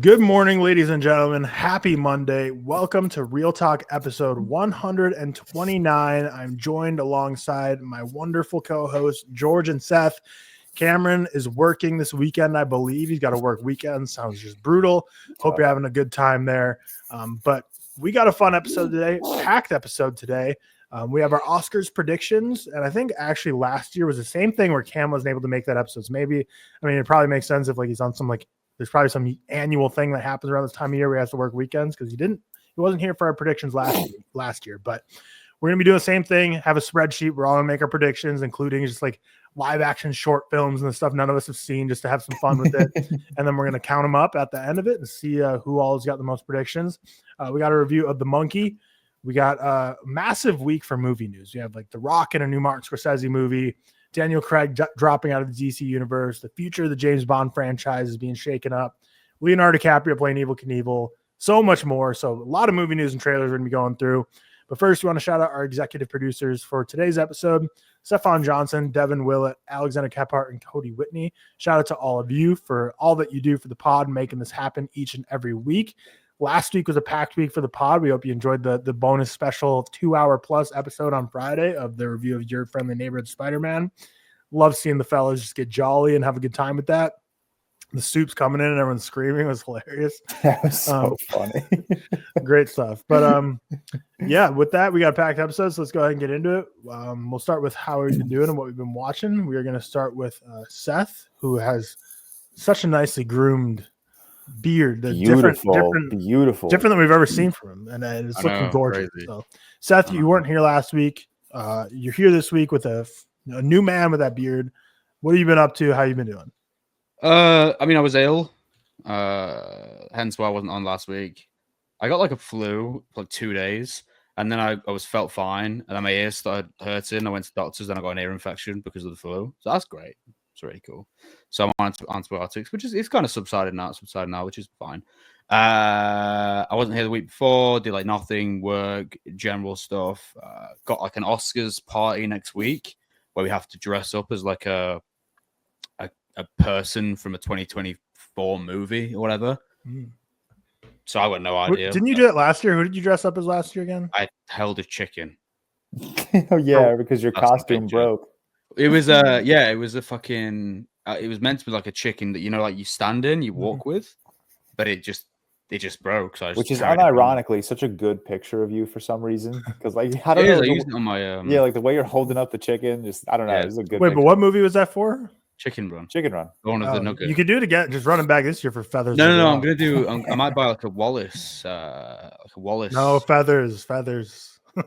Good morning, ladies and gentlemen. Happy Monday. Welcome to ReelTok episode 129. I'm joined alongside my wonderful co-hosts, George and Seth. Cameron is working this weekend, I believe. He's got to work weekends. Sounds just brutal. Hope you're having a good time there. But we got a fun episode today, packed episode today. We have our Oscars predictions, and I think actually last year was the same thing where Cam wasn't able to make that episode. So maybe, it probably makes sense if he's on some there's probably some annual thing that happens around this time of year where he has to work weekends because he wasn't here for our predictions last year. But we're gonna be doing the same thing. Have a spreadsheet. We're all gonna make our predictions, including just live action short films and the stuff none of us have seen, just to have some fun with it. And then we're gonna count them up at the end of it and see who all has got the most predictions. We got a review of The Monkey. We got a massive week for movie news. We have The Rock in a new Martin Scorsese movie. Daniel Craig dropping out of the DC universe. The future of the James Bond franchise is being shaken up. Leonardo DiCaprio playing Evel Knievel. So much more. So a lot of movie news and trailers we're going to be going through. But first, we want to shout out our executive producers for today's episode. Stefan Johnson, Devin Willett, Alexander Kephart, and Cody Whitney. Shout out to all of you for all that you do for the pod, making this happen each and every week. Last week was a packed week for the pod. We hope you enjoyed the bonus special 2-hour plus episode on Friday of the review of Your Friendly Neighborhood Spider-Man. Love seeing the fellas just get jolly and have a good time with that. The soup's coming in and everyone's screaming. It was hilarious. That was so funny. Great stuff. But yeah, with that, we got a packed episode. So let's go ahead and get into it. We'll start with how we've been doing and what we've been watching. We are going to start with Seth, who has such a nicely groomed beard, beautiful, different than we've ever seen from him, and it's looking gorgeous. Crazy. So, Seth, you weren't here last week. You're here this week with a new man with that beard. What have you been up to? How you been doing? I was ill, hence why I wasn't on last week. I got a flu for 2 days, and then I felt fine, and then my ears started hurting. I went to doctors, then I got an ear infection because of the flu. So that's great. It's really cool. So I'm on antibiotics, which is it's kind of subsided now, which is fine. I wasn't here the week before, did nothing, work, general stuff. Got an Oscars party next week where we have to dress up as a person from a 2024 movie or whatever. So I got no idea. Didn't you do it last year? Who did you dress up as last year again? I held a chicken. Oh yeah, because your costume broke. It was it was a fucking it was meant to be a chicken that you stand in, you walk with, but it just broke. So which is unironically such a good picture of you for some reason, because I don't know. I used it on my the way you're holding up the chicken, just I don't know. It's a good. Wait, but what movie was that for? Chicken Run. One of the Nuggets. You could do it again. Just run it back this year for feathers. No. I'm gonna do. I might buy a Wallace. No feathers.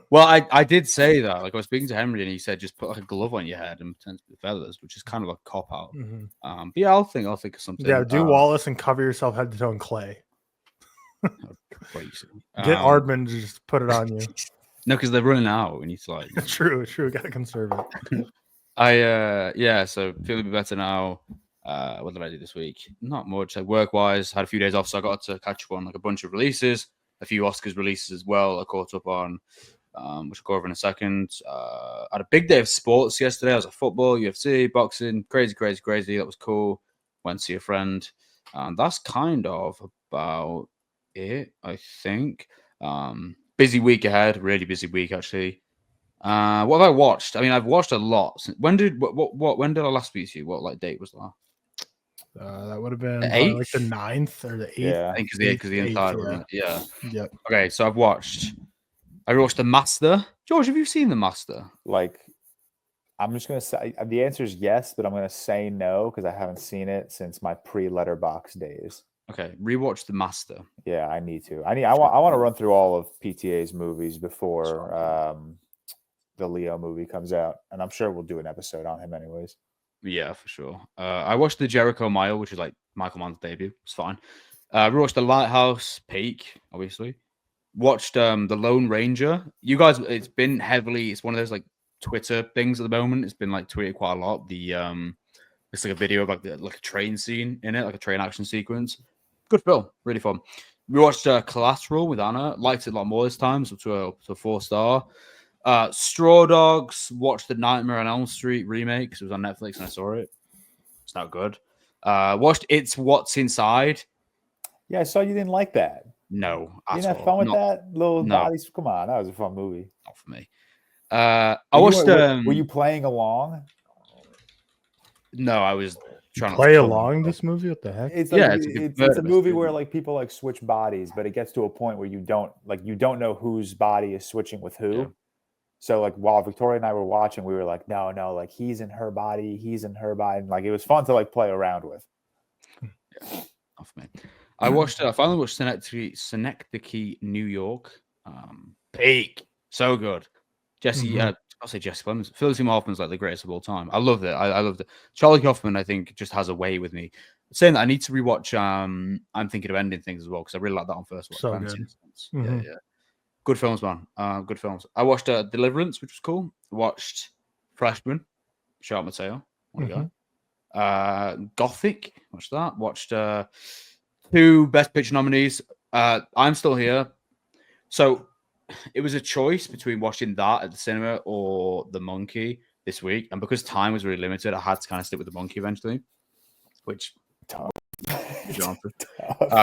Well, I did say that. I was speaking to Henry, and he said just put a glove on your head and pretend to be feathers, which is kind of a cop out. Mm-hmm. But yeah, I'll think of something. Yeah, do Wallace and cover yourself head to toe in clay. Crazy. Get Aardman to just put it on you. No, because they're running out. We need to True. Got to conserve it. So feeling a bit better now. What did I do this week? Not much. Work wise, had a few days off, so I got to catch up on a bunch of releases. A few Oscars releases as well. I caught up on, which I'll go over in a second. I had a big day of sports yesterday. I was at football, UFC, boxing, crazy. That was cool. Went to see a friend. That's kind of about it, I think. Busy week ahead. Really busy week, actually. What have I watched? I've watched a lot. When did I last speak to you? What date was that? That would have been the 9th or the 8th. Yeah, I think because the entire yeah. Yep. Okay, so I watched The Master. George, have you seen The Master? I'm just gonna say the answer is yes, but I'm gonna say no because I haven't seen it since my pre-Letterboxd days. Okay, rewatch The Master. Yeah, I need to. I want to run through all of PTA's movies before the Leo movie comes out, and I'm sure we'll do an episode on him anyways. Yeah, for sure. I watched The Jericho Mile, which is Michael Mann's debut. It's fine. We watched The Lighthouse, Peak, obviously. Watched The Lone Ranger. You guys, it's been heavily. It's one of those Twitter things at the moment. It's been tweeted quite a lot. It's a video of a train scene in it, a train action sequence. Good film, really fun. We watched Collateral with Anna. Liked it a lot more this time, so to a 4-star. Straw Dogs, watched the Nightmare on Elm Street remake because it was on Netflix and I saw it. It's not good. Watched It's What's Inside. Yeah, I saw you didn't like that. No, You at didn't have all. fun with Not, that? Little no, bodies. Come on, that was a fun movie. not for me. I watched. Were you playing along? No, I was trying not to Play kill along myself. this movie? What the heck? It's like Yeah, it's a movie where like people like switch bodies, but it gets to a point where you don't know whose body is switching with who. Yeah. So like while Victoria and I were watching, we were like, no, like he's in her body, and like it was fun to like play around with. Yeah, not for me. I finally watched Synecdoche, New York. Peak, so good. Jesse, I'll say Jesse Plemons. Philip Seymour Hoffman's like the greatest of all time. I loved it. I loved it. Charlie Kaufman, I think, just has a way with me. Saying that, I need to rewatch. I'm thinking of ending things as well because I really like that on first watch. So good. Yeah. Good films, man. Good films. I watched Deliverance, which was cool. Watched Freshman, Sharp Mateo. Gothic. Watched that. Watched 2 Best Picture nominees. I'm Still Here. So it was a choice between watching that at the cinema or The Monkey this week. And because time was really limited, I had to kind of stick with The Monkey eventually, which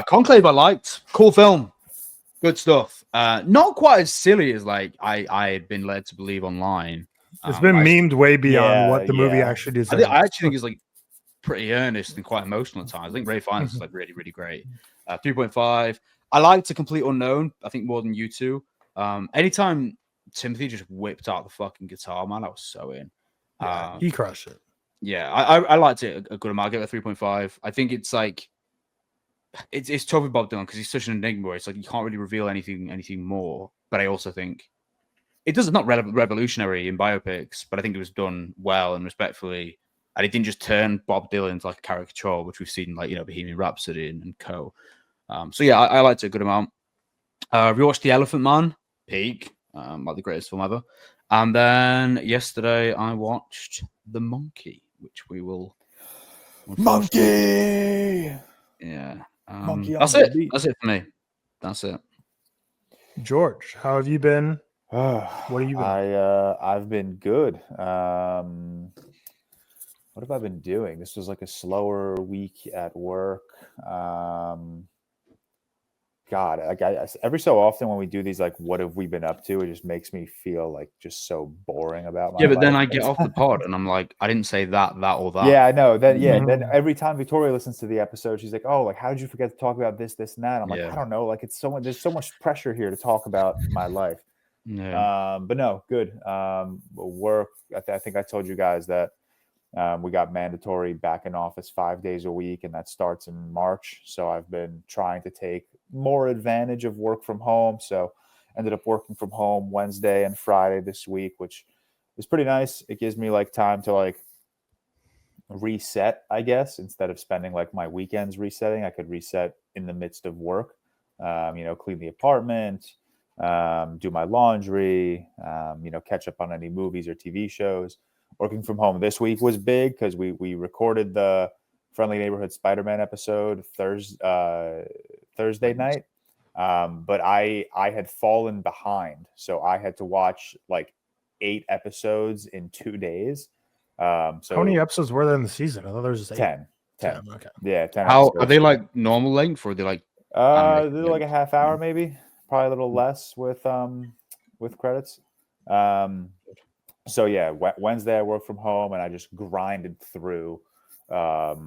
Conclave I liked. Cool film. Good stuff. Not quite as silly as like I had been led to believe online. It's been memed way beyond what the movie actually deserves. I actually think it's like pretty earnest and quite emotional at times. I think Ray Fiennes is like really, really great. 3.5. I liked A Complete Unknown, I think, more than you two. Anytime Timothy just whipped out the fucking guitar, man, I was so in. Yeah, he crushed it. Yeah, I liked it a good amount. I give it a 3.5. I think it's like it's tough with Bob Dylan because he's such an enigma. It's like you can't really reveal anything more. But I also think it does not revolutionary in biopics, but I think it was done well and respectfully. And it didn't just turn Bob Dylan into like a caricature, which we've seen like Bohemian Rhapsody and co. So yeah, I liked it a good amount. Rewatched The Elephant Man, peak, like the greatest film ever. And then yesterday I watched The Monkey, which we will. Monkey. Yeah. Monkey. That's it. That's it for me. That's it. George, how have you been? What have you been? I've been good. What have I been doing? This was like a slower week at work. God, like every so often when we do these, like, what have we been up to? It just makes me feel like just so boring about my life. Then I get off the pod and I'm like, I didn't say that or that. Yeah, I know. Then every time Victoria listens to the episode, she's like, "Oh, like how did you forget to talk about this, and that?" I'm like, I don't know. Like there's so much pressure here to talk about my life. Yeah. But no, good. Work. I think I told you guys that we got mandatory back in office 5 days a week, and that starts in March. So I've been trying to take more advantage of work from home. So ended up working from home Wednesday and Friday this week, which is pretty nice. It gives me like time to like reset, I guess, instead of spending like my weekends resetting. I could reset in the midst of work, clean the apartment, do my laundry, catch up on any movies or TV shows. Working from home this week was big because we recorded the Friendly Neighborhood Spider-Man episode Thursday night. But I had fallen behind. So I had to watch like 8 episodes in 2 days. So how many episodes were there in the season? I thought there was just 10. 10. Okay. Yeah, 10. How episodes. are they like normal length or are they like they're like a half hour maybe, probably a little less with credits. So yeah, Wednesday I worked from home and I just grinded through Your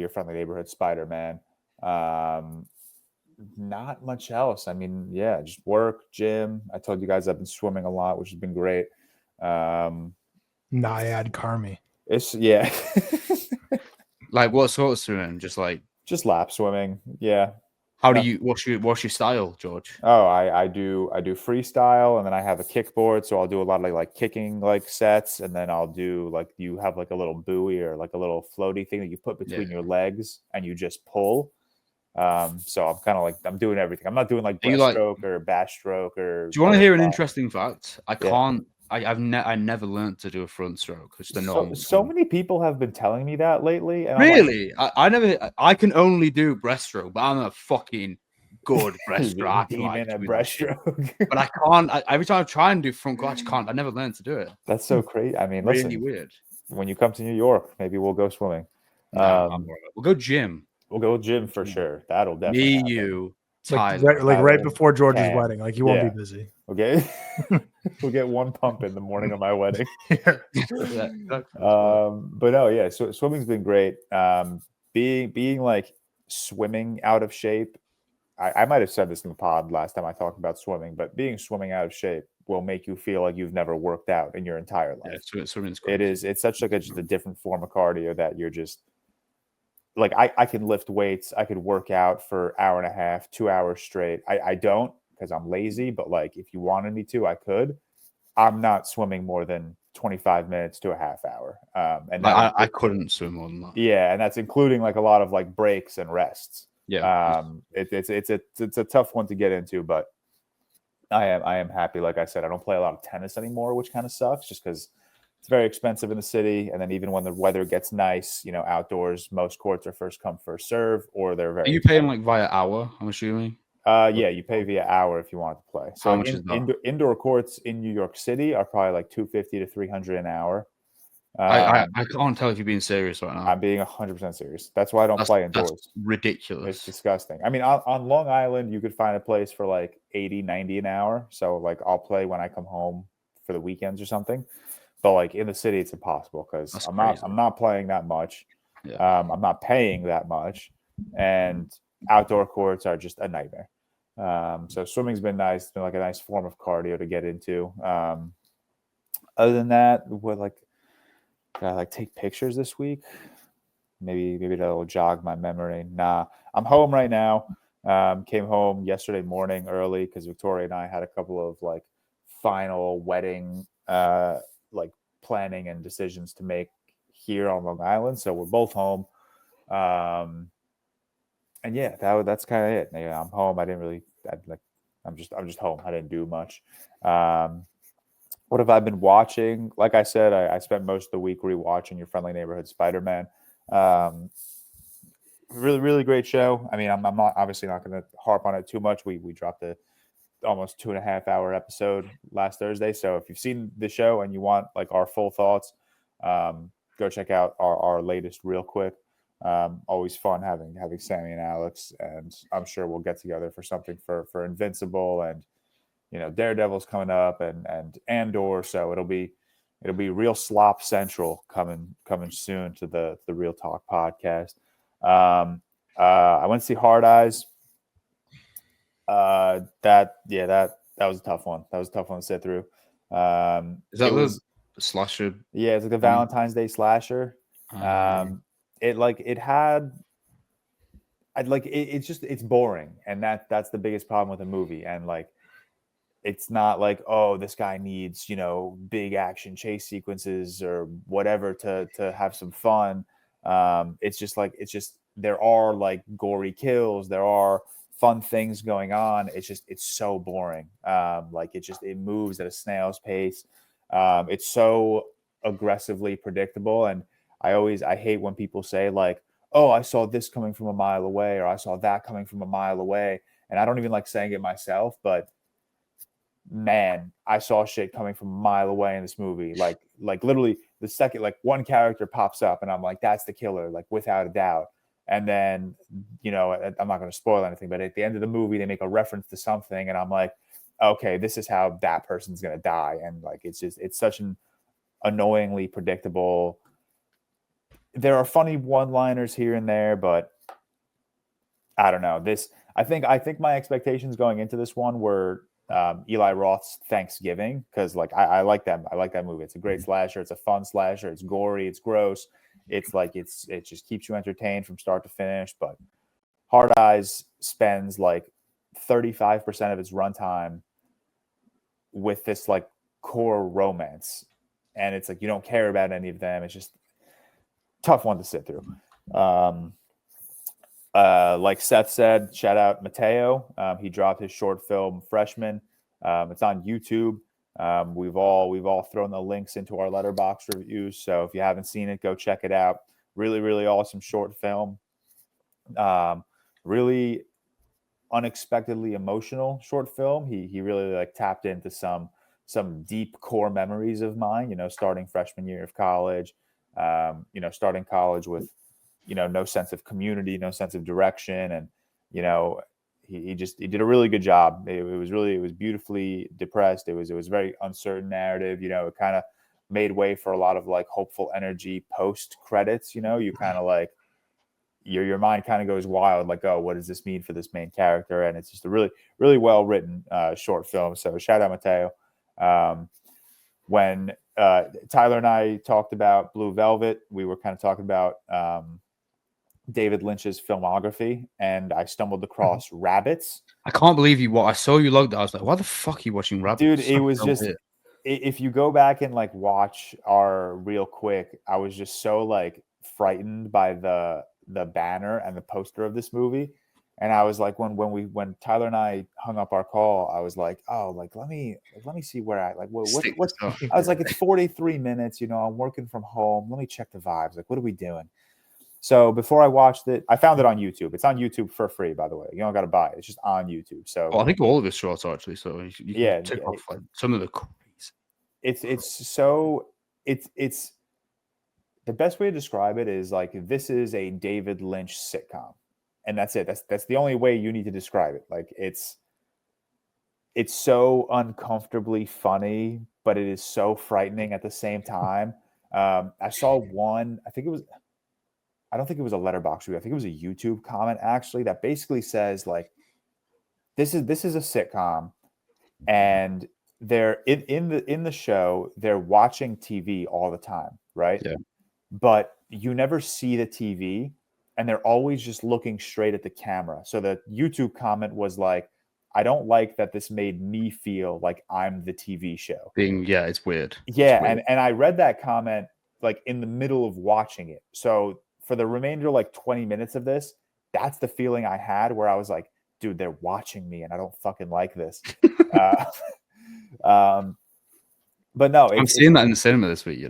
Friendly Neighborhood Spider-Man. Not much else. I mean, yeah, just work, gym. I told you guys I've been swimming a lot, which has been great. Naiad Carmi. It's yeah. like what sort of swimming? Just lap swimming. Yeah. How do you what's your style, George? Oh, I do freestyle, and then I have a kickboard, so I'll do a lot of like kicking like sets, and then I'll do like you have like a little buoy or like a little floaty thing that you put between your legs and you just pull. So I'm kind of like I'm doing everything. I'm not doing like breaststroke or backstroke or. Do you want to hear an interesting fact? I can't. I never learned to do a front stroke. It's the normal. So many people have been telling me that lately. And really, I never. I can only do breaststroke, but I'm a fucking good breaststroke. Demon at breaststroke. But I can't. Every time I try and do front go, I just can't. I never learned to do it. That's so crazy. I mean, really weird. When you come to New York, maybe we'll go swimming. We'll go gym. We'll go gym for sure. That'll definitely Me, happen. you, Like Tyler. right before George's Cam. wedding. Like you won't be busy. Okay. We'll get one pump in the morning of my wedding. Yeah. But no, yeah. So swimming's been great. Being like swimming out of shape. I might have said this in the pod last time I talked about swimming, but swimming out of shape will make you feel like you've never worked out in your entire life. Yeah, swimming's great. It's such like just a different form of cardio that you're just like, I can lift weights. I could work out for an hour and a half, 2 hours straight. I don't because I'm lazy, but like if you wanted me to, I could. I'm not swimming more than 25 minutes to a half hour. And I couldn't swim more than that. Yeah. And that's including like a lot of like breaks and rests. Yeah. It's a tough one to get into, but I am happy. Like I said, I don't play a lot of tennis anymore, which kind of sucks just because it's very expensive in the city. And then even when the weather gets nice, outdoors, most courts are first come, first serve, or they're very. Are you paying like via hour, I'm assuming? Yeah, you pay via hour if you want to play. So how much is that? Indoor courts in New York City are probably like $250 to $300 an hour. I can't tell if you're being serious right now. I'm being 100% serious. That's why I don't play indoors. That's ridiculous. It's disgusting. I mean, on Long Island, you could find a place for like 80, 90 an hour. So like I'll play when I come home for the weekends or something. But like in the city, it's impossible because I'm not playing that much. Yeah. I'm not paying that much, and outdoor courts are just a nightmare. So swimming's been nice. It's been like a nice form of cardio to get into. Other than that, did I like take pictures this week? Maybe that'll jog my memory. Nah, I'm home right now. Came home yesterday morning early because Victoria and I had a couple of like final wedding like planning and decisions to make here on Long Island. So we're both home. And yeah, that's kind of it. Yeah, I'm home. I'm just home. I didn't do much. What have I been watching? Like I said, I spent most of the week rewatching Your Friendly Neighborhood Spider-Man. Really, really great show. I mean, I'm not obviously not going to harp on it too much. We dropped a almost 2.5 hour episode last Thursday. So if you've seen the show and you want like our full thoughts, go check out our latest real quick. Always fun having Sammy and Alex, and I'm sure we'll get together for something for Invincible and Daredevil's coming up and Andor. So it'll be real slop central coming soon to the ReelTok podcast. I went to see Hard Eyes. That was a tough one. That was a tough one to sit through. Is that the slasher? Yeah, it's like a Valentine's Day slasher. It's boring, and that's the biggest problem with the movie. And like, it's not like, oh, this guy needs big action chase sequences or whatever to have some fun. It's just there are like gory kills, there are fun things going on. It's so boring. It moves at a snail's pace. It's so aggressively predictable, and I hate when people say like, oh, I saw this coming from a mile away, or I saw that coming from a mile away. And I don't even like saying it myself, but man, I saw shit coming from a mile away in this movie. Like literally the second, like one character pops up and I'm like, that's the killer, like without a doubt. And then, I'm not going to spoil anything, but at the end of the movie, they make a reference to something. And I'm like, okay, this is how that person's going to die. And like, it's such an annoyingly predictable. There are funny one-liners here and there, but I don't know. I think my expectations going into this one were Eli Roth's Thanksgiving, because like I like that movie. It's a great slasher. It's a fun slasher. It's gory. It's gross. It's like it just keeps you entertained from start to finish. But Hard Eyes spends like 35% of its runtime with this like core romance, and it's like you don't care about any of them. It's just tough one to sit through. Like Seth said, shout out Mateo. He dropped his short film Freshman. It's on YouTube. We've all thrown the links into our Letterboxd reviews. So if you haven't seen it, go check it out. Really, really awesome short film. Really unexpectedly emotional short film. He really like tapped into some deep core memories of mine, starting freshman year of college, starting college with no sense of community, no sense of direction. And, he did a really good job. It was beautifully depressed. It was very uncertain narrative. It kind of made way for a lot of like hopeful energy post credits. You kind of like your mind kind of goes wild, like, oh, what does this mean for this main character? And it's just a really, really well written short film. So shout out Mateo. When Tyler and I talked about Blue Velvet, we were kind of talking about David Lynch's filmography, and I stumbled across Rabbits. I can't believe I saw you logged that. I was like, why the fuck are you watching Rabbits? Dude, it was just, if you go back and like watch our real quick, I was just so like frightened by the banner and the poster of this movie. And I was like, when Tyler and I hung up our call, I was like, oh, like let me see where I like what I was like, it's 43 minutes, I'm working from home. Let me check the vibes. Like, what are we doing? So before I watched it, I found it on YouTube. It's on YouTube for free, by the way. You don't got to buy it. It's just on YouTube. So I think all of his shorts are actually. So you can check off like some of the crazy. It's the best way to describe it is like, this is a David Lynch sitcom. And that's it. That's the only way you need to describe it. Like it's so uncomfortably funny, but it is so frightening at the same time. I saw one, I don't think it was a Letterboxd review. I think it was a YouTube comment actually that basically says like, this is a sitcom, and they're in the show, they're watching TV all the time, right? Yeah. But you never see the TV, and they're always just looking straight at the camera. So the YouTube comment was like, I don't like that this made me feel like I'm the TV show. It's weird. Yeah, it's weird. And I read that comment like in the middle of watching it. So for the remainder like 20 minutes of this, that's the feeling I had, where I was like, dude, they're watching me and I don't fucking like this. But no, I'm seeing that in the cinema this week,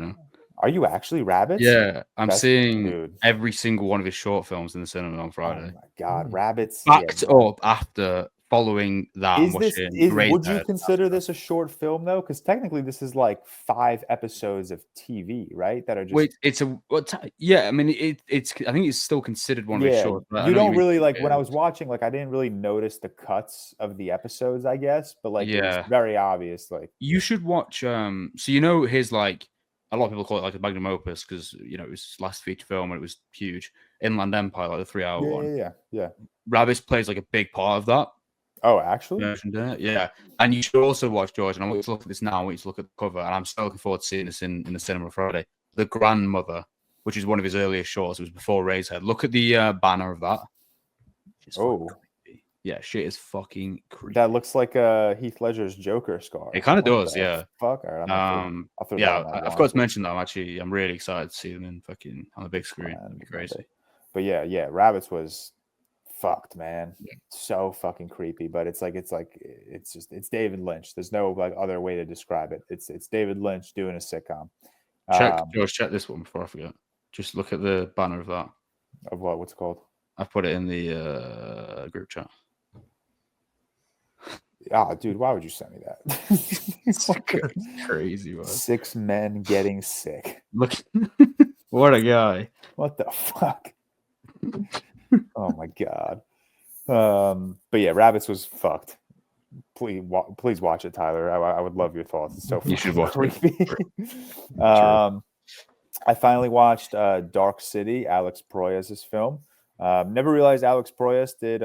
Are you actually Rabbits? Yeah, I'm seeing every single one of his short films in the cinema on Friday. Oh my God, Rabbits. Backed up after following that. Would you consider this a short film though? Because technically this is like 5 episodes of TV, right? That are just. Wait, I mean, it's. I think it's still considered one of his shorts. You don't really like when I was watching. Like, I didn't really notice the cuts of the episodes, I guess, but like it's very obvious. Like, you should watch. So his like. A lot of people call it like a magnum opus because it was his last feature film and it was huge. Inland Empire, like the 3-hour one. Yeah. Rabbits plays like a big part of that. Oh, actually? Yeah. And you should also watch, George, and I want you to look at this now. I want you to look at the cover, and I'm so looking forward to seeing this in the cinema Friday. The Grandmother, which is one of his earliest shorts. It was before Razorhead. Look at the banner of that. Oh. Yeah, shit is fucking creepy. That looks like Heath Ledger's Joker scar. It kind of does, yeah. Fuck. All right, I forgot to mention that. I'm really excited to see them on the big screen. That'd be crazy. But yeah, Rabbits was fucked, man. Yeah. So fucking creepy. But it's David Lynch. There's no like other way to describe it. It's David Lynch doing a sitcom. Check this one before I forget. Just look at the banner of that. Of what? What's it called? I put it in the group chat. Oh, dude, why would you send me that? It's crazy, man. 6 men getting sick. Look, what a guy. What the fuck? Oh my God. But yeah, Rabbits was fucked. Please watch it, Tyler. I would love your thoughts. It's so you should watch creepy. I finally watched Dark City, Alex Proyas's film. Never realized Alex Proyas did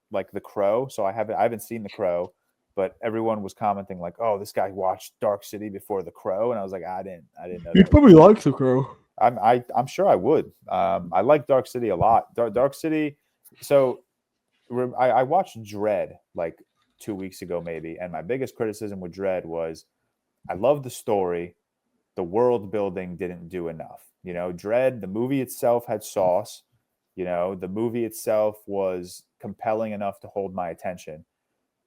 like The Crow, so I haven't seen The Crow, but everyone was commenting like, "Oh, this guy watched Dark City before The Crow," and I was like, I didn't know. You'd probably like The Crow. I'm sure I would. I like Dark City a lot. Dark City. So I watched Dredd like 2 weeks ago maybe, and my biggest criticism with Dredd was I love the story, the world building didn't do enough. Dredd, the movie itself had sauce. The movie itself was compelling enough to hold my attention,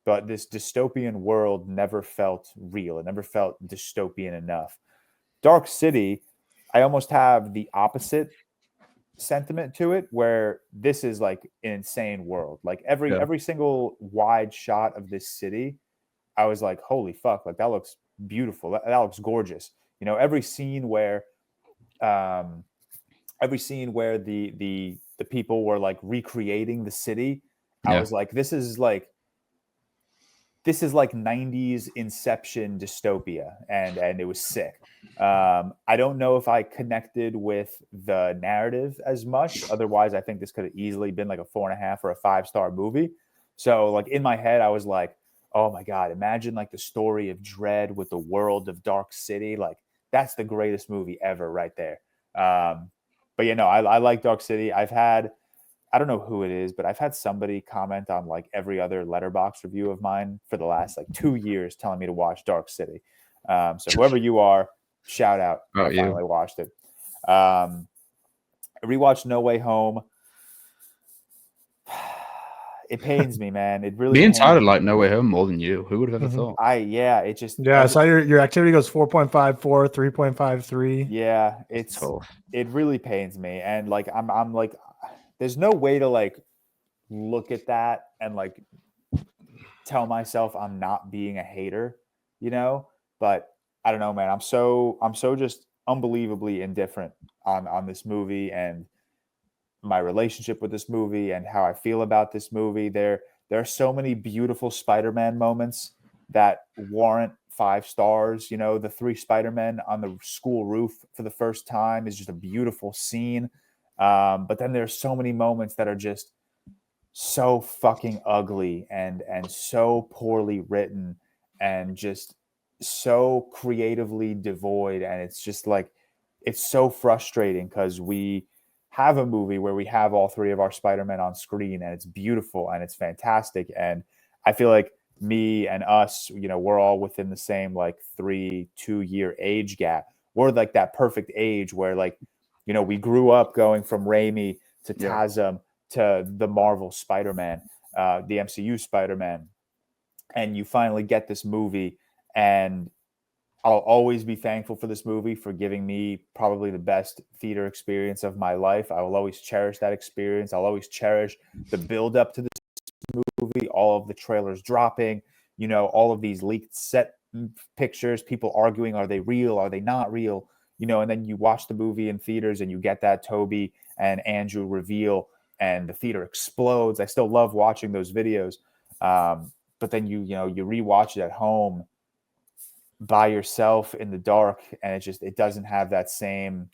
but this dystopian world never felt real. It never felt dystopian enough. Dark City, I almost have the opposite sentiment to it, where this is like an insane world. Like every single wide shot of this city, I was like, holy fuck, like that looks beautiful. That looks gorgeous. Every scene where every scene where the people were like recreating the city, I was like, this is like 90s Inception dystopia, and it was sick. I don't know if I connected with the narrative as much. Otherwise, I think this could have easily been like a 4.5 or a 5-star movie. So like in my head, I was like, oh my God, imagine like the story of Dread with the world of Dark City. Like that's the greatest movie ever right there. But you know, I like Dark City. I don't know who it is, but I've had somebody comment on like every other Letterboxd review of mine for the last like 2 years telling me to watch Dark City. So whoever you are, shout out. I finally watched it. I rewatched No Way Home. It pains me, man. It really me and Tyler me. like No Way Home more than you. Who would have ever thought? It just I saw your activity goes 4.54, 3.53. Yeah, it really pains me, and like I'm like, there's no way to like look at that and like tell myself I'm not being a hater, you know. But I don't know, man. I'm so just unbelievably indifferent on this movie and my relationship with this movie and how I feel about this movie. There are so many beautiful Spider-Man moments that warrant 5 stars. You know, the 3 Spider-Men on the school roof for the first time is just a beautiful scene. But then there's so many moments that are just so fucking ugly and so poorly written and just so creatively devoid. And it's just like, it's so frustrating because we have a movie where we have all 3 of our Spider-Men on screen and it's beautiful and it's fantastic. And I feel like me and us, you know, we're all within the same like 2-year age gap. We're like that perfect age where like, you know, we grew up going from Raimi to Tasm to the Marvel Spider-Man, the MCU Spider-Man. And you finally get this movie, and I'll always be thankful for this movie for giving me probably the best theater experience of my life. I will always cherish that experience. I'll always cherish the build up to this movie, all of the trailers dropping, you know, all of these leaked set pictures, people arguing, are they real? Are they not real? You know, and then you watch the movie in theaters and you get that Toby and Andrew reveal and the theater explodes. I still love watching those videos. But then you rewatch it at home by yourself in the dark, and it doesn't have that same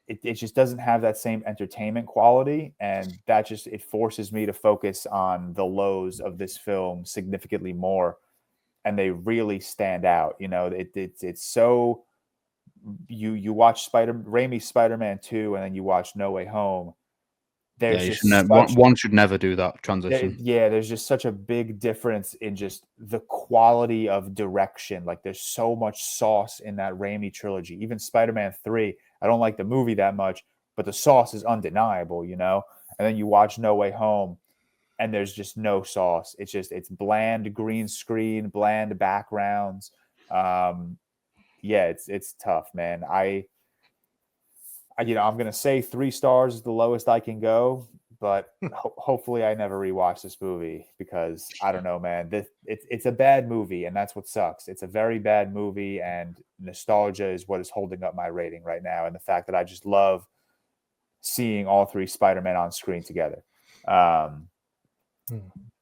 it just doesn't have that same entertainment quality, and that it forces me to focus on the lows of this film significantly more, and they really stand out. You know, it's so you watch Raimi's Spider-Man 2 and then you watch No Way Home. There's one should never do that transition. There's just such a big difference in just the quality of direction. Like there's so much sauce in that Raimi trilogy. Even Spider-Man 3, I don't like the movie that much, but the sauce is undeniable, you know? And then you watch No Way Home and there's just no sauce. It's bland green screen, bland backgrounds. It's tough, man. I'm going to say 3 stars is the lowest I can go, but hopefully I never rewatch this movie because I don't know, man. It's a bad movie, and that's what sucks. It's a very bad movie, and nostalgia is what is holding up my rating right now, and the fact that I just love seeing all 3 Spider-Men on screen together.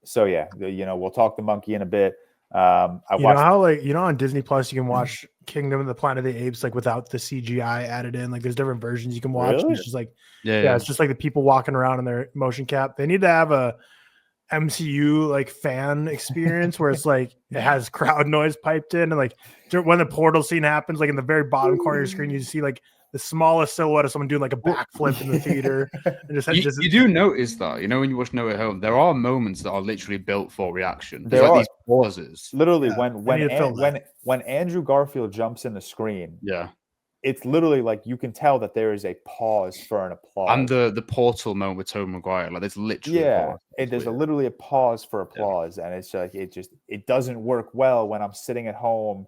So yeah, we'll talk the monkey in a bit. Know how on Disney Plus you can watch Kingdom of the Planet of the Apes like without the CGI added in. Like there's different versions you can watch. Really? It's just like it's just like the people walking around in their motion cap. They need to have a MCU like fan experience where it's like it has crowd noise piped in, and like when the portal scene happens, like in the very bottom corner of your screen, you see like the smallest silhouette of someone doing like a backflip in the theater. And you do notice that, when you watch No Way Home, there are moments that are literally built for reaction. There are these pauses. Literally, when Andrew Garfield jumps in the screen, it's literally like you can tell that there is a pause for an applause. And the portal moment with Tobey Maguire, like there's literally a pause. There's literally a pause for applause, and it's like it doesn't work well when I'm sitting at home,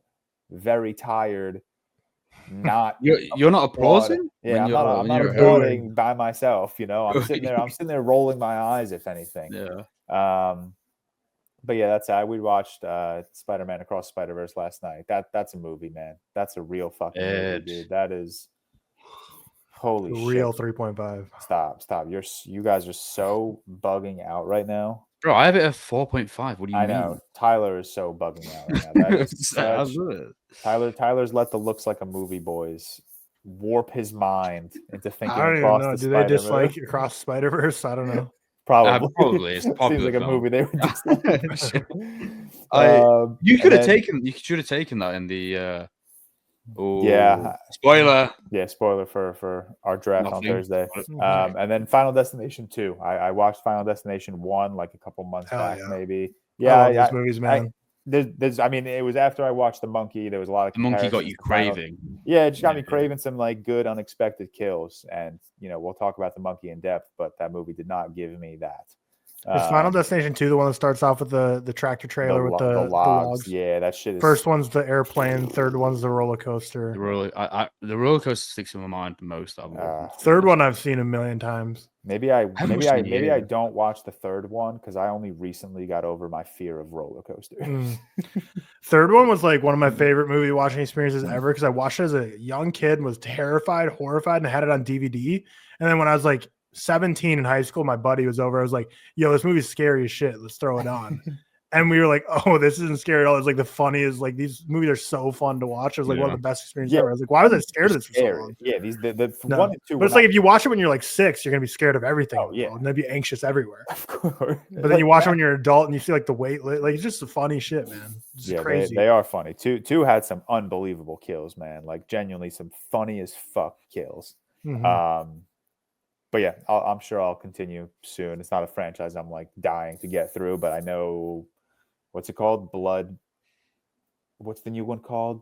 very tired. You're not applauding? Yeah, I'm not applauding by myself. I'm sitting there rolling my eyes, if anything. But yeah, that's how we watched Spider-Man Across Spider-Verse last night. That's a movie, man. That's a real fucking movie, dude. That is Holy Real shit. 3.5. Stop. You guys are so bugging out right now. Bro, I have it at 4.5. What do you I mean? know. Tyler is so bugging out right now. That is I such love it. Tyler's let the looks like a movie boys warp his mind into thinking I don't even across know. the Do they Spider-Verse. dislike Across Spider-Verse? I don't know. Probably. Probably. It's a Seems popular like a film. movie they would dislike. You should have then- taken. You should have taken that in the. Yeah. Spoiler. Yeah, spoiler for our draft on Nothing. Thursday. Mhm. And then Final Destination 2. I watched Final Destination 1 like a couple months Hell back, yeah. maybe. I Yeah, love those movies, man. there's I mean, it was after I watched The Monkey. There was a lot of The monkey got comparisons you to Final- craving. Yeah, it just got me Yeah. craving some like good unexpected kills. And we'll talk about The Monkey in depth, but that movie did not give me that. Is Final Destination 2 the one that starts off with the tractor trailer with the logs? Yeah, that shit is First one's the airplane. Third one's the roller coaster. The roller coaster sticks in my mind the most. Third one I've seen a million times. Maybe I Yeah. don't watch the third one because I only recently got over my fear of roller coasters. Third one was like one of my favorite movie watching experiences ever because I watched it as a young kid, was terrified, horrified, and I had it on DVD. And then when I was like 17 in high school, my buddy was over. I was like, yo, this movie's scary as shit. Let's throw it on. And we were like, oh, this isn't scary at all. It's like the funniest, like these movies are so fun to watch. It was like one of the best experiences ever. I was like, why was I scared of this for so long? Yeah, these the No. 1 and 2. But it's like if you watch it when you're like 6, you're gonna be scared of everything. Oh, in the yeah. world, and then be anxious everywhere. Of course. But then you watch it when you're an adult and you see like the weight, like it's just funny shit, man. It's just crazy. They are funny. Two had some unbelievable kills, man. Like genuinely some funny as fuck kills. Mhm. But yeah, I'm sure I'll continue soon. It's not a franchise I'm like dying to get through, but I know what's it called? Blood. What's the new one called?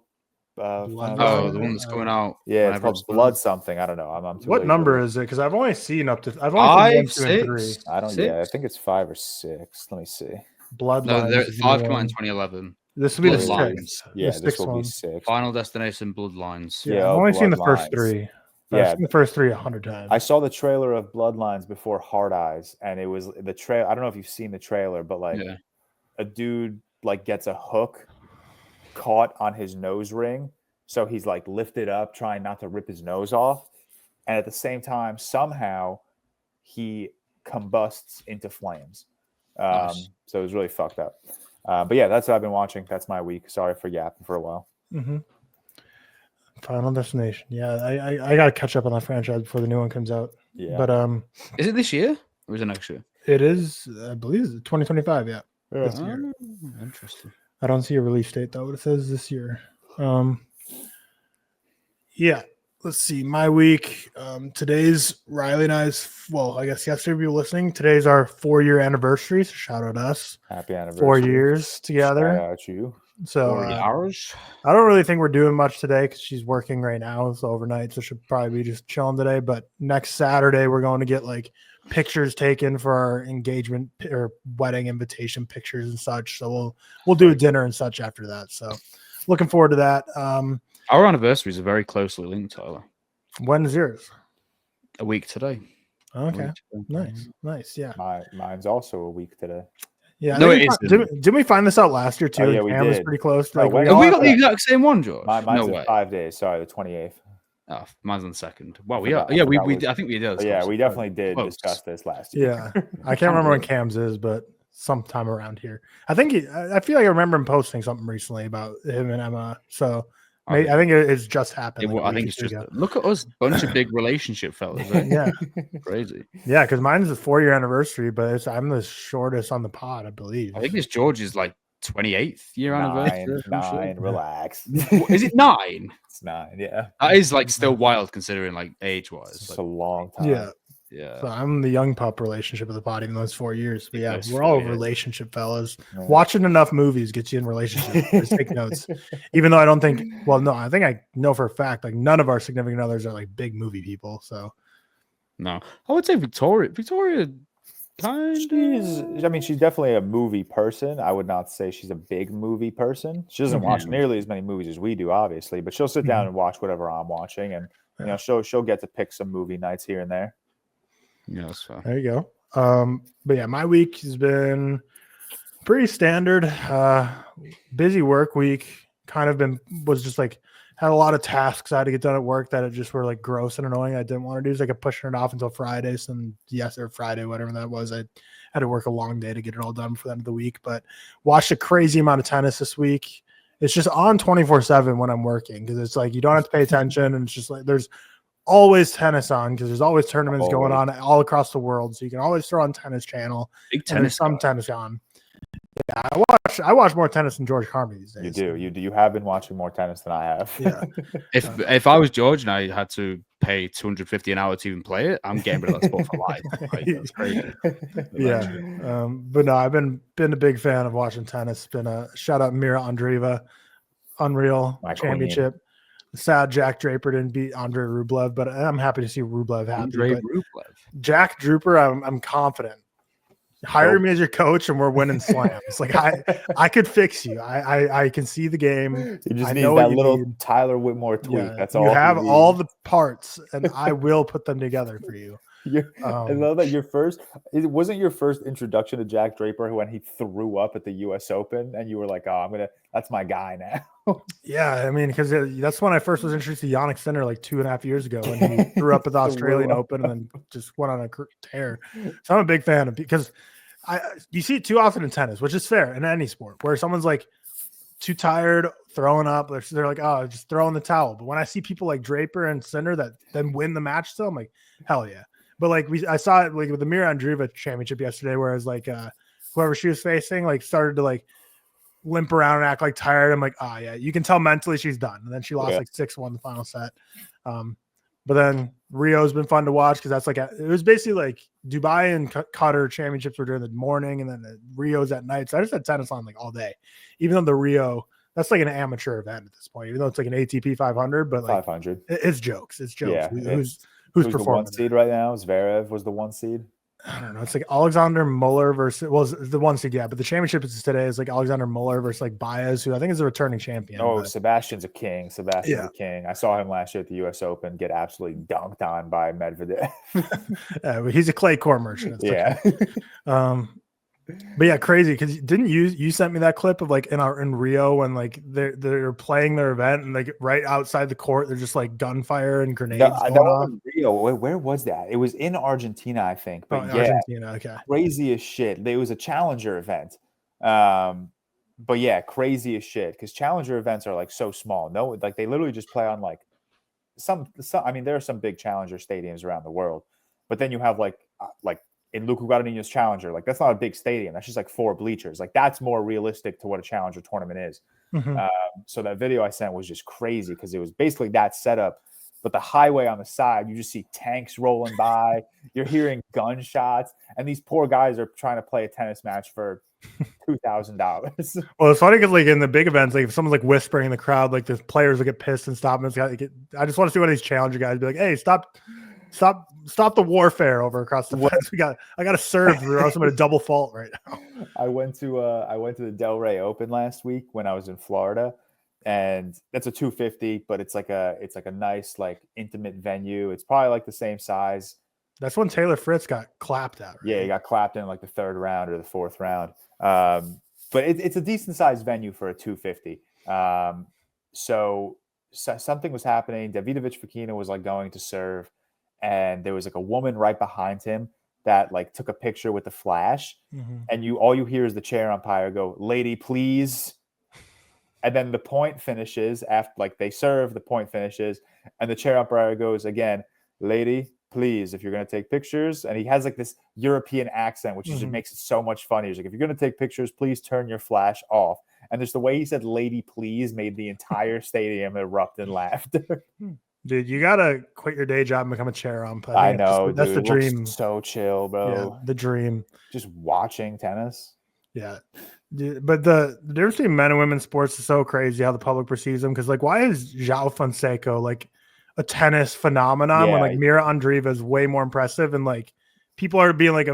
Blood Oh, the one that's coming out. Yeah, it's whenever called Blood something. I don't know. I'm too What lazy number to- is it? Because I've only seen I've only seen 1, 2, and 3. I don't. Yeah, I think it's 5 or 6. Let me see. Bloodlines. No, is the 5 new came out in one. 2011. This will be the Bloodlines. 6th. Yeah, the this 6th will one. be 6. Final Destination Bloodlines. Yeah, I've only seen the first Bloodlines. 3. Yeah. I've seen the first 3 100 times. I saw the trailer of Bloodlines before Hard Eyes, and it was the trailer. I don't know if you've seen the trailer, but like Yeah. a dude like gets a hook caught on his nose ring, so he's like lifted up, trying not to rip his nose off, and at the same time, somehow he combusts into flames. Nice. So it was really fucked up. But yeah, that's what I've been watching. That's my week. Sorry for yapping for a while. Mhm. Final Destination. Yeah, I gotta catch up on that franchise before the new one comes out. Yeah, But Is it this year or is it next year? it is, I believe, it's 2025. Yeah, this Oh, year. interesting. I don't see a release date though, but it says this year. Yeah, let's see. My week. Today's Riley and I's. Well, I guess yesterday we were listening. Today's our 4-year anniversary. So shout out us. happy anniversary. 4 years Shout together. out you. So 40 hours. I don't really think we're doing much today because she's working right now. It's overnight, so she'll probably be just chilling today. But next Saturday, we're going to get like pictures taken for our engagement or wedding invitation pictures and such. So we'll do a dinner and such after that. So looking forward to that. Our anniversaries are very closely linked, Tyler. When's yours? A week today. Okay, Nice. nice. Yeah, Mine's also a week today. yeah. No, I it think didn't we find this out last year too? Oh, yeah, we Cam was did. pretty close. Oh, Like wait. we Have all we have got the that- exact same one, George? Mine's No in way. 5 days. Sorry, the 28th. Oh, mine's on the 2nd. Wow, we Forgot- are. Yeah, we forgot what- I think we did. But yeah, we definitely did Close. discuss this last year. Yeah, I can't remember when Cam's is, but sometime around here. I think I feel like I remember him posting something recently about him and Emma. So I think it's just happened. like a I week think or it's two just ago. look at us, bunch of big relationship fellas. Right? Yeah, Crazy. yeah. Because mine is a 4-year anniversary, but I'm the shortest on the pod, I believe. I think it's George's like 28th year anniversary. or some shit. Nine, relax. Is it 9? It's 9, yeah. That is like still wild considering like age wise. It's a long time. Yeah. Yeah. So I'm the young pup relationship of the pod, even though it's 4 years. But yeah, It's we're all 4 years. relationship fellas. Yeah. Watching enough movies gets you in relationships. Just take notes. Even though I don't think, well, no, I think I know for a fact, like none of our significant others are like big movie people. So No, I would say Victoria. Victoria, kind She's definitely a movie person. I would not say she's a big movie person. She doesn't watch Mhm. nearly as many movies as we do, obviously, but she'll sit down and watch whatever I'm watching, and Yeah. she'll get to pick some movie nights here and there. Yeah, that's fair. there you go. But yeah, my week has been pretty standard. Busy work week. Was just like had a lot of tasks I had to get done at work that just were like gross and annoying. I didn't want to do. So I kept pushing it off until Friday. So or Friday, whatever that was. I had to work a long day to get it all done for the end of the week. But watched a crazy amount of tennis this week. It's just on 24/7 when I'm working because it's like you don't have to pay attention, and it's just like there's always tennis on because there's always tournaments going on all across the world. So you can always throw on Tennis Channel. Big tennis. Some tennis on. Yeah, I watch more tennis than George Carmi these days. You have been watching more tennis than I have. Yeah. If I was George and I had to pay $250 an hour to even play it, I'm getting rid of that sport for life. Like, that's crazy. Yeah. But no, I've been a big fan of watching tennis. It's been a shout out Mira Andreeva, unreal My championship. queen. Sad Jack Draper didn't beat Andre Rublev, but I'm happy to see Rublev happy. Andre Rublev. Jack Draper, I'm confident. Hire me as your coach, and we're winning slams. Like I could fix you. I can see the game. You just need that little Tyler Whitmore tweak. Yeah, That's all. You have all the parts, and I will put them together for you. I love that it wasn't your first introduction to Jack Draper when he threw up at the U.S. Open, and you were like, "Oh, that's my guy now." Yeah, I mean, because that's when I first was introduced to Yannick Sinner like 2.5 years ago, when he threw up at the Australian Open and then just went on a tear. So I'm a big fan of because you see it too often in tennis, which is fair in any sport, where someone's like too tired, throwing up. They're like, "Oh, just throw in the towel." But when I see people like Draper and Sinner that then win the match, still, I'm like, hell yeah. But like I saw it like with the Mira Andreeva championship yesterday, where it was like whoever she was facing like started to like limp around and act like tired. I'm like, oh yeah, you can tell mentally she's done. And then she lost like 6-1 the final set. But then Rio's been fun to watch because that's like it was basically like Dubai and Qatar championships were during the morning, and then the Rio's at night. So I just had tennis on like all day, even though the Rio that's like an amateur event at this point, even though it's like an ATP 500, but like 500. It's jokes. It's jokes. Yeah, Who's the one seed right now? Zverev was the one seed. I don't know. It's like Alexander Muller versus the one seed, yeah. But the championship is today is like Alexander Muller versus like Baez, who I think is a returning champion. Oh, Sebastian's a king. Sebastian's a king. I saw him last year at the U.S. Open get absolutely dunked on by Medvedev. Yeah, he's a clay court merchant. Yeah. But yeah, crazy because didn't you sent me that clip of like in Rio when like they're playing their event and like right outside the court they're just like gunfire and grenades going off. Rio. Where was that? It was in Argentina, I think. But Argentina, okay. Crazy as shit. It was a challenger event. But yeah, crazy as shit because challenger events are like so small. No, like they literally just play on like some. I mean, there are some big challenger stadiums around the world, but then you have like in Luca Guadagnino's challenger, like that's not a big stadium. That's just like 4 bleachers. Like that's more realistic to what a challenger tournament is. Mm-hmm. So that video I sent was just crazy because it was basically that setup, but the highway on the side, you just see tanks rolling by. You're hearing gunshots, and these poor guys are trying to play a tennis match for $2,000. Well, it's funny because like in the big events, like if someone's like whispering in the crowd, like the players will get pissed and stop. And I just want to see one of these challenger guys be like, "Hey, stop the warfare over across the fence. I got to serve, or else I'm going to double fault right now." I went to the Delray Open last week when I was in Florida, and that's a 250, but it's like a nice like intimate venue. It's probably like the same size. That's when Taylor Fritz got clapped at. Right? Yeah, he got clapped in like the 3rd round or the 4th round. But it's a decent sized venue for a 250. So something was happening. Davidovich Fokina was like going to serve. And there was like a woman right behind him that like took a picture with the flash. Mm-hmm. And all you hear is the chair umpire go, "Lady, please." And then the point finishes after like they serve, the point finishes, and the chair umpire goes again, "Lady, please, if you're going to take pictures." And he has like this European accent, which just makes it so much funny. He's like, "If you're going to take pictures, please turn your flash off." And just the way he said "lady, please" made the entire stadium erupt in laughter. Dude, you gotta quit your day job and become a chair umpire. I know, that's the dream. So chill, bro. Yeah, the dream. Just watching tennis. Yeah, but the difference between men and women's sports is so crazy how the public perceives them. Because like, why is João Fonseca like a tennis phenomenon when like Mira Andreeva is way more impressive and like people are being like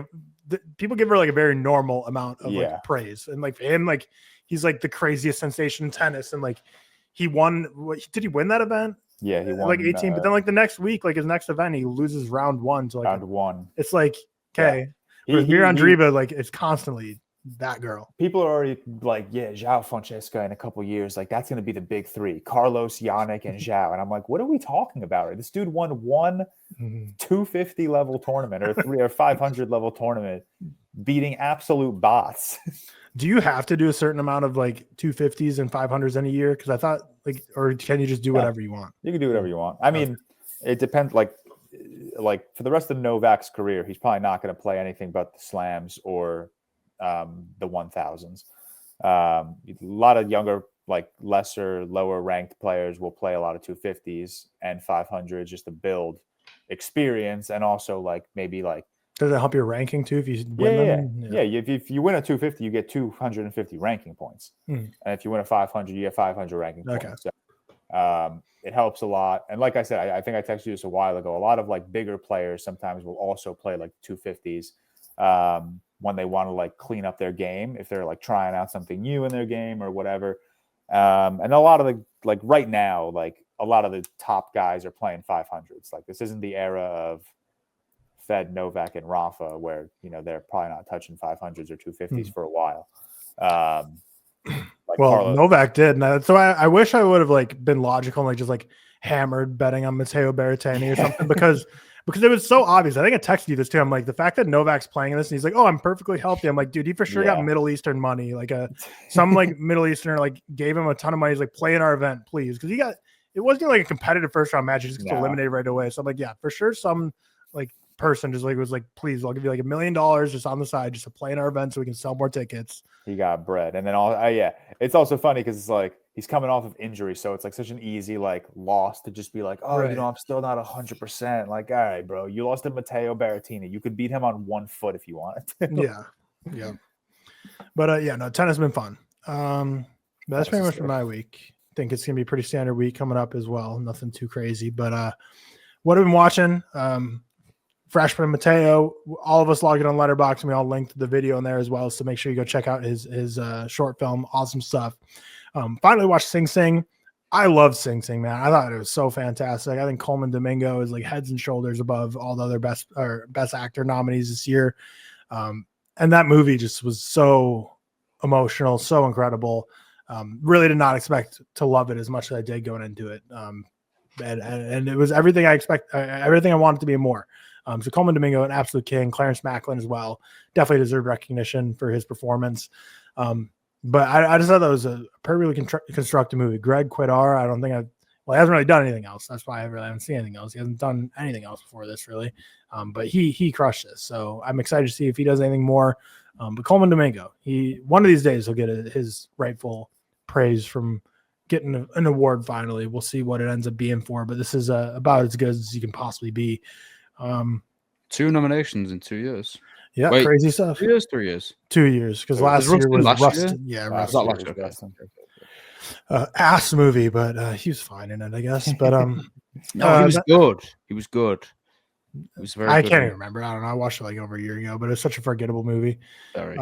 people give her like a very normal amount of like praise, and like for him, like he's like the craziest sensation in tennis, and like he won. Did he win that event? Yeah, he won like 18, but then like the next week, like his next event, he loses round 1 to like round 1. It's like okay, with Mira Andreeva, like it's constantly that girl. People are already like, yeah, João Fonseca in a couple years, like that's going to be the big three: Carlos, Yannick, and João. And I'm like, what are we talking about? This dude won one 250 level tournament or 3 or 500 level tournament, beating absolute bots. Do you have to do a certain amount of like 250s and 500s in a year? Because I thought like, or can you just do whatever you want? You can do whatever you want. I mean, it depends. Like for the rest of Novak's career, he's probably not going to play anything but the slams or the 1000s. A lot of younger, like lesser, lower ranked players will play a lot of 250s and 500s just to build experience, and also like maybe like, does it help your ranking too if you win them? Yeah. If you win a 250, you get 250 ranking points, and if you win a 500, you get 500 ranking points. So, it helps a lot. And like I said, I think I texted you this a while ago. A lot of like bigger players sometimes will also play like 250s when they want to like clean up their game, if they're like trying out something new in their game or whatever. And a lot of the, like right now, like a lot of the top guys are playing 500s. Like this isn't the era of Fed, Novak, and Rafa where, you know, they're probably not touching 500s or 250s for a while. Like Carlos. Novak did. And so I wish I would have like been logical and like just like hammered betting on Matteo Berrettini or something because it was so obvious. I think I texted you this too. I'm like, the fact that Novak's playing this and he's like, oh, I'm perfectly healthy. I'm like, dude, he for sure got Middle Eastern money. Like some like Middle Easterner like gave him a ton of money. He's like, play in our event, please. Because it wasn't like a competitive first round match. He just gets eliminated right away. So I'm like, yeah, for sure. Some like person just like was like, please, I'll give you like $1 million just on the side just to play in our event so we can sell more tickets. He got bread. And then it's also funny because it's like he's coming off of injury, so it's like such an easy like loss to just be like, oh, you know, I'm still not 100%. Like, all right, bro, you lost to Matteo Berrettini. You could beat him on 1 foot if you wanted to. Yeah. But no, tennis has been fun. That's pretty much for my week. I think it's gonna be a pretty standard week coming up as well. Nothing too crazy. But what I've been watching, Freshman Mateo, all of us logged in on Letterboxd, and we all linked the video in there as well. So make sure you go check out his short film. Awesome stuff. Finally watched Sing Sing. I love Sing Sing, man. I thought it was so fantastic. I think Coleman Domingo is like heads and shoulders above all the other best actor nominees this year. And that movie just was so emotional, so incredible. Really did not expect to love it as much as I did going into it. And it was everything I everything I wanted to be and more. So Coleman Domingo, an absolute king. Clarence Macklin as well. Definitely deserved recognition for his performance. But I just thought that was a perfectly constructed movie. Greg Quidar, I don't think he hasn't really done anything else. That's why I really haven't seen anything else. He hasn't done anything else before this, really. But he crushed this. So I'm excited to see if he does anything more. But Coleman Domingo, one of these days he'll get his rightful praise from getting an award finally. We'll see what it ends up being for. But this is about as good as you can possibly be. 2 nominations in 2 years. Yeah, wait, crazy stuff. 2 years, 3 years. 2 years, because last year was Rustin. Yeah, Rustin. Ass movie, but he was fine in it, I guess. But no, he was good. He was good. It was very. I can't even remember. I don't know. I watched it like over a year ago, but it's such a forgettable movie. Very.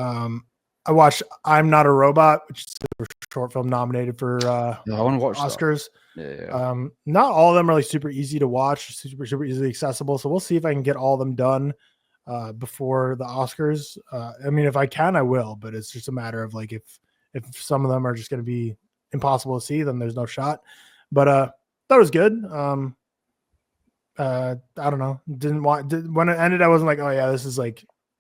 I watched I'm Not a Robot, which is a short film nominated for I want to watch Oscars. Yeah. Not all of them are like super easy to watch, super easily accessible. So we'll see if I can get all of them done before the Oscars. I mean, if I can, I will. But it's just a matter of like if some of them are just going to be impossible to see, then there's no shot. But that was good. I don't know. When it ended, I wasn't like, oh yeah,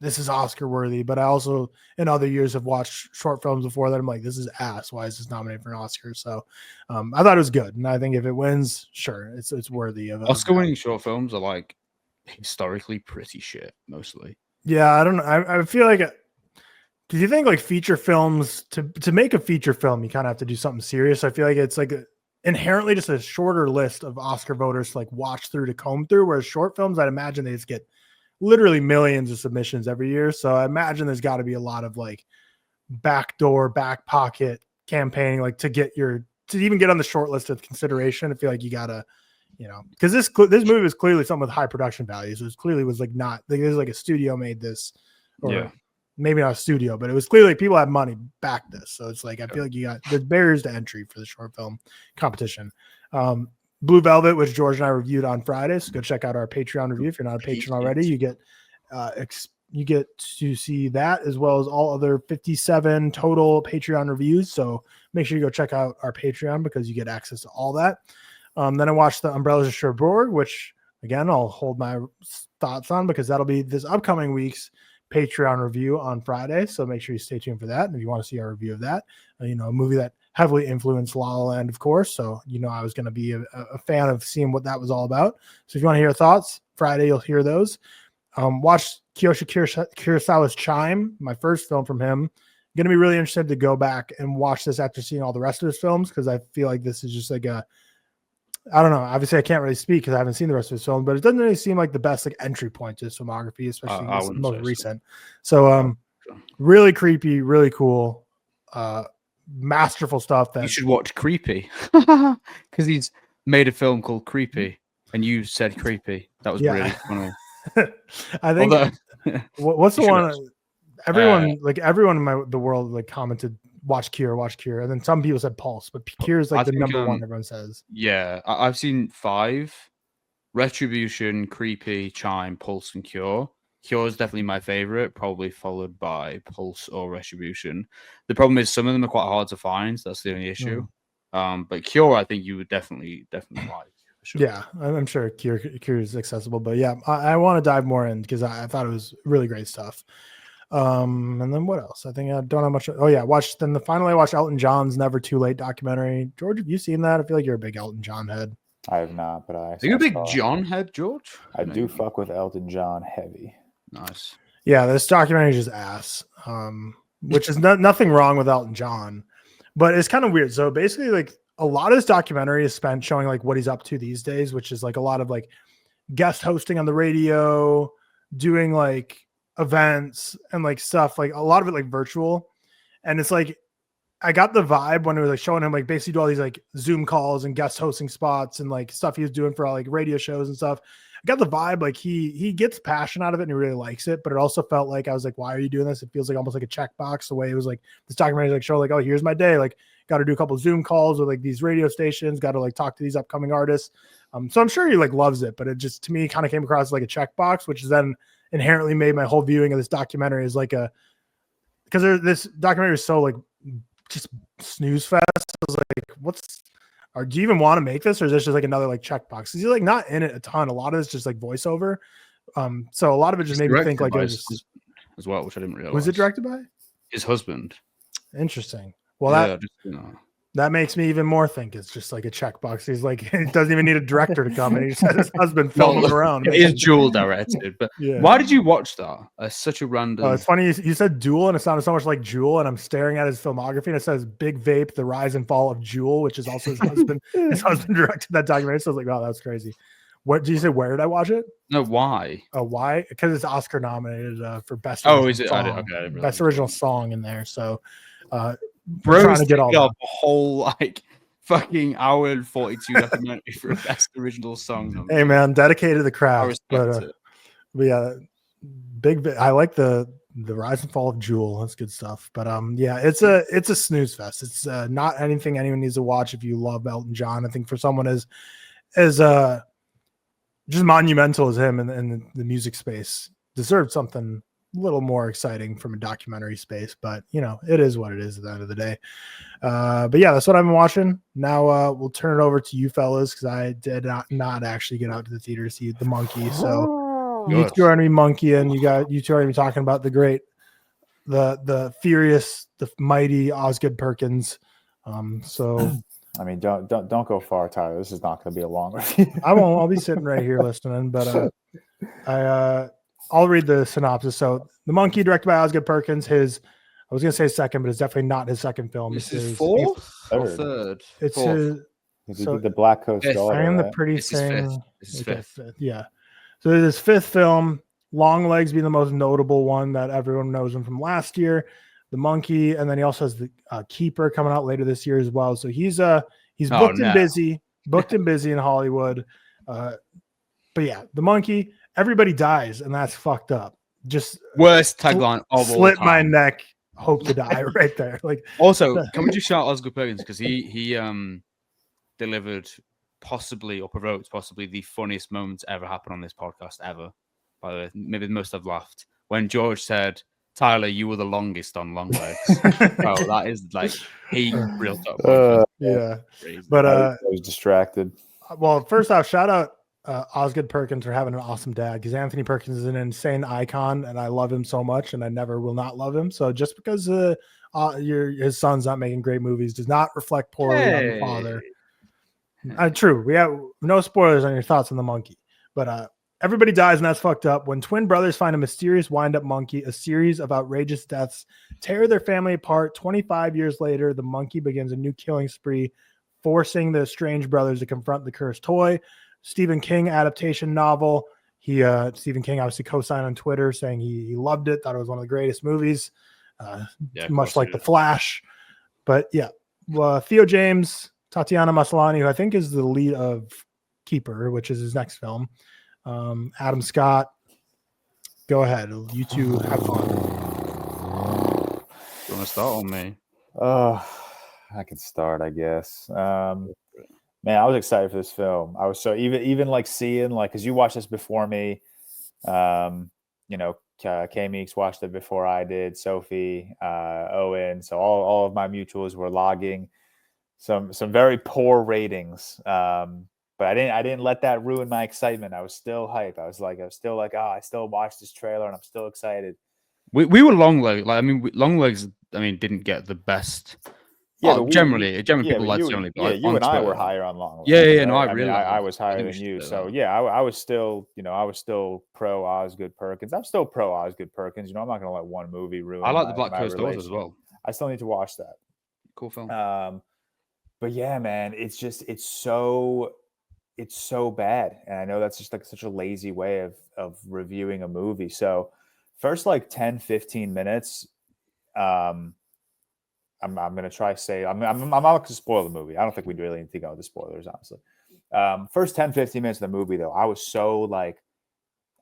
this is Oscar worthy, but I also in other years have watched short films before that I'm like, this is ass. Why is this nominated for an Oscar? So I thought it was good. And I think if it wins, sure, it's worthy of Oscar winning short films are like historically pretty shit mostly. Yeah. I don't know. I feel like, because you think like feature films to make a feature film, you kind of have to do something serious. I feel like it's like inherently just a shorter list of Oscar voters to like watch through, to comb through, whereas short films, I'd imagine they just get literally millions of submissions every year. So I imagine there's got to be a lot of like backdoor, back pocket campaigning, like to even get on the short list of consideration. I feel like you gotta, because this movie was clearly something with high production value. So it clearly was like not, like, it was like a studio made this, or maybe not a studio, but it was clearly people have money back this. So it's like, I feel like there's barriers to entry for the short film competition. Blue Velvet, which George and I reviewed on Friday. So go check out our Patreon review. If you're not a patron already, you get you get to see that as well as all other 57 total Patreon reviews. So make sure you go check out our Patreon because you get access to all that. Then I watched The Umbrellas of Cherbourg, which again, I'll hold my thoughts on because that'll be this upcoming week's Patreon review on Friday. So make sure you stay tuned for that. And if you want to see our review of that, a movie that heavily influenced La La Land, of course. So, I was going to be a fan of seeing what that was all about. So if you want to hear thoughts, Friday, you'll hear those. Watch Kiyoshi Kurosawa's Chime, my first film from him. I'm going to be really interested to go back and watch this after seeing all the rest of his films because I feel like this is just like I don't know. Obviously, I can't really speak because I haven't seen the rest of his film, but it doesn't really seem like the best entry point to his filmography, especially the most recent. So, really creepy, really cool, masterful stuff. That you should watch Creepy because he's made a film called Creepy, and you said creepy. That was really funny. I think. What's the one? Everyone in the world commented, watch Cure, and then some people said Pulse, but Cure is the number one everyone says. Yeah, I've seen 5: Retribution, Creepy, Chime, Pulse, and Cure. Cure is definitely my favorite, probably followed by Pulse or Retribution. The problem is some of them are quite hard to find. So that's the only issue. But Cure, I think you would definitely like. Sure. Yeah, I'm sure Cure is accessible, but yeah, I want to dive more in because I thought it was really great stuff. And then what else? I think I don't have much. Oh yeah, finally I watched Elton John's Never Too Late documentary. George, have you seen that? I feel like you're a big Elton John head. I have not, but Are you a big John head, George? I do fuck with Elton John heavy. Nice. Yeah, this documentary is just ass. Which is nothing wrong with Elton John, but it's kind of weird. So basically, a lot of this documentary is spent showing what he's up to these days, which is a lot of guest hosting on the radio, doing events and stuff, a lot of it virtual. And it's I got the vibe when it was showing him basically do all these Zoom calls and guest hosting spots and stuff he was doing for all radio shows and stuff. I got the vibe he gets passion out of it and he really likes it, but it also felt I was why are you doing this? It feels almost like a checkbox the way it was this documentary is showing oh, here's my day, got to do a couple of Zoom calls with these radio stations, got to talk to these upcoming artists. So I'm sure he loves it, but it just to me kind of came across as a checkbox, which is then inherently made my whole viewing of this documentary is because this documentary is so just snooze fest. I was do you even want to make this, or is this just another checkbox? Because he's not in it a ton. A lot of it's just voiceover. So a lot of it just made me think it was as well, which I didn't realize. Was it directed by his husband? Interesting. Well, that makes me even more think it's just a checkbox. He's he doesn't even need a director to come, and he just has his husband filming around. It is dual directed, but why did you watch that? Such a random. It's funny you said Duel, and it sounded so much like Jewel, and I'm staring at his filmography, and it says Big Vape: The Rise and Fall of Jewel, which is also his husband. His husband directed that documentary, so I was wow, that's crazy. What did you say? Where did I watch it? No, why? Oh, why? Because it's Oscar nominated for best. Is it? Best original song in there. So. Bro, trying to get all a whole fucking hour and 42 documentary for a best original song. Hey man, dedicated to the craft. But yeah, I like the Rise and Fall of Jewel. That's good stuff. But it's a snooze fest. It's not anything anyone needs to watch if you love Elton John. I think for someone as just monumental as him in the music space, deserved something a little more exciting from a documentary space, but it is what it is at the end of the day. But yeah, that's what I've been watching. Now we'll turn it over to you fellas because I did not actually get out to the theater to see The Monkey. So you two are gonna be monkeying. You two are gonna be talking about the great, the furious, the mighty Osgood Perkins. So I mean, don't go far, Tyler. This is not going to be a long review. I won't. I'll be sitting right here listening. But I'll read the synopsis. So, The Monkey, directed by Osgood Perkins. I was going to say second, but it's definitely not his second film. This is fourth or third? It's fourth. his. So the Black Coast Daughter. I Am the Pretty Thing. This is fifth. Yeah. So it is his fifth film. Long Legs being the most notable one that everyone knows him from last year. The Monkey, and then he also has The Keeper coming out later this year as well. So he's booked and busy in Hollywood. But yeah, The Monkey. Everybody dies, and that's fucked up. Just worst tagline of all time. Slit my neck, hope to die right there. Also, can we just shout Osgood Perkins because he delivered possibly or provoked possibly the funniest moments ever happen on this podcast ever. By the way, maybe the most I've laughed when George said, "Tyler, you were the longest on long legs." Oh, that is like peak real talk podcast. Yeah. Crazy. But I was distracted. well, first off, shout out Osgood Perkins for having an awesome dad, because Anthony Perkins is an insane icon and I love him so much and I never will not love him. So just because his son's not making great movies does not reflect poorly on the father. True. We have no spoilers on your thoughts on the monkey, but everybody dies and that's fucked up. When twin brothers find a mysterious wind-up monkey, a series of outrageous deaths tear their family apart. 25 years later, the monkey begins a new killing spree, forcing the estranged brothers to confront the cursed toy. Stephen King adaptation novel. Stephen King obviously co-signed on Twitter saying he loved it, thought it was one of the greatest movies, much like The Flash. But yeah, Theo James, Tatiana Maslany, who I think is the lead of Keeper, which is his next film. Adam Scott, go ahead. You two have fun. You want to start on me? I can start, I guess. Man, I was excited for this film. I was so even like seeing like, because you watched this before me. K Meeks watched it before I did. Sophie, Owen. So all of my mutuals were logging some very poor ratings. But I didn't let that ruin my excitement. I was still hyped. I was still like, I still watched this trailer and I'm still excited. We were long legs. Like, I mean, long legs. I mean, didn't get the best. Yeah, but generally, people like generally. Yeah, you and I were higher on long legs. Yeah. No, I was higher than you. So yeah, I was still, I was still pro Osgood Perkins. I'm still pro Osgood Perkins. I'm not going to let one movie ruin. I like the Black Coast Doors as well. I still need to watch that. Cool film. But yeah, man, it's so bad, and I know that's just like such a lazy way of reviewing a movie. So first like 10-15 minutes, I'm gonna try to say I'm not going to spoil the movie. I don't think we really need to go with the spoilers, honestly. First 10-15 minutes of the movie though, I was so like,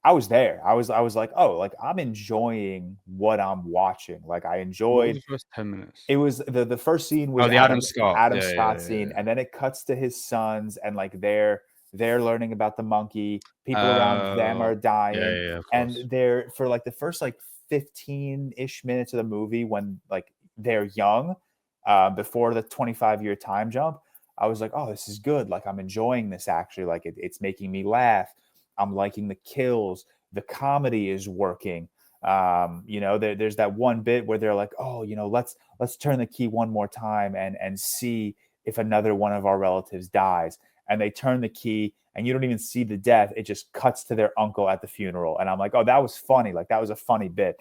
I was there. I was like, oh, like I'm enjoying what I'm watching. Like I enjoyed the first 10 minutes. It was the first scene was the Adam Scott scene, and then it cuts to his sons, and like they're learning about the monkey. People around them are dying, and they're for like the first like 15-ish minutes of the movie when like they're young, before the 25-year time jump. I was like, oh, this is good. Like I'm enjoying this actually. Like it's making me laugh. I'm liking the kills. The comedy is working. There's that one bit where they're like, oh, let's turn the key one more time and see if another one of our relatives dies. And they turn the key and you don't even see the death. It just cuts to their uncle at the funeral. And I'm like, oh, that was funny. Like that was a funny bit.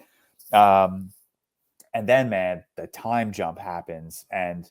And then, man, the time jump happens and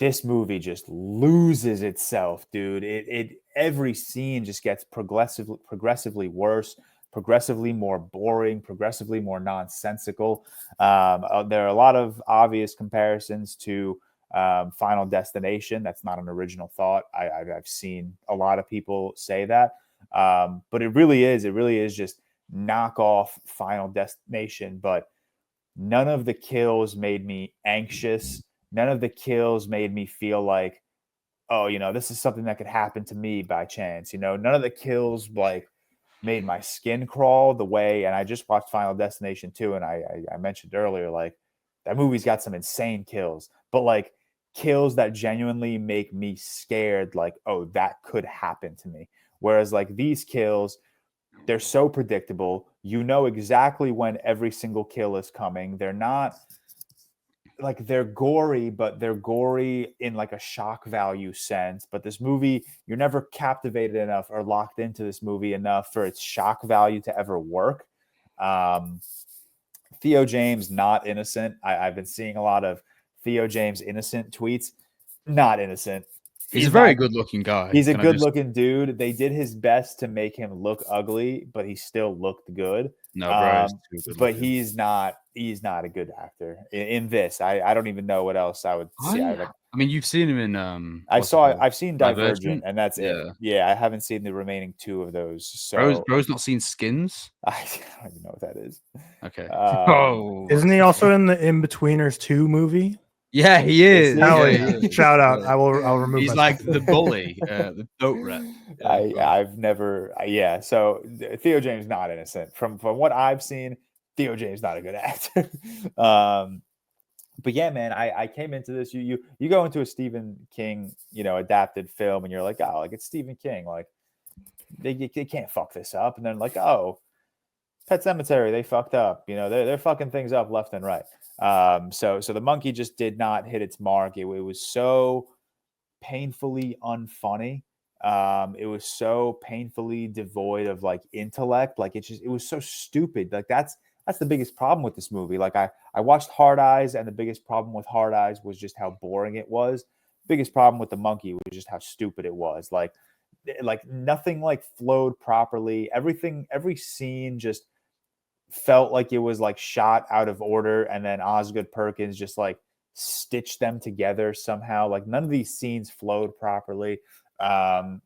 this movie just loses itself, dude. It every scene just gets progressively worse, progressively more boring, progressively more nonsensical. There are a lot of obvious comparisons to Final Destination. That's not an original thought. I've seen a lot of people say that, but it really is just knock off Final Destination. But none of the kills made me anxious. None of the kills made me feel like, oh, this is something that could happen to me by chance. None of the kills like made my skin crawl the way. And I just watched Final Destination 2, and I mentioned earlier, like that movie's got some insane kills, but like kills that genuinely make me scared. Like, oh, that could happen to me. Whereas like these kills, they're so predictable. Exactly when every single kill is coming. They're not like they're gory, but they're gory in like a shock value sense. But this movie, you're never captivated enough or locked into this movie enough for its shock value to ever work. Theo James, not innocent. I've been seeing a lot of Theo James innocent tweets. Not innocent. He's a very good-looking guy. He's a good-looking dude. They did his best to make him look ugly, but he still looked good. No, bro, but he's not a good actor in this. I don't even know what else I would see. I mean, you've seen him in. I've seen Divergent, and that's it. Yeah, I haven't seen the remaining two of those. So bro's not seen Skins. I don't even know what that is. Okay. Isn't he also in the In-Betweeners 2 movie? Yeah, he is. Hell Yeah, yeah. he is. Shout out. Yeah. I'll remove He's myself. like the bully, the goat rep. Yeah, I've never, yeah. So Theo James not innocent from what I've seen. Theo James not a good actor. But yeah, man, I came into this. You go into a Stephen King, adapted film, and you're like, oh, like it's Stephen King, like they can't fuck this up. And then like, oh, Pet Sematary, they fucked up. They're fucking things up left and right. So the monkey just did not hit its mark. It was so painfully unfunny. It was so painfully devoid of like intellect. Like it was so stupid. Like that's the biggest problem with this movie. Like I watched Hard Eyes, and the biggest problem with Hard Eyes was just how boring it was. Biggest problem with the monkey was just how stupid it was. Like nothing like flowed properly. Every scene just felt like it was like shot out of order, and then Osgood Perkins just like stitched them together somehow. Like none of these scenes flowed properly. A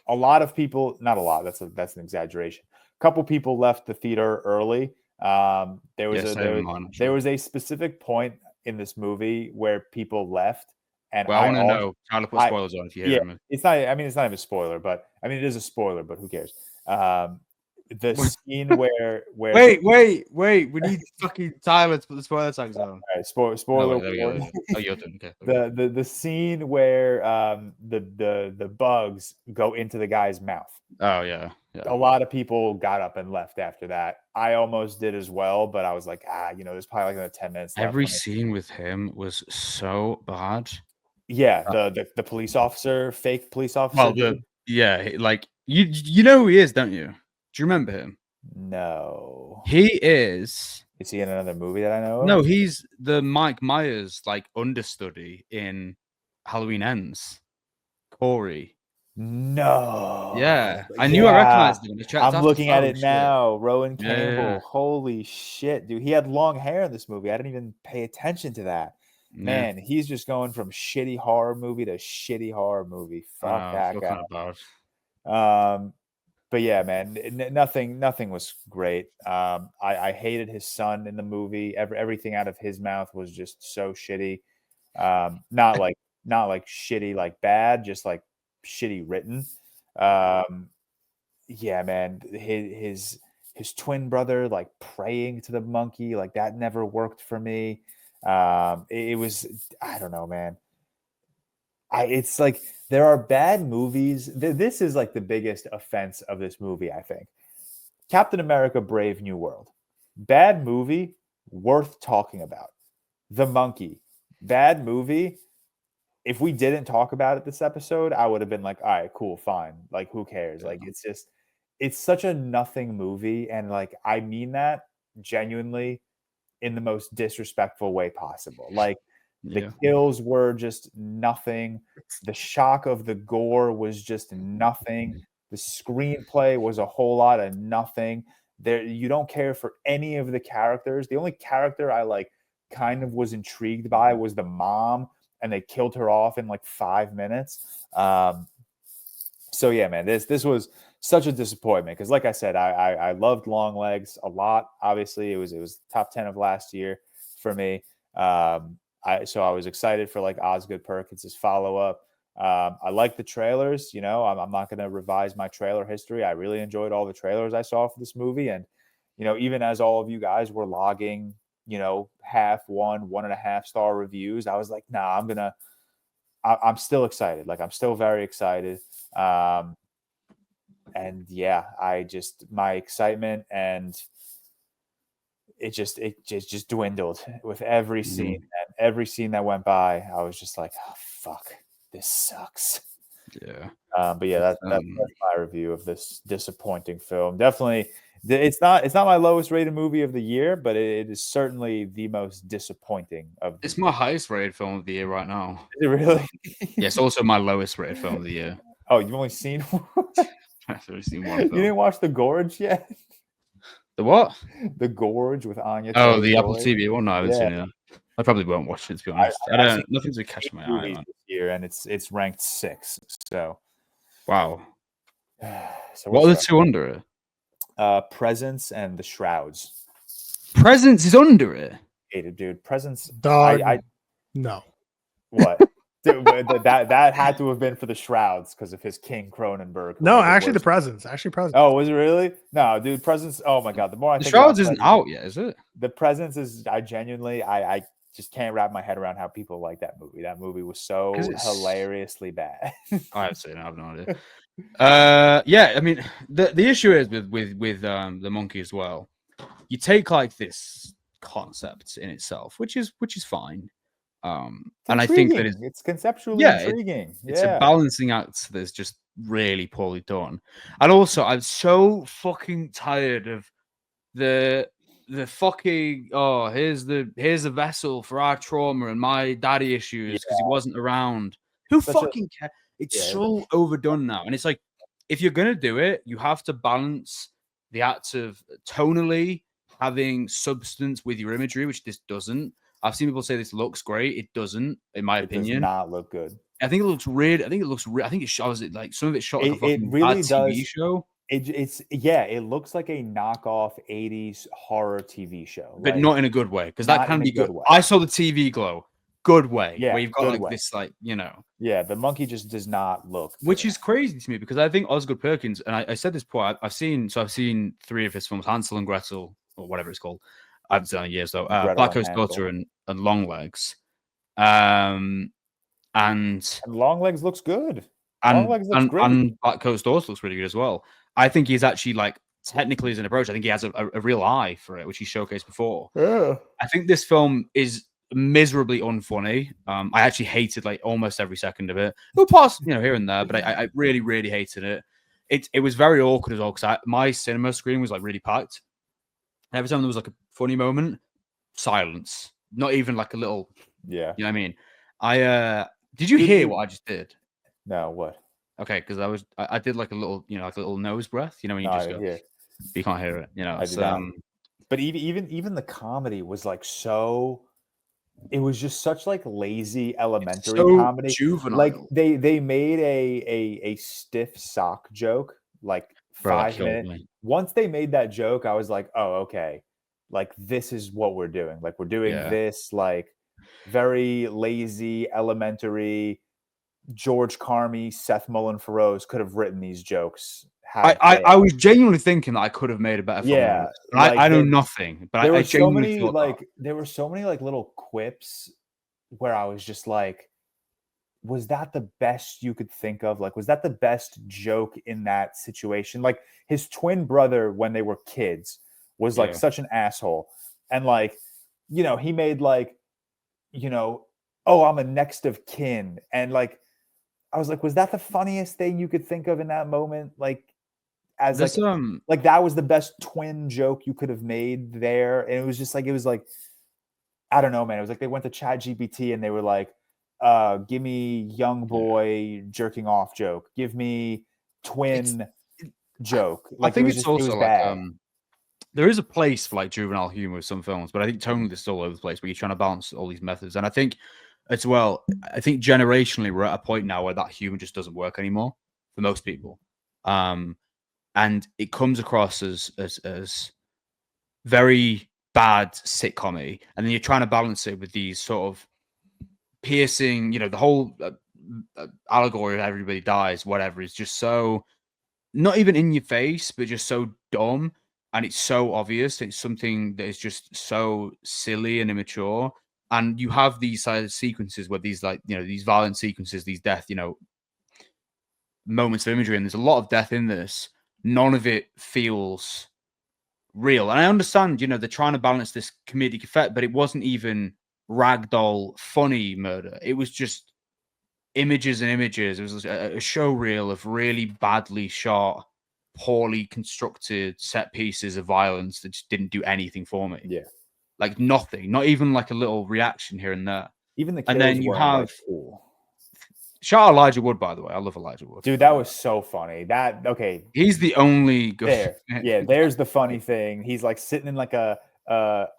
lot of people, not a lot, that's an exaggeration. A couple people left the theater early. There was a specific point in this movie where people left, and I want to know. Try to put spoilers on if you hear them. It's not. I mean, it's not even a spoiler, but I mean, it is a spoiler. But who cares? The scene where wait, we need fucking Tyler to put the spoiler tags on. All right, spoiler. Oh, you're done. Okay. The scene where the bugs go into the guy's mouth. Oh yeah. A lot of people got up and left after that. I almost did as well, but I was like, there's probably like another 10 minutes left. Every scene with him was so bad. Yeah, the police officer, fake police officer. Well, like you know who he is, don't you? Do you remember him? No. He is. Is he in another movie that I know of? No, he's the Mike Myers like understudy in Halloween Ends. Corey. No. Yeah, I knew I recognized him. I'm looking at it now. Rowan Campbell. Yeah. Holy shit, dude! He had long hair in this movie. I didn't even pay attention to that. Man, he's just going from shitty horror movie to shitty horror movie. Fuck that guy. But yeah, man, nothing was great. I hated his son in the movie. Everything out of his mouth was just so shitty. Not like shitty, like bad, just like shitty written. Yeah, man, his twin brother like praying to the monkey, like that never worked for me. It was, I don't know, man. It's like there are bad movies. This is like the biggest offense of this movie, I think. Captain America: Brave New World, bad movie, worth talking about. The Monkey, bad movie. If we didn't talk about it this episode, I would have been like, all right, cool, fine. Like, who cares? Like, it's such a nothing movie. And like, I mean that genuinely in the most disrespectful way possible. Like, the kills were just nothing. The shock of the gore was just nothing. The screenplay was a whole lot of nothing. You don't care for any of the characters. The only character I like kind of was intrigued by was the mom, and they killed her off in like 5 minutes. So yeah, man, this was such a disappointment because, like I said, I loved Longlegs a lot. Obviously, it was top 10 of last year for me. So I was excited for like Osgood Perkins' follow-up. I like the trailers. I'm not going to revise my trailer history. I really enjoyed all the trailers I saw for this movie. And, even as all of you guys were logging, 1.5 star reviews, I was like, nah, I'm still excited. Like, I'm still very excited. And yeah, my excitement and it just dwindled with every scene. And every scene that went by, I was just like, oh, fuck, this sucks. Yeah. But yeah, that's my review of this disappointing film. Definitely, it's not my lowest rated movie of the year, but it is certainly the most disappointing of. It's my highest rated film of the year right now. Is it really? Yeah, it's also my lowest rated film of the year. Oh, you've only seen one? I've only seen one film. You didn't watch The Gorge yet? The what? The Gorge with Anya. Oh, the Apple TV one. No, I haven't seen it. I probably won't watch it, to be honest. Nothing's catching my eye, man. This year, and it's ranked 6. So, wow. So what are the two under it? Presence and The Shrouds. Presence is under it. Hated, dude. Presence. Dog. No. What? Dude, that had to have been for the Shrouds because of his King Cronenberg. No, actually, the Presents. Oh, was it really? No, dude, Presents. Oh my God, the more I The think about Shrouds isn't Presents, out yet, is it? the Presents is. I genuinely, I just can't wrap my head around how people like that movie. That movie was so 'Cause it's- hilariously bad. I have seen it. I have no idea. Yeah, I mean, the issue is with the monkey as well. You take like this concept in itself, which is fine. And I think that it's conceptually intriguing. It's a balancing act that's just really poorly done. And also, I'm so fucking tired of the fucking here's a vessel for our trauma and my daddy issues because he wasn't around. Who fucking cares? It's so overdone now, and it's like if you're gonna do it, you have to balance the acts of tonally having substance with your imagery, which this doesn't. I've seen people say this looks great. It doesn't, in my opinion. It does not look good. I think it looks weird. I think it shows it like some of it shot like a fucking really bad TV show. It looks like a knockoff 80s horror TV show. But not in a good way, because that can be good. I saw the TV glow. Good way. Yeah, where you've got like this, like, you know. Yeah, the monkey just does not look. Which is crazy to me, because I think Osgood Perkins, and I said this before, I've seen 3 of his films, Hansel and Gretel, or whatever it's called. I haven't seen it in years though. Black Coast Daughter and Longlegs. And Longlegs looks good. And Black Coast Daughter looks really good as well. I think he's actually, like, technically as an approach, I think he has a real eye for it, which he showcased before. Yeah. I think this film is miserably unfunny. I actually hated like almost every second of it. It was possible, here and there, but I really, really hated it. It was very awkward as well, because my cinema screen was like really packed. And every time there was like a funny moment, silence. Not even like a little. Yeah. You know what I mean? Did you hear what I just did? No, what? Okay, because I did like a little, like a little nose breath. When you just go, but you can't hear it. But even the comedy was like so. It was just such like lazy elementary comedy. Juvenile. Like they made a stiff sock joke like 5 minutes. Once they made that joke, I was like, oh, okay. Like this is what we're doing. Like we're doing this like very lazy elementary. George Carmi, Seth Mullen-Feroz could have written these jokes. I was genuinely thinking that I could have made a better film. Yeah, like, I know nothing, but I genuinely thought like there were so many like little quips where I was just like, was that the best you could think of? Like, was that the best joke in that situation? Like his twin brother when they were kids was like such an asshole, and like, he made like, oh, I'm a next of kin, and like, I was like, was that the funniest thing you could think of in that moment? Like. As this, like that was the best twin joke you could have made there. And it was just like, I don't know, man. It was like they went to ChatGPT and they were like, give me young boy jerking off joke. Give me twin joke. Like, I think it's also like, there is a place for like juvenile humor with some films, but I think tonally it's all over the place where you're trying to balance all these methods. And I think as well, generationally we're at a point now where that humor just doesn't work anymore for most people. And it comes across as very bad sitcom-y. And then you're trying to balance it with these sort of piercing, the whole allegory of everybody dies, whatever, is just so not even in your face, but just so dumb. And it's so obvious. It's something that is just so silly and immature. And you have these sequences where these, like, these violent sequences, these death, moments of imagery. And there's a lot of death in this. None of it feels real. And I understand, they're trying to balance this comedic effect, but it wasn't even ragdoll funny murder. It was just images and images. It was a show reel of really badly shot, poorly constructed set pieces of violence that just didn't do anything for me. Yeah. Like nothing, not even like a little reaction here and there. Even the and then you have like, cool. Shout out Elijah Wood, by the way. I love Elijah Wood. Dude, that was so funny. He's the only good. There's the funny thing. He's like sitting in like a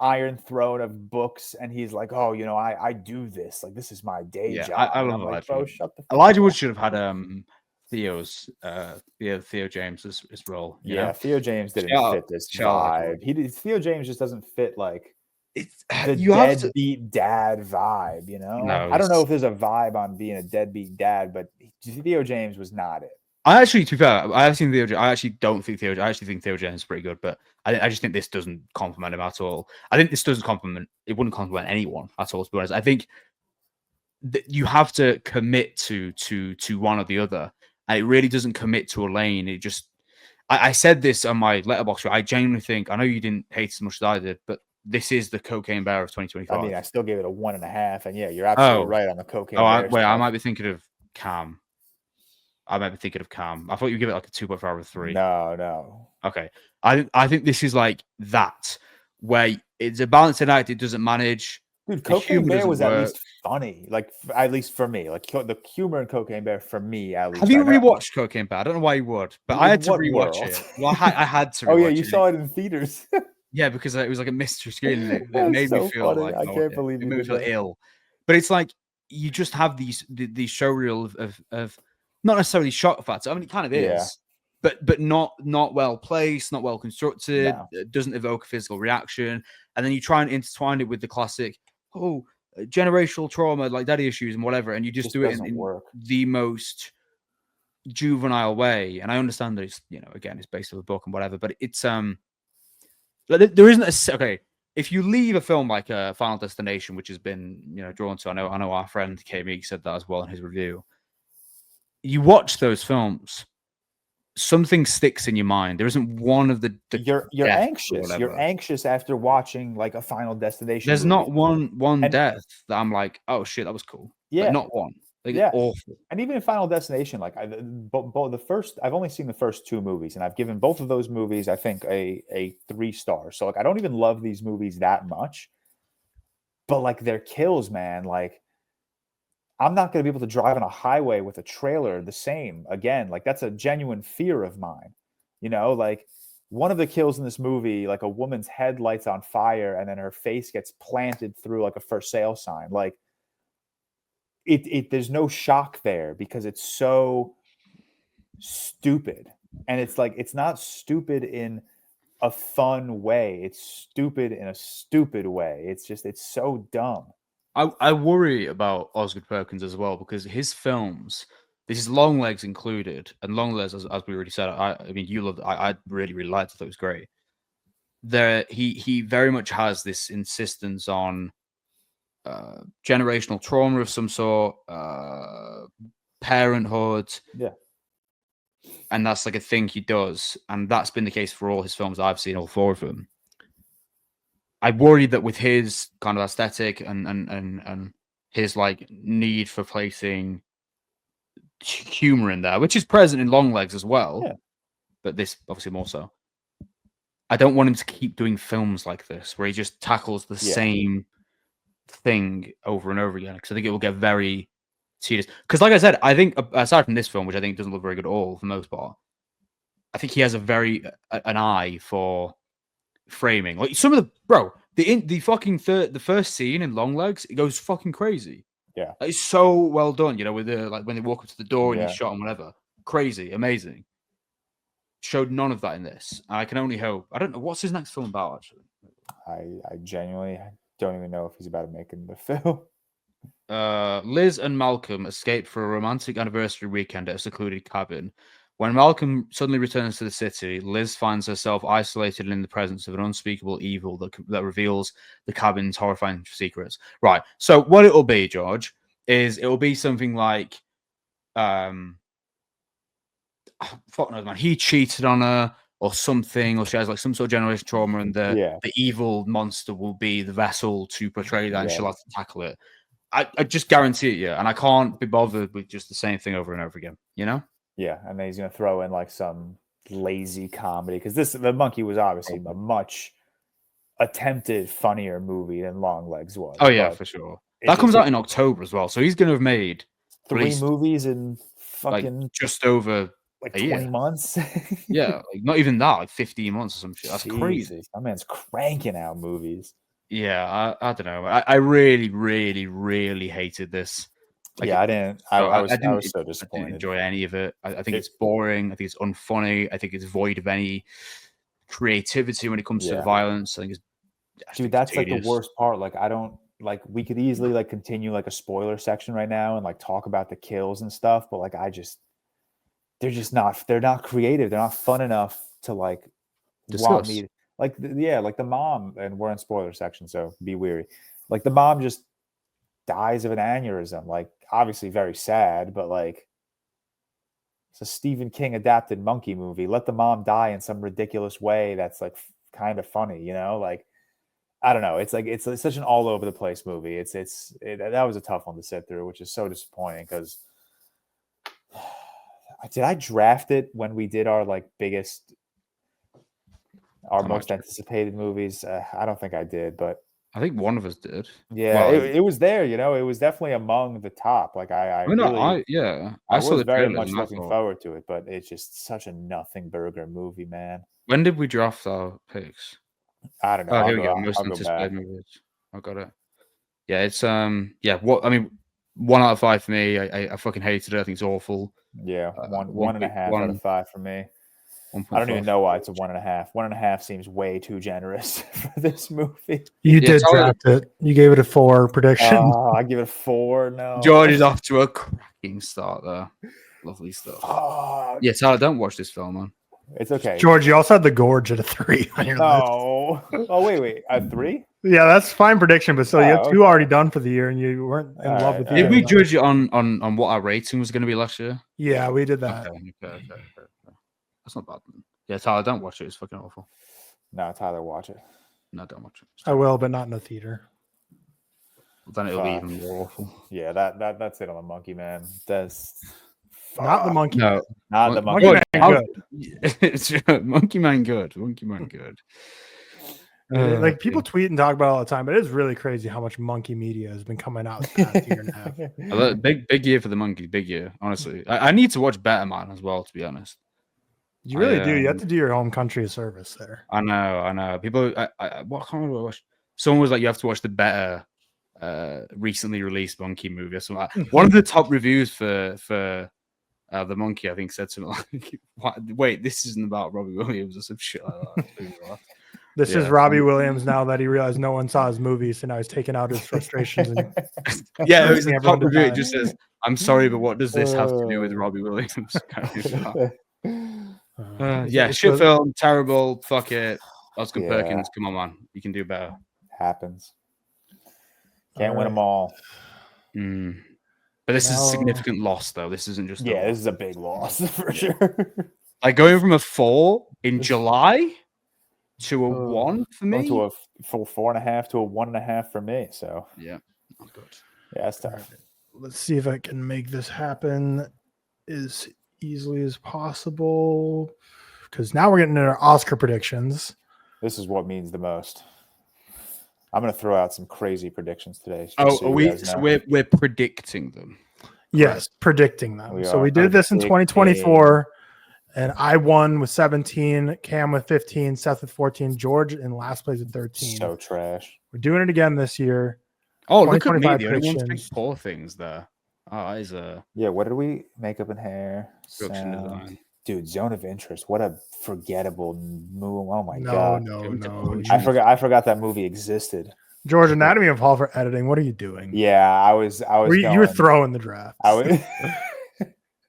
iron throne of books, and he's like, "Oh, I do this. Like, this is my day job." I love Elijah. Like, bro, shut the fuck Elijah up. Wood should have had Theo James's role. Theo James didn't fit this vibe. Theo James just doesn't fit like. it's the you have to. deadbeat dad vibe, you know? No, I don't know if there's a vibe on being a deadbeat dad, but Theo James was not it. I actually, to be fair, I have seen Theo. I actually don't think Theo. I actually think Theo James is pretty good, but I just think this doesn't compliment him at all. I think this doesn't compliment. It wouldn't compliment anyone at all. To be honest, I think that you have to commit to one or the other, and it really doesn't commit to a lane. It just. I said this on my letterbox. I genuinely think. I know you didn't hate it as much as I did, but this is the cocaine bear of 2025. I mean, I still gave it a 1.5, and yeah, you're absolutely right on the cocaine. Wait, I might be thinking of Cam. I thought you give it like a 2.5 or 3. No. Okay. I think this is like that, where it's a balancing act. It doesn't manage. Dude, Cocaine Bear was at least funny. Like, at least for me. Like, the humor in Cocaine Bear, for me, at least. Have you rewatched Cocaine Bear? I don't know why you would, but I had to rewatch it. Well, I had to rewatch it. Oh, yeah, you saw it in theaters. Yeah, because it was like a mystery screen, and it made me feel funny. like I can't believe it made me feel ill. But it's like you just have these showreel of not necessarily shock factor. I mean, it kind of is, but not well placed, not well constructed. No. It doesn't evoke a physical reaction, and then you try and intertwine it with the classic, generational trauma, like daddy issues and whatever, and you just do it in the most juvenile way. And I understand that it's again it's based on a book and whatever, but it's there isn't okay. If you leave a film like Final Destination, which has been drawn to, I know our friend Carmi said that as well in his review. You watch those films, something sticks in your mind. There isn't one of the you're anxious. You're anxious after watching like a Final Destination. There's not one death that I'm like, oh shit, that was cool. Yeah, like, not one. Like, it's awful. And even in Final Destination, like I've only seen the first 2 movies, and I've given both of those movies, I think, a 3 stars. So like I don't even love these movies that much, but like their kills, man, like I'm not going to be able to drive on a highway with a trailer the same again. Like that's a genuine fear of mine. Like one of the kills in this movie, like a woman's head lights on fire and then her face gets planted through like a for sale sign. Like there's no shock there because it's so stupid. And it's like, it's not stupid in a fun way. It's stupid in a stupid way. It's so dumb. I worry about Osgood Perkins as well because his films, this is Longlegs included, and Longlegs, as we already said, I mean, you loved. I really liked it. It was great. He very much has this insistence on generational trauma of some sort, parenthood, and that's like a thing he does, and that's been the case for all his films I've seen, all 4 of them. I worry that with his kind of aesthetic and his like need for placing humor in there, which is present in Longlegs as well, but this obviously more so. I don't want him to keep doing films like this where he just tackles the same thing over and over again, because I think it will get very tedious. Because like I said, I think aside from this film, which I think doesn't look very good at all for the most part, I think he has an eye for framing. Like some of the fucking the first scene in Longlegs, it goes fucking crazy. Yeah, it's so well done. With the like when they walk up to the door and he's shot and whatever, crazy, amazing. Showed none of that in this. I can only hope. I don't know what's his next film about. Actually, I genuinely don't even know if he's about to make another film. Liz and Malcolm escape for a romantic anniversary weekend at a secluded cabin. When Malcolm suddenly returns to the city, Liz finds herself isolated in the presence of an unspeakable evil that reveals the cabin's horrifying secrets. Right. So what it will be, George, is it will be something like, fuck knows, man. He cheated on her or something, or she has like some sort of generational trauma, and the evil monster will be the vessel to portray that, and she'll have to tackle it. I just guarantee it, and I can't be bothered with just the same thing over and over again, Yeah, and then he's going to throw in like some lazy comedy because the Monkey was obviously a much attempted funnier movie than Longlegs was. Oh yeah, for sure. That comes out in October as well, so he's going to have made 3 movies in fucking like just over like 20 months. Yeah, like not even that, like 15 months or some shit. That's crazy. That man's cranking out movies. Yeah, I don't know. I really, really, really hated this. Like, I didn't. I was so disappointed. I didn't enjoy any of it. I think it's boring. I think it's unfunny. I think it's void of any creativity when it comes to the violence. I think it's Dude, that's like the worst part. Like, I don't like. We could easily like continue like a spoiler section right now and like talk about the kills and stuff, but like they're just not. They're not creative. They're not fun enough to like want Discuss. me. Like, like the mom, and we're in spoiler section, so be weary. Like the mom just dies of an aneurysm. Like, obviously very sad, but like it's a Stephen King adapted monkey movie. Let the mom die in some ridiculous way that's like kind of funny, you know? Like, I don't know. It's like it's such an all over the place movie. That was a tough one to sit through, which is so disappointing because did I draft it when we did our like our most anticipated movies? I don't think I did, but I think one of us did. Yeah, well, it was there. You know, it was definitely among the top. Like I saw was the very trailers much looking forward to it, but it's just such a nothing burger movie, man. When did we draft our picks? I don't know. Oh, here we go. Most anticipated movies. I got it. Yeah, it's What I mean, 1 out of 5 for me. I fucking hated it. I think it's awful. Yeah, 1.5 out of 5 for me. 1. I don't even know why it's a 1.5. 1.5 seems way too generous for this movie. You did draft it. You gave it a 4 prediction. Oh, I give it a 4. No, George is off to a cracking start there. Lovely stuff. Yeah, Tyler, don't watch this film, man. It's okay. George, you also had The Gorge at a 3 on your list. Oh, wait. A 3? Yeah, that's fine prediction, but still, you have 2 already done for the year, and you weren't in love with it. Did we judge it on what our rating was going to be last year? Yeah, we did that. Okay. That's not bad. Yeah, Tyler, don't watch it. It's fucking awful. No, Tyler, watch it. No, don't watch it. I will, but not in a theater. Well, then it'll be even more awful. Yeah, that's it on the Monkey Man. That's not the Monkey. No, not the Monkey Man. Good. Monkey Man good. Monkey Man good. Like people tweet and talk about it all the time, but it is really crazy how much monkey media has been coming out the past year and a half. Big year for the monkey. Big year, honestly. I need to watch Better Man as well, to be honest. You really do. You have to do your home country a service there. I know. People, what can't remember watch. Someone was like, you have to watch the Better recently released monkey movie or something. Like one of the top reviews for the monkey, I think, said something like, "Wait, this isn't about Robbie Williams or some shit like that." This is Robbie Williams now that he realized no one saw his movie, so now he's taking out his frustrations. And it was a top review. It just says, "I'm sorry, but what does this have to do with Robbie Williams?" Shit film, terrible. Fuck it. Osgood Perkins, come on, man, you can do better. Happens. Can't win them all. But this is a significant loss, though. This isn't just this is a big loss for sure. Like going from a 4 in July to a 1 for me, to a 4.5 to a 1.5 for me. So yeah, not good. Yeah, that's tough. Let's see if I can make this happen as easily as possible, because now we're getting into our Oscar predictions. This is what means the most. I'm going to throw out some crazy predictions today. We're predicting them. Yes, predicting them. So we did this in 2024, and I won with 17, Cam with 15, Seth with 14, George in last place with 13. So trash. We're doing it again this year. Oh, look at me. The only one to poor things there. Oh, that is a... Yeah, what did we... Makeup and hair. Production design. Dude, Zone of Interest. What a forgettable movie. Oh my god. No. I forgot that movie existed. George, Anatomy of Fall for editing. What are you doing? Yeah, I was you were throwing the draft.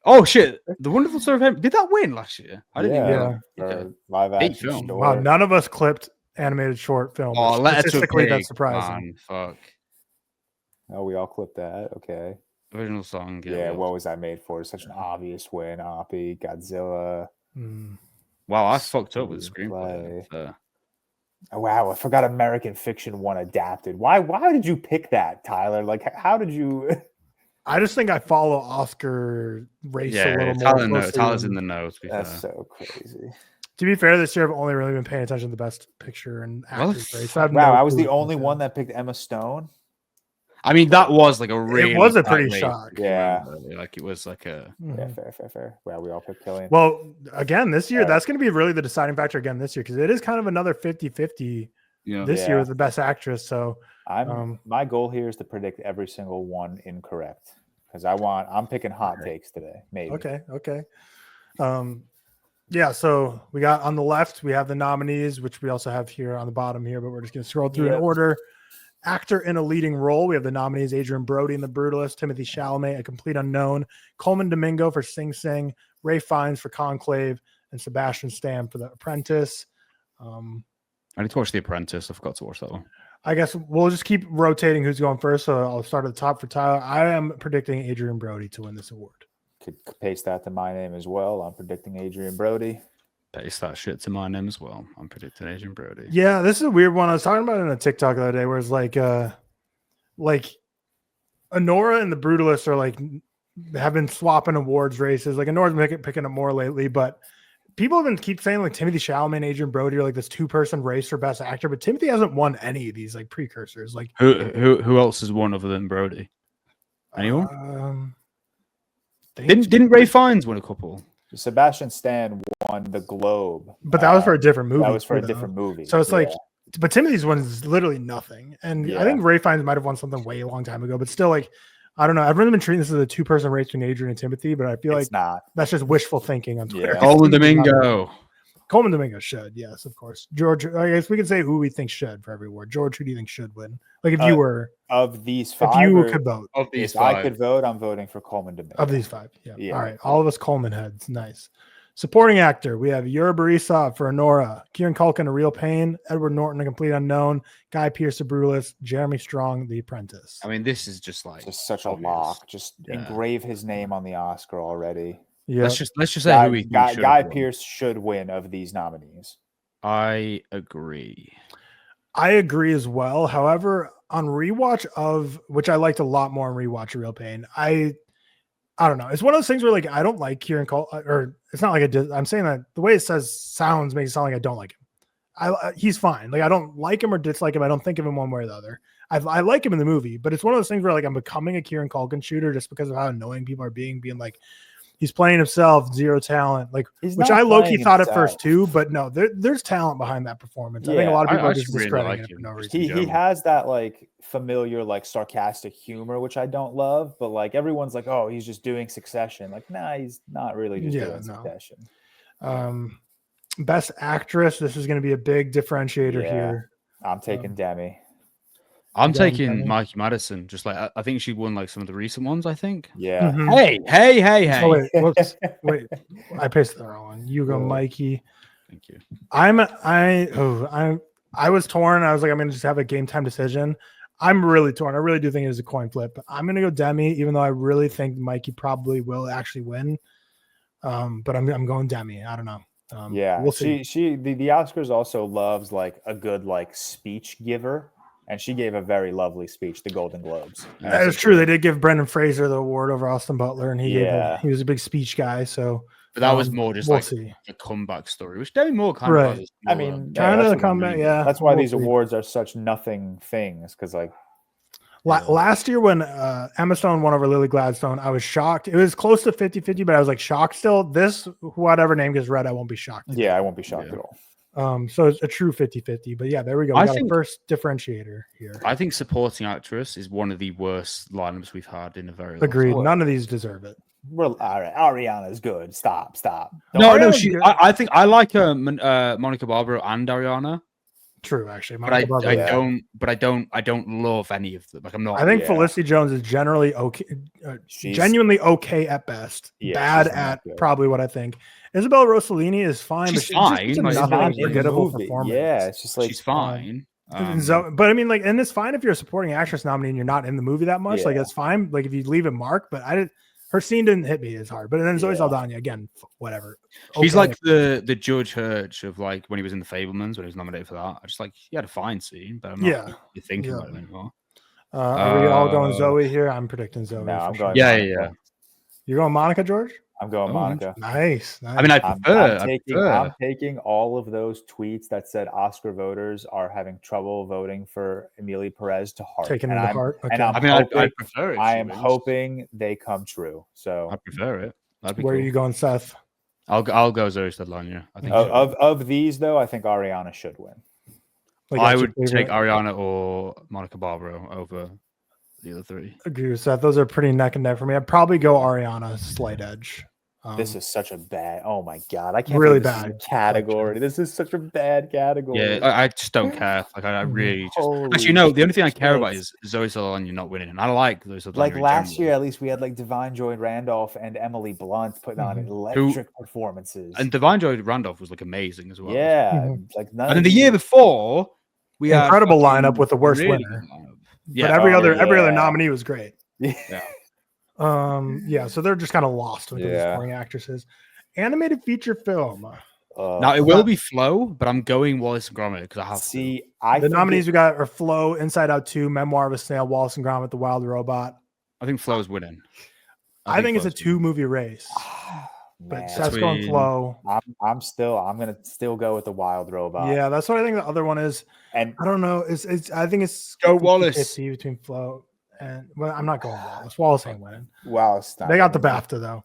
Oh shit. The Wonderful Story of Henry. Did that win last year? I didn't even know. Live action film. Wow, none of us clipped animated short film. Oh, statistically, that's surprising. Man, fuck. Oh, we all clipped that. Okay. Original song. Yeah, what was that made for? Such an obvious win. Oppie, Godzilla. Wow, I fucked up with the screenplay. Oh, wow, I forgot American Fiction 1 adapted. Why did you pick that, Tyler? Like, how did you... I just think I follow Oscar race a little more. Tyler's in the know. That's so crazy. To be fair, this year I've only really been paying attention to the best picture and actors race. I was the only one that picked Emma Stone. I mean, that was like a really... It was a pretty shock. Yeah. Like, it was like a... Yeah, fair. Well, we all picked Killian. Well, again, this year, that's going to be really the deciding factor again this year, because it is kind of another 50-50 this year with the best actress. So my goal here is to predict every single one incorrect, because I'm picking hot takes today, maybe. Okay. Yeah, so we got on the left, we have the nominees, which we also have here on the bottom here, but we're just going to scroll through in order. Actor in a leading role, we have the nominees: Adrian Brody in The Brutalist, Timothy Chalamet, A Complete Unknown, Coleman Domingo for Sing Sing, Ray Fiennes for Conclave, and Sebastian Stan for The Apprentice. I need to watch The Apprentice. I forgot to watch that one. I guess we'll just keep rotating who's going first. So I'll start at the top for Tyler. I am predicting Adrian Brody to win this award. Could paste that to my name as well. I'm predicting Adrian Brody. Paste that shit to my name as well. I'm predicting Adrian Brody. Yeah, this is a weird one. I was talking about it in a TikTok the other day where it's like Honora and The Brutalist are like have been swapping awards races. Like Honora's picking up more lately, but people have been keep saying like Timothy Chalamet and Adrian Brody are like this 2-person race for best actor, but Timothy hasn't won any of these like precursors. Like who else has won other than Brody? Anyone? Didn't Ray Fiennes win a couple? Sebastian Stan won the Globe, but that was for a different movie. That was for a different movie. So it's like, but Timothy's one is literally nothing. And I think Ray Fiennes might have won something way a long time ago, but still, like, I don't know. Everyone's been treating this as a 2-person race between Adrian and Timothy, but I feel like that's just wishful thinking on Twitter. Coleman Domingo. Coleman Domingo should, yes, of course. George, I guess we can say who we think should for every award. George, who do you think should win? Like if you were of these 5, if you could vote. Of these if 5. I could vote, I'm voting for Coleman Domingo. Of these 5, yeah. All right, all of us Coleman heads. Nice. Supporting actor, we have Yura Borisov for Honora, Kieran Culkin, A Real Pain, Edward Norton, A Complete Unknown, Guy Pearce, The Brutalist, Jeremy Strong, The Apprentice. I mean, this is just like such a lock. Just engrave his name on the Oscar already. Yeah. Let's just say who we think Guy Pearce should win of these nominees. I agree. I agree as well. However, on rewatch of which I liked a lot more on rewatch of Real Pain, I don't know. It's one of those things where like I don't like Kieran Cole, or it's not like I'm saying that the way it sounds makes it sound like I don't like him. He's fine. Like I don't like him or dislike him. I don't think of him one way or the other. I like him in the movie, but it's one of those things where like I'm becoming a Kieran Culkin shooter just because of how annoying people are being like he's playing himself, zero talent, like which I low-key thought at first too, but no, there's talent behind that performance. I think a lot of people are just discrediting it for no reason. He has that like familiar, like sarcastic humor, which I don't love, but like everyone's like, oh, he's just doing Succession. Like, nah, he's not really just doing Succession. Best actress, this is going to be a big differentiator here. I'm taking Demi. I'm taking Mikey Madison. Just like I think she won like some of the recent ones. I think. Yeah. Mm-hmm. Hey. Oh, wait, whoops. Wait. I pasted the wrong one. You go, Mikey. Thank you. I was torn. I was like, I'm gonna just have a game time decision. I'm really torn. I really do think it is a coin flip. But I'm gonna go Demi, even though I really think Mikey probably will actually win. But I'm going Demi. I don't know. We'll see. The Oscars also loves like a good like speech giver. And she gave a very lovely speech, the Golden Globes. That is true. They did give Brendan Fraser the award over Austin Butler, and he was a big speech guy. So, but that was more just a comeback story, which Demi Moore kind of has. I mean, kind of a comeback. Yeah, that's why these awards are such nothing things. Because like last year when Emma Stone won over Lily Gladstone, I was shocked. It was close to 50-50, but I was like shocked still. This, whatever name gets read, I won't be shocked. Yeah, I won't be shocked at all. So it's a true 50-50, but yeah, there we go. We got a first differentiator here. I think supporting actress is one of the worst lineups we've had in a very long Agreed. time. None of these deserve it. All right. Ariana's good. Stop. No, I think I like Monica Barbaro and Ariana. True, actually, but I don't love any of them. Like I'm not. I think Felicity Jones is generally okay, genuinely okay at best. Bad at probably what I think. Isabella Rossellini is fine, she's but fine. It's nothing forgettable performance. Yeah, it's just like she's fine. But I mean, like, and it's fine if you're a supporting actress nominee and you're not in the movie that much. Like, that's fine. Like, if you leave a mark, but her scene didn't hit me as hard. But then Zoe Saldana, again, whatever. She's like the Judge Hirsch of like when he was in The Fabelmans when he was nominated for that. I just like he had a fine scene, but I'm not thinking about it anymore. Are we all going Zoe here? I'm predicting Zoe. No, I'm going. Yeah. You're going Monica, George? I'm going Monica. Nice. I mean, I'm taking all of those tweets that said Oscar voters are having trouble voting for Emilia Perez to heart. Taking them to heart. Okay. And I prefer it. I am hoping they come true. So I prefer it. Where are you going, Seth? I'll go Zoe Saldana. I think of these though, I think Ariana should win. I would take Ariana or Monica Barbaro over the other three. Agree with Seth. Those are pretty neck and neck for me. I'd probably go Ariana, slight edge. This is such a bad. Oh my god, I can't really believe this is bad a category. This is such a bad category. Yeah, I just don't care. Like I really just Holy actually no. The only thing I care about shit. is Zoe Saldana not winning, and I like Zoe Saldana. Like in last general. year, at least we had like Divine Joy Randolph and Emily Blunt putting on electric performances. And Divine Joy Randolph was like amazing as well. Yeah, like none And then of the these- year before, we had incredible fucking lineup with the worst really winner. good lineup. But every other yeah. nominee was great. Yeah. So they're just kind of lost with the supporting actresses. Animated feature film. Now it will be Flo, but I'm going Wallace and Gromit because I have See, to. The nominees we got are Flo, Inside Out 2, Memoir of a Snail, Wallace and Gromit, The Wild Robot. I think Flo's winning. I think it's a Flo's winning. 2-movie race. Man. But Seth's going Flo. I'm gonna still go with the Wild Robot. Yeah, that's what I think the other one is. And I don't know. It's I think it's Go Wallace. 50 between Flo and I'm not going Wallace. Wallace ain't winning. wow, They got the BAFTA though.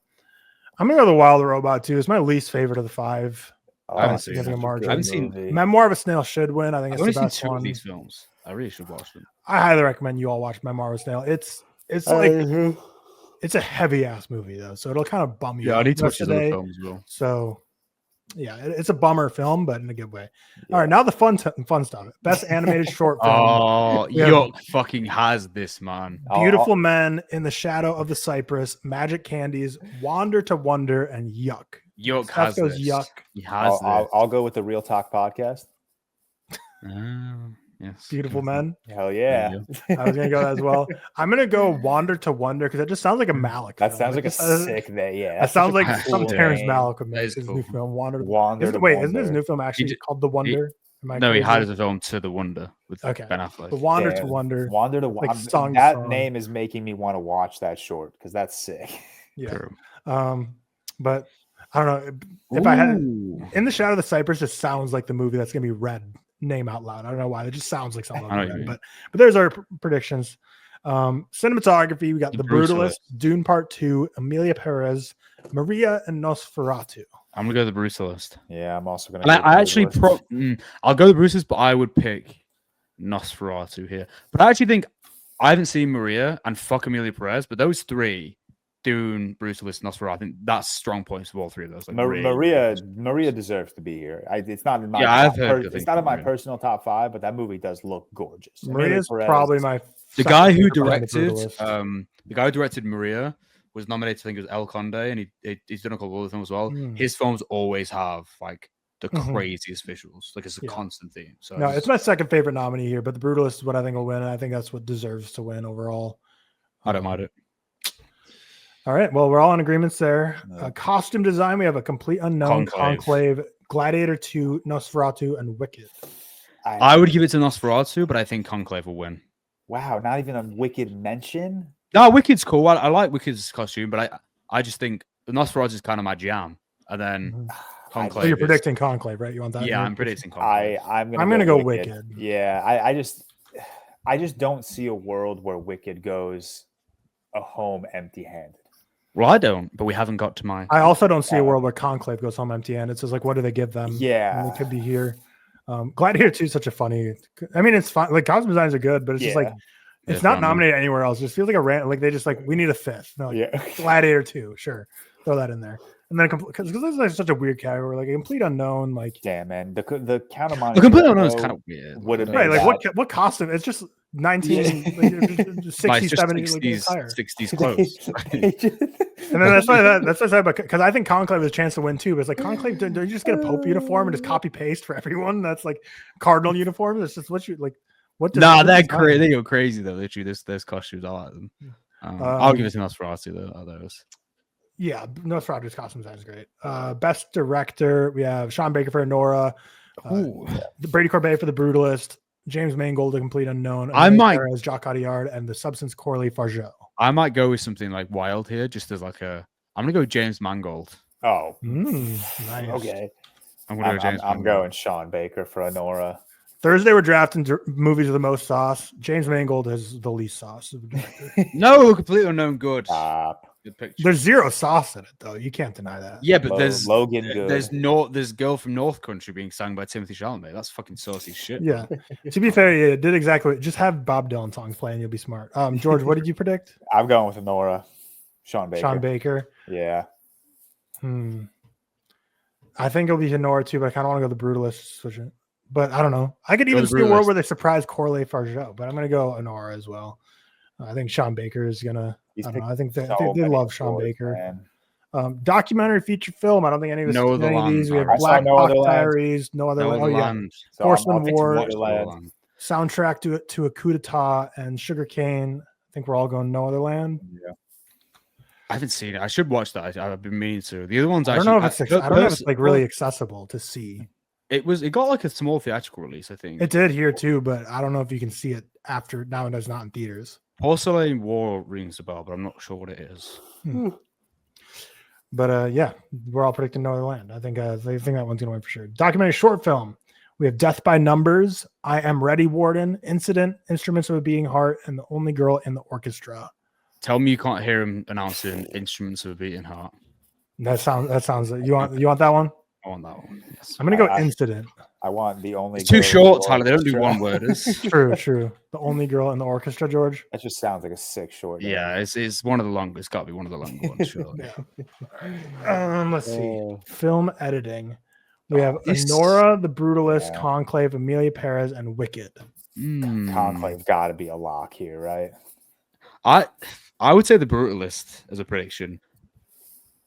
I'm gonna go the Wild Robot too. It's my least favorite of the 5. I haven't seen significant it. margin. I haven't seen Memoir of a Snail should win. I think I've it's only the seen best 2 one. of these films. I really should watch them. I highly recommend you all watch Memoir of a Snail. It's like it's a heavy ass movie though, so it'll kind of bum you. Yeah, I out need to watch the these other day. films as well. So yeah, it's a bummer film, but in a good way. All right, now the fun stuff. Best animated short film. Oh, Yeah. Yuck fucking has this, man. Beautiful Men, In the Shadow of the Cypress, Magic Candies, Wander to Wonder, and Yuck. Yuck Seth has goes this. Yuck. He has this. I'll go with the ReelTok Podcast. Yes. Beautiful Men. Hell yeah. I was gonna go that as well. I'm gonna go Wander to Wonder because it just sounds like a Malik. That film. sounds like a sick day. Yeah, That sounds like cool some Terrence name. Malick would That make is his cool. new film. Wander. Wander to Isn't his Wonder. new film actually called The Wonder? Am I No, he crazy? had his own To the Wonder with Ben Affleck. The Wander Yeah, to Wonder. Wander to like Wonder. song to That song. name is making me want to watch that short because that's sick. Yeah. True. But I don't know if I had Ooh. In the Shadow of the Cypress just sounds like the movie that's gonna be read name out loud. I don't know why. It just sounds like something. I know what you read, mean. but there's our predictions. Cinematography, we got The Brutalist, Dune Part 2, Emilia Perez, Maria, and Nosferatu. I'm gonna go the Brutalist. Yeah, I'm also gonna. And go I with actually Brutalist. I'll go the Brutalist, but I would pick Nosferatu here. But I actually think I haven't seen Maria and fuck Emilia Perez, but those 3, Dune, Brutalist, Nosferatu, I think that's strong points of all 3 of those. Like, Maria deserves to be here. It's not in my I've heard good it's things not in about my Maria. personal top 5, but that movie does look gorgeous. Maria's Emilia Perez- probably my The second guy who favorite of The directed Brutalist. the guy who directed Maria was nominated, I think it was El Conde, and he's done a couple of other films as well. Mm. His films always have like the Mhm. craziest visuals. Like it's a Yeah. constant theme. So No, it's my second favorite nominee here, but The Brutalist is what I think will win, and I think that's what deserves to win overall. I don't mind it. All right, well, we're all in agreements there. Yeah. Costume design, we have a complete unknown, Conclave. Conclave, Gladiator 2, Nosferatu, and Wicked. I would give it to Nosferatu, but I think Conclave will win. Wow, not even a Wicked mention. No, Wicked's cool. I like Wicked's costume, but I just think the Nosferatu is kind of my jam. And then Conclave. So you're is- predicting Conclave, right? You want that? Yeah, in I'm your- predicting Conclave. I'm gonna go Wicked. Yeah, I just don't see a world where Wicked goes a home empty-handed. Well, I don't, but we haven't got to my. I also don't see a world where Conclave goes home empty-handed. So it's like, what do they give them? Yeah. And they could be here. Gladiator 2 is such a funny. I mean, it's fun. Like costume designs are good, but it's just like it's not nominated anywhere else. It just feels like a rant. Like they just like we need a 5th. They're like, Yeah. Gladiator 2, sure, throw that in there. And then because this is like such a weird category, like a complete unknown, like Damn, man. The Count of Monte The complete unknown is Cristo kind of weird. would have right, made like that. what costume? It's just 1960s, Like, it's just 70s, like entire. 60s clothes. And then that's why I said, because I think Conclave has a chance to win too. But it's like Conclave, do you just get a Pope uniform and just copy paste for everyone? That's like Cardinal uniforms. It's just what you like. What? Nah, what they're design? crazy. They go crazy though. Literally, there's costumes. I like them. I'll give it to Nosferatu though. Are those? Yeah, Nosferatu's costume design is great. Best director, we have Sean Baker for Nora, Brady Corbet for The Brutalist, James Mangold, The Complete Unknown, I might- as Jacques Audiard, and The Substance Corley Fargeau. I might go with something like wild here, just as like a. I'm gonna go James Mangold. Oh, Nice. okay. I'm gonna go James. I'm Mangold. going Sean Baker for Honora. Thursday, we're drafting movies with the most sauce. James Mangold has the least sauce. Of the director. No, completely unknown. Good. Stop. Good picture. There's zero sauce in it, though. You can't deny that. Yeah, but there's Logan Good. there's Girl from North Country being sung by Timothy Chalamet. That's fucking saucy shit. Yeah. To be fair, yeah, it did exactly. Just have Bob Dylan songs playing. You'll be smart. George, what did you predict? I'm going with Honora. Sean Baker. Sean Baker. Yeah. I think it'll be Honora too, but I kind of want to go the Brutalist. Switch it. But I don't know. I could Go even the see a world Brutalist. where they surprise Corley Fargeau, but I'm going to go Honora as well. I think Sean Baker is going to. I don't know. I think they love Sean Baker. Documentary feature film. I don't think any of us No seen Other any of Land, these. We have Tyler. Black No Other Box Land. Diaries, No Other No Land. Other Oh, yeah. Land. So Horseman I'll pick War. No Other Land. Soundtrack to a coup d'etat and Sugarcane. I think we're all going No Other Land. Yeah. I haven't seen it. I should watch that. I've been meaning to. The other ones I don't know if it's like really accessible to see. It got like a small theatrical release, I think. It did here too, but I don't know if you can see it after now. It's not in theaters. Porcelain War rings a bell, but I'm not sure what it is. But yeah, we're all predicting No Other Land. I think that one's gonna win for sure. Documentary short film. We have Death by Numbers, I Am Ready, Warden, Incident, Instruments of a Beating Heart, and The Only Girl in the Orchestra. Tell me you can't hear him announcing Instruments of a Beating Heart. That sounds. You want that one? I want that one. Yes. I'm gonna go Incident. I want The Only. It's too Girl short, in the Tyler. They don't do Orchestra. one worders. True. The Only Girl in the Orchestra, George. That just sounds like a sick short. name. Yeah, it's one of the longest. It's got to be one of the longer ones, sure. Let's see. Film editing. We have This- Honora, The Brutalist, Yeah. Conclave, Amelia Perez, and Wicked. Conclave got to be a lock here, right? I would say The Brutalist as a prediction.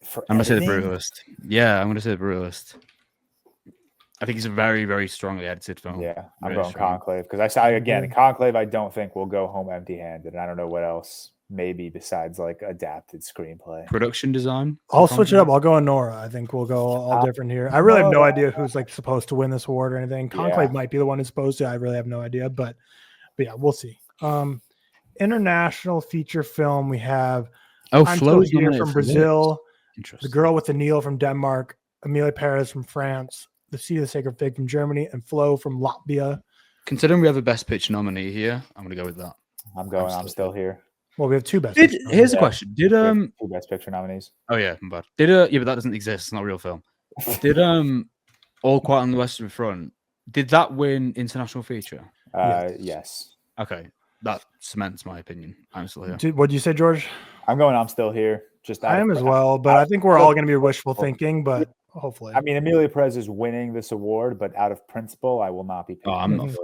For I'm gonna say The editing? Brutalist. Yeah, I'm gonna say The Brutalist. I think it's a very, very strongly edited film. Yeah, I'm Very going strong. Conclave because Conclave. I don't think will go home empty-handed, and I don't know what else. Maybe besides like adapted screenplay. Production design. I'll switch it up. I'll go Honora. I think we'll go all different here. I really have no idea who's like supposed to win this award or anything. Conclave might be the one who's supposed to. I really have no idea, but yeah, we'll see. International feature film. We have I'm Still Flo's Here nominated from for this. Brazil, The Interesting. Girl with the Needle from Denmark, Amelia Perez from France, The Seed of the Sacred Fig from Germany, and Flo from Latvia. Considering we have a Best Picture nominee here, I'm gonna go with that. I'm still here. Well, we have two best. Here's a Yeah. question. Did We have two Best Picture nominees. Oh yeah, I'm bad. Did yeah, but that doesn't exist. It's not a real film. Did All Quiet on the Western Front? Did that win international feature? Yes. Okay, that cements my opinion. I'm still here. What did you say, George? I'm going. I'm still here. Just I am as well, but I think we're all going to be wishful thinking. But hopefully, I mean, Amelia Perez is winning this award, but out of principle, I will not be. Picking I'm not. her.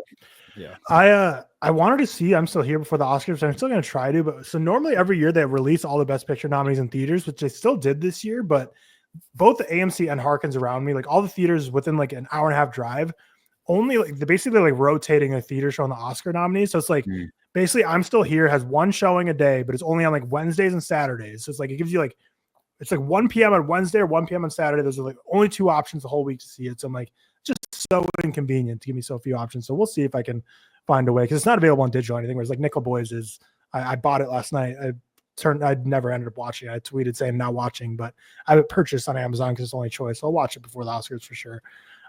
Yeah. I wanted to see I'm Still Here before the Oscars. So I'm still going to try to. But so normally every year they release all the Best Picture nominees in theaters, which they still did this year. But both the AMC and Harkins around me, like all the theaters within like an hour and a half drive, only like they're basically like rotating a theater show on the Oscar nominees. So it's like basically I'm Still Here has one showing a day, but it's only on like Wednesdays and Saturdays. So it's like it gives you like it's like 1 p.m. on Wednesday or 1 p.m. on Saturday. Those are like only two options the whole week to see it. So I'm like just so inconvenient to give me so few options. So we'll see if I can find a way because it's not available on digital or anything. Whereas like Nickel Boys is, I bought it last night. I'd never ended up watching it. I tweeted saying not watching, but I would purchase on Amazon because it's the only choice. So I'll watch it before the Oscars for sure.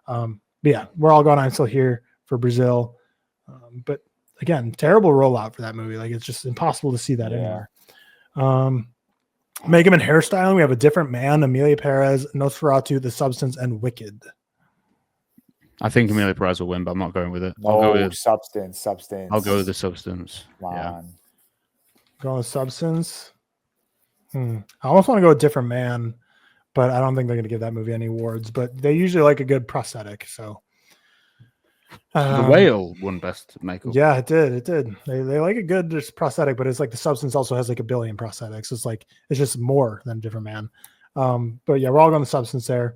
But yeah, we're all going. I'm Still Here for Brazil. But again, terrible rollout for that movie. Like it's just impossible to see that anywhere. Megan and hairstyling. We have A Different Man, Amelia Perez, Nosferatu, The Substance, and Wicked. I think Amelia Perez will win, but I'm not going with it. I'll go with Substance. I'll go with The Substance. Come Yeah. on. Going with Substance. I almost want to go with Different Man, but I don't think they're going to give that movie any awards. But they usually like a good prosthetic. So The Whale won Best Makeup. yeah, it did. They like a good prosthetic, but it's like The Substance also has like 1 billion prosthetics. It's like it's just more than Different Man. But yeah, we're all going The Substance there.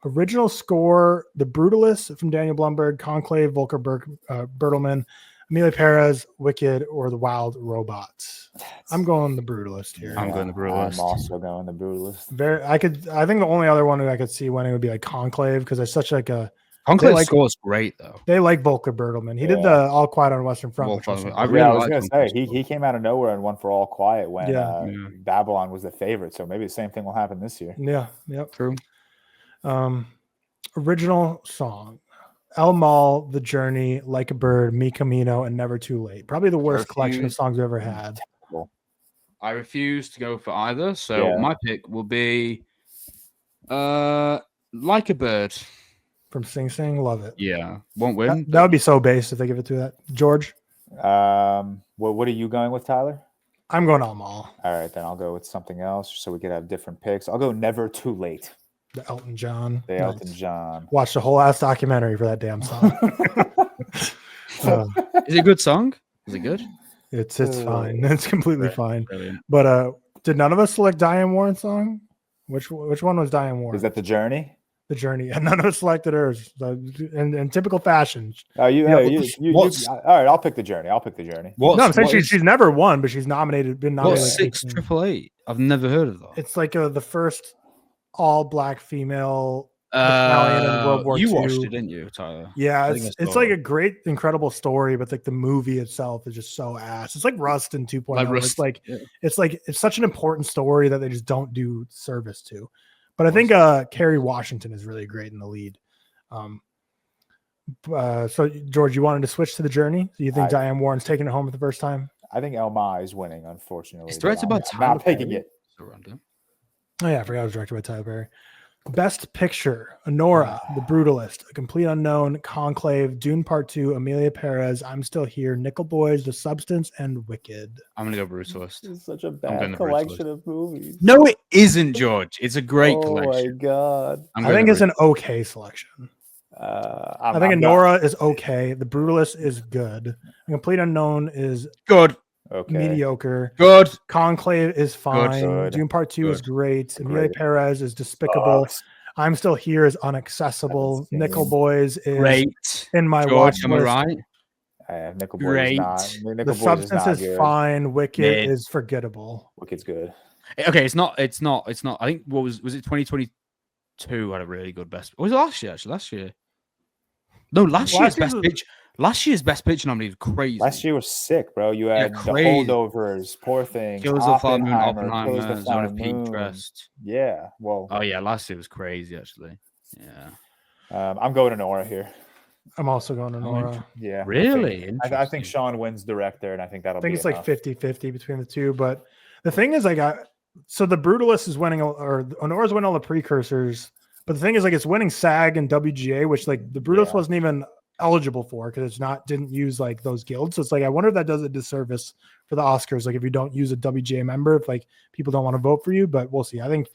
Original score: The Brutalist from Daniel Blumberg, Conclave, Volker Bertelmann, Amelia Perez, Wicked, or The Wild Robots. I'm going The Brutalist here. I'm going The Brutalist. I'm also going The Brutalist. I think the only other one who I could see winning would be like Conclave because it's such like a Conclave score's great though. they like Volker Bertelmann. He did the All Quiet on Western Front. Well, Which was I something. really I was like going to Conclave's say he came out of nowhere and won for All Quiet when Yeah. Babylon was the favorite. So maybe the same thing will happen this year. Yeah, yep. True. Original song: El Mal, The Journey, Like a Bird, Mi Camino, and Never Too Late. Probably the worst collection of songs we've ever had. I refuse to go for either, so my pick will be Like a Bird. From Sing Sing, love it. Yeah, won't win. That would be so based if they give it to that. George, What are you going with, Tyler? I'm going El Mal. All right, then I'll go with something else so we could have different picks. I'll go Never Too Late. The Elton John. The Elton John. Watched the whole ass documentary for that damn song. Is it a good song? Is it good? It's fine. It's completely fine. Brilliant. But did none of us select Diane Warren's song? Which one was Diane Warren? Is that The Journey? The Journey. And none of us selected hers. In typical fashion. Oh, all right, I'll pick The Journey. No, I'm saying she's never won, but she's been nominated. What's 688? I've never heard of that. It's like the first all black female battalion in World War II. You watched it, didn't you, Tyler? Yeah, it's like a great, incredible story, but like the movie itself is just so ass. It's like Rust in 2.0. Like Rust, it's such an important story that they just don't do service to. But I think Kerry Washington is really great in the lead. So George, you wanted to switch to The Journey? Do you think Diane Warren's taking it home for the first time? I think Elma is winning, unfortunately. It's directed by Tyler. I'm taking it. Oh yeah, I forgot it was directed by Tyler Perry. Best Picture: Honora, The Brutalist, A Complete Unknown, Conclave, Dune Part 2, Amelia Perez, I'm Still Here, Nickel Boys, The Substance, and Wicked. I'm gonna go Brutalist. It's such a bad collection of movies. No, it isn't, George. It's a great collection. Oh my god! I think it's an okay selection. I think Honora is okay. The Brutalist is good. A Complete Unknown is good. Okay. Mediocre. Good. Conclave is fine. Good. Dune Part 2 is great. Amelia Perez is despicable. I'm Still Here is unaccessible. Nickel Boys is great. In my George, watch am I list. right? Nickel Boys is not. The Substance is fine. Wicked is forgettable. Wicked's good. Okay, it's not. I think was it 2022 had a really good best. Or was it last year? Actually, last year. No, last year's best picture. Last year's best picture nominee was crazy. Last year was sick, bro. You had The Holdovers, Poor Things, Killers of the Flower Moon, Oppenheimer, Oppenheimer, Zone of Peak Trust. Yeah, well. Oh yeah, last year was crazy actually. Yeah. I'm going to Nora here. I'm also going to Nora. Yeah. Really? I think Sean wins director, and I think that'll be it's enough. like 50-50 between the two. But the thing is, so The Brutalist is winning, or Honora's winning all the precursors. But the thing is, like, it's winning SAG and WGA, which like The Brutalist wasn't even eligible for because didn't use like those guilds. So it's like I wonder if that does a disservice for the Oscars, like if you don't use a WGA member, if like people don't want to vote for you. But we'll see. I think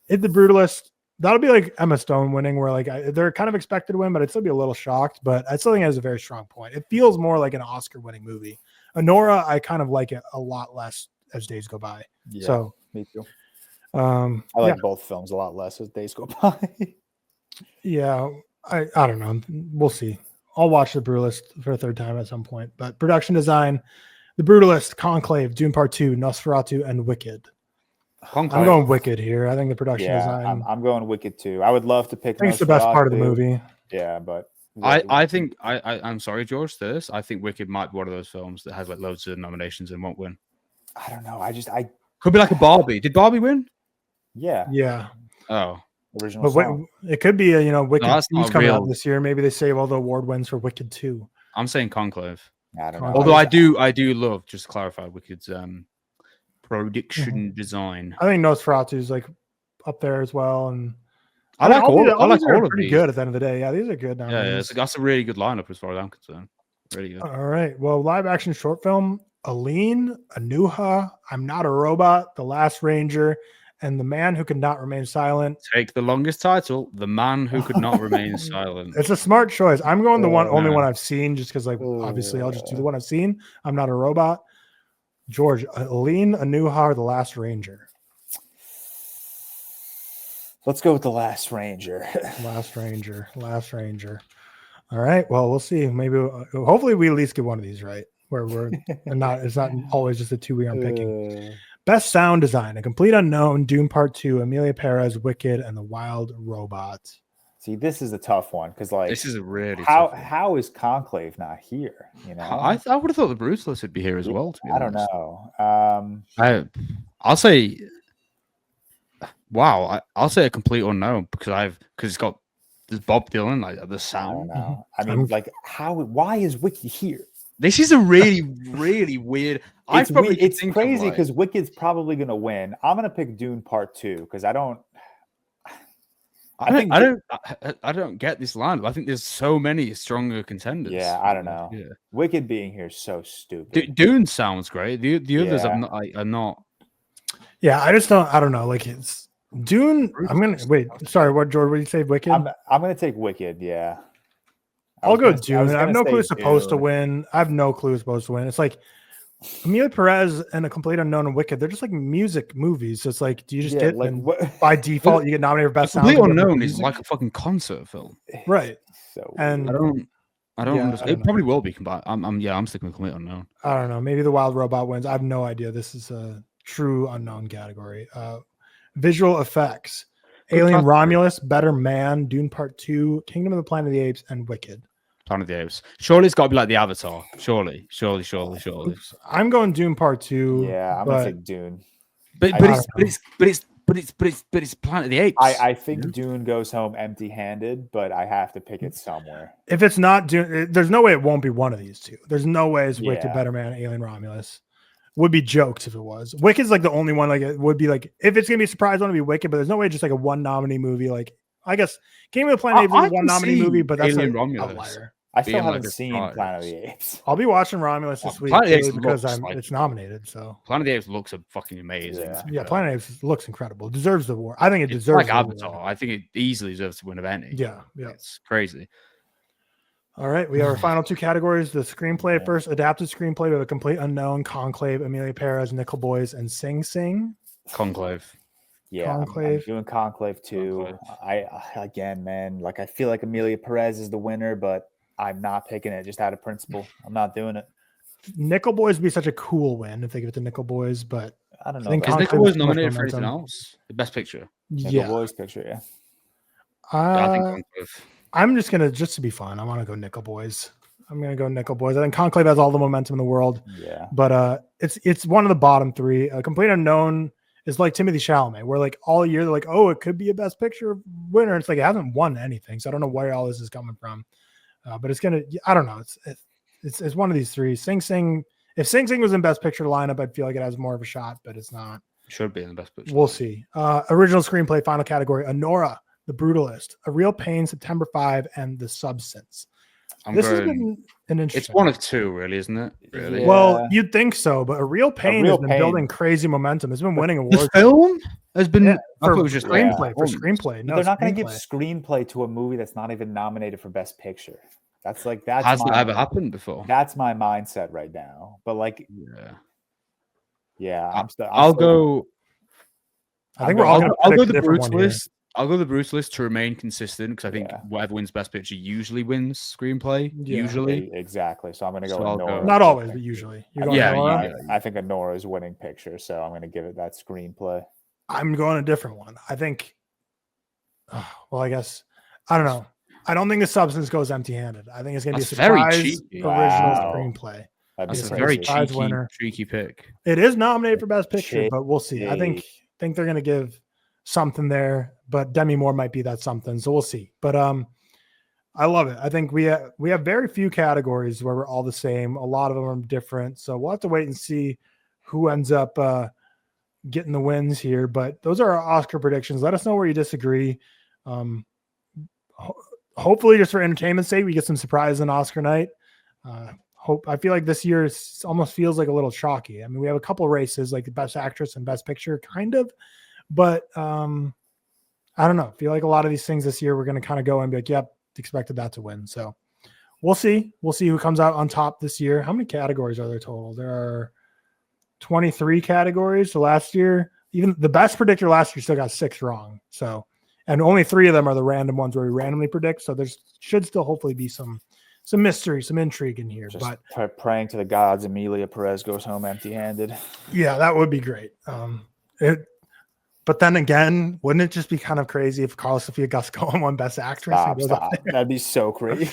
if The Brutalist, that'll be like Emma Stone winning, where like they're kind of expected to win, but I'd still be a little shocked. But I still think it has a very strong point. It feels more like an Oscar winning movie. Honora, I kind of like it a lot less as days go by. Yeah, so me too. I like both films a lot less as days go by. Yeah, I don't know. We'll see. I'll watch The Brutalist for a third time at some point. But production design, The Brutalist, Conclave, Dune Part 2, Nosferatu, and Wicked. I'm going Wicked here. I think the production design. I'm going Wicked too. I would love to pick. I think it's the best part of the movie. Yeah, but I think I'm sorry, George. This I think Wicked might be one of those films that has like loads of nominations and won't win. I don't know. I could be like a Barbie. Did Barbie win? Yeah. Yeah. Oh. Original song. It could be a Wicked 2's coming out this year. Maybe they save all the award wins for Wicked 2. I'm saying Conclave. I don't know. Although I do love, just to clarify, Wicked's production design. I think Nosferatu is like up there as well, and I like all of pretty these. Good at the end of the day. Yeah, these are good. Yeah, that's a really good lineup as far as I'm concerned. Really good. All right. Well, live action short film: Aline, Anuha, I'm Not a Robot, The Last Ranger, and The Man Who Could Not Remain Silent. Take the longest title, The Man Who Could Not Remain Silent. It's a smart choice. I'm going the only one I've seen, just because, like, obviously I'll just do the one I've seen. I'm Not a Robot. George, Aline, Anuha, or The Last Ranger? Let's go with The Last Ranger. Last Ranger. All right. Well, we'll see. Maybe, hopefully, we at least get one of these right, where we're it's not always just the two we aren't picking. Best sound design: A Complete Unknown, Dune Part 2, Amelia Perez, Wicked, and The Wild Robot. See, this is a tough one because, like, this is a really how is Conclave not here? You know, I would have thought the Brutalist would be here as well. To be honest. Don't know. I'll say, wow, I'll say A Complete Unknown because it's got this Bob Dylan, like the sound. I mean, like, why is Wicked here? This is a really, really weird. It's crazy because Wicked's probably going to win. I'm going to pick Dune Part 2 because I don't get this lineup. I think there's so many stronger contenders. Yeah, I don't know. Yeah. Wicked being here is so stupid. Dune sounds great. The others are not. Yeah, I don't know. Like, Dune. I'm gonna wait. Sorry, what George? What did you say? Wicked. I'm gonna take Wicked. Yeah. I'll go Dune. I have no clue who's Dune. supposed to win. I have no clue who's supposed to win. It's like Amelia Perez and A Complete Unknown and Wicked. They're just like music movies. So it's like, do you just get by default you get nominated for best sound? Complete Unknown is like a fucking concert film, right? So and I don't understand. It probably will be combined. I'm sticking with Complete Unknown. I don't know. Maybe The Wild Robot wins. I have no idea. This is a true unknown category. Visual effects: Alien, Romulus, Better Man, Dune Part 2, Kingdom of the Planet of the Apes, and Wicked. Planet of the Apes. Surely it's got to be like the Avatar. Surely. I'm going Dune Part 2. Yeah, I'm gonna take Dune. But it's Planet of the Apes. I think Dune goes home empty-handed, but I have to pick it somewhere. If it's not Dune, there's no way it won't be one of these two. There's no way it's Wicked, Better Man, Alien, Romulus. Would be jokes if it was. Wicked's like the only one. Like it would be like if it's gonna be a surprise, one to be Wicked, but there's no way just like a one nominee movie. Like I guess Kingdom of the Planet of the Apes is a one nominee movie, but that's Alien, like Romulus. outlier. I still haven't seen Planet of the Apes. I'll be watching Romulus this week because it's nominated. So Planet of the Apes looks fucking amazing. Yeah, Planet of the Apes looks incredible. Deserves the award. I think it deserves. Like Avatar, I think it easily deserves to win of any. Yeah, it's crazy. All right, we have our final two categories: the screenplay first, adapted screenplay with A Complete Unknown, Conclave, Amelia Perez, Nickel Boys, and Sing Sing. Conclave. Yeah, I'm doing Conclave too. Again, man, like I feel like Amelia Perez is the winner, but I'm not picking it just out of principle. I'm not doing it. Nickel Boys would be such a cool win if they give it to Nickel Boys, but I don't know. Is Nickel Boys nominated for anything else? The best picture. Nickel Boys picture, yeah. I think Conclave. I'm just to be fun. I want to go Nickel Boys. I'm gonna go Nickel Boys. I think Conclave has all the momentum in the world. Yeah, but it's one of the bottom three. A Complete Unknown is like Timothy Chalamet, where like all year they're like, oh, it could be a Best Picture winner. It's like it hasn't won anything, so I don't know where all this is coming from. But it's gonna. I don't know. It's one of these three. Sing Sing. If Sing Sing was in Best Picture lineup, I'd feel like it has more of a shot, but it's not. Should be in the Best Picture. We'll see. Original screenplay, final category: Anora, The Brutalist, A Real Pain, September 5, and The Substance. Has been an interesting. It's one of two, really, isn't it? Really? Yeah. Well, you'd think so, but A Real Pain has been building crazy momentum. It's been winning awards. The film has been. I thought it was just screenplay for screenplay. No, they're not going to give screenplay to a movie that's not even nominated for Best Picture. That's Has that ever happened before? That's my mindset right now. But like, I'll go. I think we're all going to. I'll go the Brutalist. I'll go the Brutalist to remain consistent because I think whatever wins Best Picture usually wins screenplay. Yeah. Usually, exactly. So I'm going to go Anora. Not always, but usually. I think Anora is winning picture, so I'm going to give it that screenplay. I'm going a different one. I think. Well, I guess I don't know. I don't think The Substance goes empty-handed. I think it's going to be a surprise original screenplay. That's a very cheeky pick. It is nominated for Best Picture, but we'll see. I think they're going to give something there, but Demi Moore might be that something, so we'll see. But I love it. I think we have very few categories where we're all the same. A lot of them are different, so we'll have to wait and see who ends up getting the wins here. But those are our Oscar predictions. Let us know where you disagree. Hopefully, just for entertainment's sake, we get some surprise on Oscar night. I feel like this year almost feels like a little chalky. I mean, we have a couple races like the Best Actress and Best Picture, kind of, but I don't know. I feel like a lot of these things this year we're going to kind of go and be like, "Yep, expected that to win." So we'll see. We'll see who comes out on top this year. How many categories are there total? There are 23 categories. So last year, even the best predictor last year still got 6 wrong. So. And only 3 of them are the random ones where we randomly predict. So there should still hopefully be some mystery, some intrigue in here. Just but praying to the gods, Amelia Perez goes home empty-handed. Yeah, that would be great. But then again, wouldn't it just be kind of crazy if Carla Sofia Gascon won Best Actress? Stop. That'd be so crazy.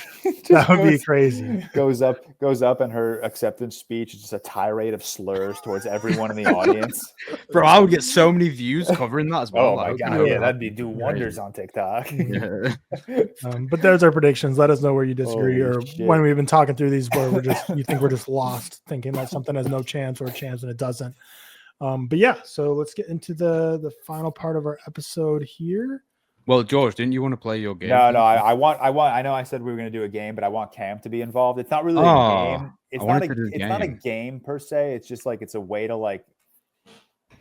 That would be crazy. Goes up, and her acceptance speech is just a tirade of slurs towards everyone in the audience. Bro, I would get so many views covering that as well. Oh my god, that'd do wonders on TikTok. Yeah. But there's our predictions. Let us know where you disagree when we've been talking through these where you think we're just lost, thinking that something has no chance or a chance and it doesn't. But yeah, so let's get into the final part of our episode here. Well, George, didn't you want to play your game? No, I want. I know I said we were going to do a game, but I want Cam to be involved. It's not really a game. It's not a game per se. It's just like it's a way to like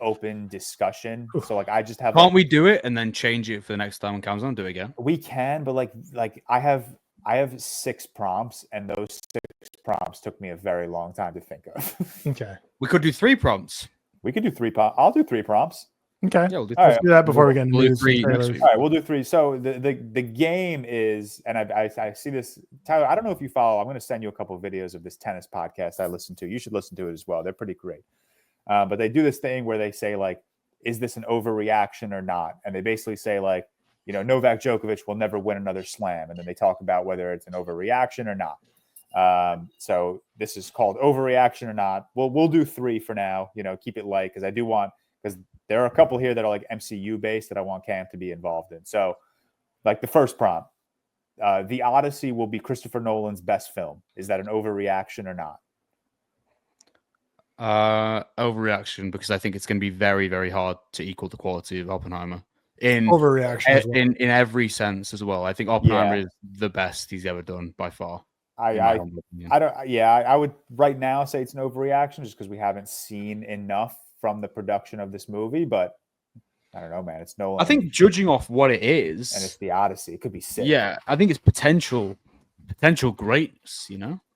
open discussion. So like I just have Can't we do it and then change it for the next time when comes on? Do it again. we can, but like I have 6 prompts, and those 6 prompts took me a very long time to think of. Okay. We could do 3 prompts. We could do 3 prompts. I'll do 3 prompts. Okay. Yeah, we'll do All Let's do that before we get into we'll do news 3 and next trailers. week. All right, we'll do 3. So the game is, and I see this, Tyler. I don't know if you follow. I'm going to send you a couple of videos of this tennis podcast I listen to. You should listen to it as well. They're pretty great. But they do this thing where they say like, is this an overreaction or not? And they basically say like, Novak Djokovic will never win another slam, and then they talk about whether it's an overreaction or not. So this is called overreaction or not. We'll do 3 for now. Keep it light because I do want. Because there are a couple here that are like MCU based that I want Cam to be involved in. So, like the first prompt, The Odyssey will be Christopher Nolan's best film. Is that an overreaction or not? Overreaction, because I think it's going to be very, very hard to equal the quality of Oppenheimer in Overreaction as well. in every sense as well. I think Oppenheimer is the best he's ever done by far. I would right now say it's an overreaction just because we haven't seen enough from the production of this movie, but I don't know, man. It's Nolan. I think judging off what it is, and it's The Odyssey. It could be sick. Yeah, I think it's potential greatness.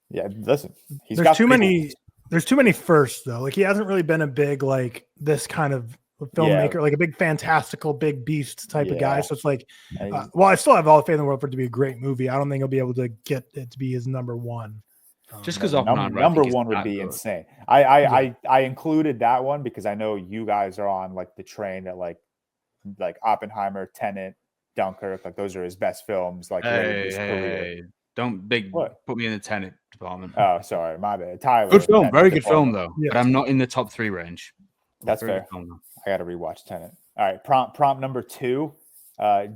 Yeah, listen, There's too many firsts though. Like he hasn't really been a big like this kind of filmmaker, like a big fantastical, big beast type of guy. So it's like, I still have all the faith in the world for it to be a great movie. I don't think he'll be able to get it to be his number 1. Just because number 1 would be insane. I included that one because I know you guys are on like the train that like Oppenheimer, Tenet, Dunkirk, like those are his best films. Like hey, don't put me in the Tenet department. Oh, sorry, my bad. Tyler, good film, very good film though. Yeah. But I'm not in the top 3 range. That's fair. I got to rewatch Tenet. All right, prompt number 2.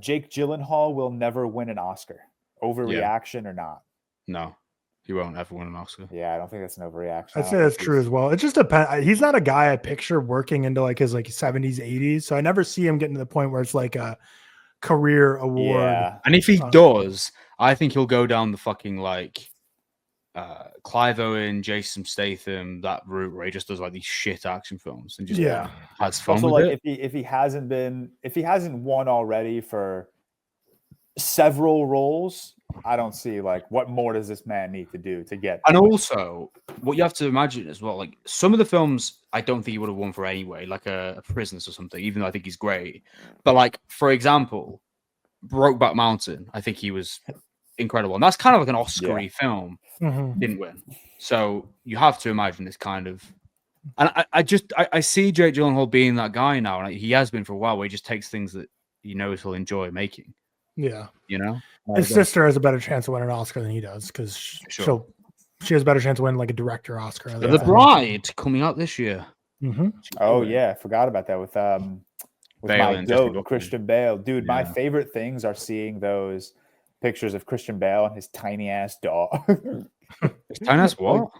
Jake Gyllenhaal will never win an Oscar. Overreaction or not? No. He won't ever win an Oscar. Yeah, I don't think that's an overreaction. I'd say that's true as well. It just depends. He's not a guy I picture working into like his 70s, 80s. So I never see him getting to the point where it's like a career award. Yeah. And if he does, I think he'll go down the fucking like Clive Owen, Jason Statham, that route where he just does like these shit action films and just has fun also, with like, it. If he hasn't won already for several roles, I don't see like what more does this man need to do to get. And also, what you have to imagine as well, like some of the films, I don't think he would have won for anyway, like a Prisoners or something. Even though I think he's great, but like for example, Brokeback Mountain, I think he was incredible, and that's kind of like an Oscar-y film. Didn't win, so you have to imagine this kind of. And I see Jake Gyllenhaal being that guy now, and he has been for a while, where he just takes things that he knows he'll enjoy making. Yeah, his sister has a better chance of winning an Oscar than he does because she has a better chance of winning like a director Oscar. The Bride coming out this year. Oh yeah, I forgot about that with my goat Christian Bale, dude. My favorite things are seeing those pictures of Christian Bale and his tiny ass dog. His tiny ass what?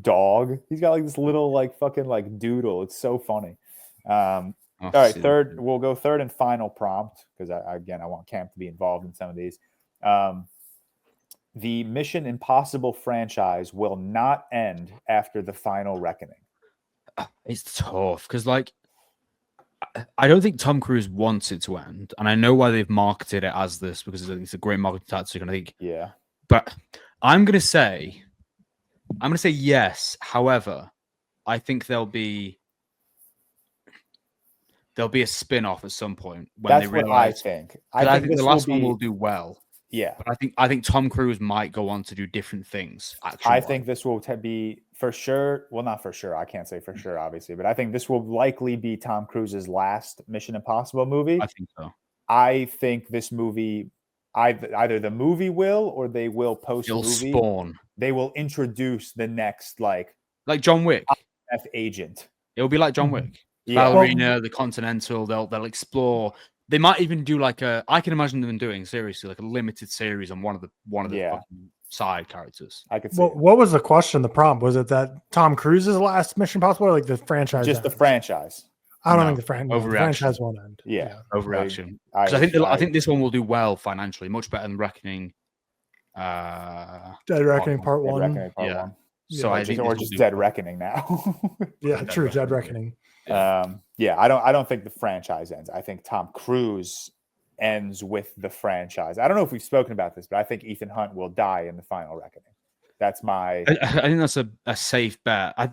Dog. He's got like this little like fucking like doodle. It's so funny. All right, we'll go third and final prompt because I want Cam to be involved in some of these. The Mission Impossible franchise will not end after the final reckoning. It's tough because like I don't think Tom Cruise wants it to end, and I know why they've marketed it as this because it's a great marketing tactic, and I think but I'm gonna say yes. However, I think there'll be a spin-off at some point when that's they realize. I think the last one will do well. Yeah, but I think Tom Cruise might go on to do different things. I think this will be for sure. Well, not for sure. I can't say for sure, obviously, but I think this will likely be Tom Cruise's last Mission Impossible movie. I think so. I think this movie, either the movie will or they will post-movie. Spawn. They will introduce the next like John Wick F agent. It'll be like John Wick. Ballerina, the Continental. They'll explore. They might even do like I can imagine them doing seriously like a limited series on one of the side characters. I could see. What was the question? The prompt was it that Tom Cruise's last Mission Impossible or like the franchise? Just the franchise. I don't think the franchise won't end. Yeah. Overreaction. Because I think this one will do well financially, much better than Reckoning. Dead Reckoning Part 1. One. So I think just Dead Reckoning now. Yeah, true. Dead Reckoning. All Yeah, I don't think the franchise ends. I think Tom Cruise ends with the franchise. I don't know if we've spoken about this, but I think Ethan Hunt will die in the final reckoning. That's my. I think that's a safe bet. I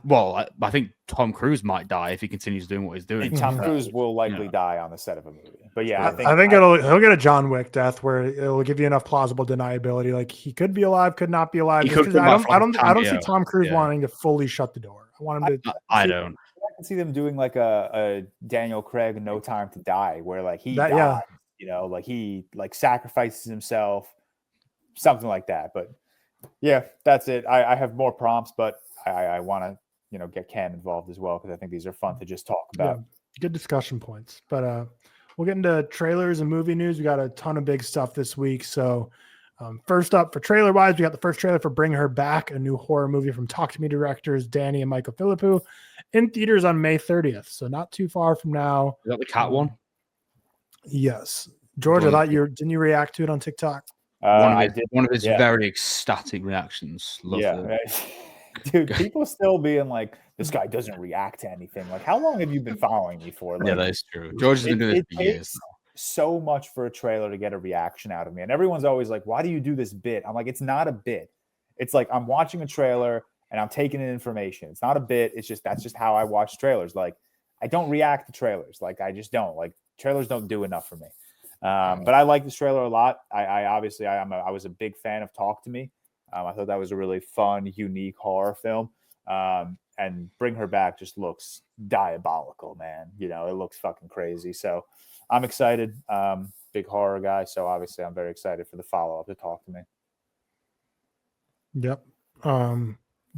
think Tom Cruise might die if he continues doing what he's doing. Tom Cruise will likely die on the set of a movie. But yeah, I think he'll get a John Wick death where it'll give you enough plausible deniability. Like he could be alive, could not be alive. I don't see Tom Cruise wanting to fully shut the door. I want him to. I don't. I can see them doing like a Daniel Craig No Time to Die, where like he dies, like he like sacrifices himself, something like that. But yeah, that's it. I have more prompts, but I want to get Cam involved as well because I think these are fun to just talk about. Yeah, good discussion points. But we'll get into trailers and movie news. We got a ton of big stuff this week. So first up for trailer wise, we got the first trailer for Bring Her Back, a new horror movie from Talk to Me directors Danny and Michael Philippou, in theaters on May 30th. So not too far from now. Is that the cat one? Yes. George, I thought didn't you react to it on TikTok? One of his very ecstatic reactions. Loved it. Dude, people still being like, this guy doesn't react to anything. Like, how long have you been following me for? Like, yeah, that is true. George has been doing this for years. So much for a trailer to get a reaction out of me. And everyone's always like, why do you do this bit? I'm like, it's not a bit. It's like I'm watching a trailer and I'm taking in information. It's not a bit. It's just that's just how I watch trailers. Like, I don't react to trailers. Like, I just don't. Like, trailers don't do enough for me. But I like this trailer a lot. I was a big fan of Talk to Me. I thought that was a really fun, unique horror film. And Bring Her Back just looks diabolical, man. It looks fucking crazy. So I'm excited. Big horror guy. So obviously I'm very excited for the follow-up to Talk to Me. Yep.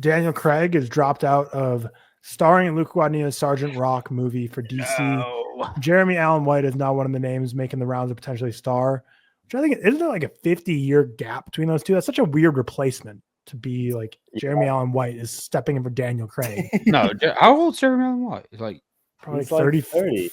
Daniel Craig is dropped out of starring in Luke Guadagnino's Sergeant Rock movie for DC. No. Jeremy Allen White is now one of the names making the rounds of potentially star, which I think isn't there like a 50-year gap between those two? That's such a weird replacement to be like Jeremy Allen White is stepping in for Daniel Craig. No, how old's Jeremy Allen White? He's like probably 30.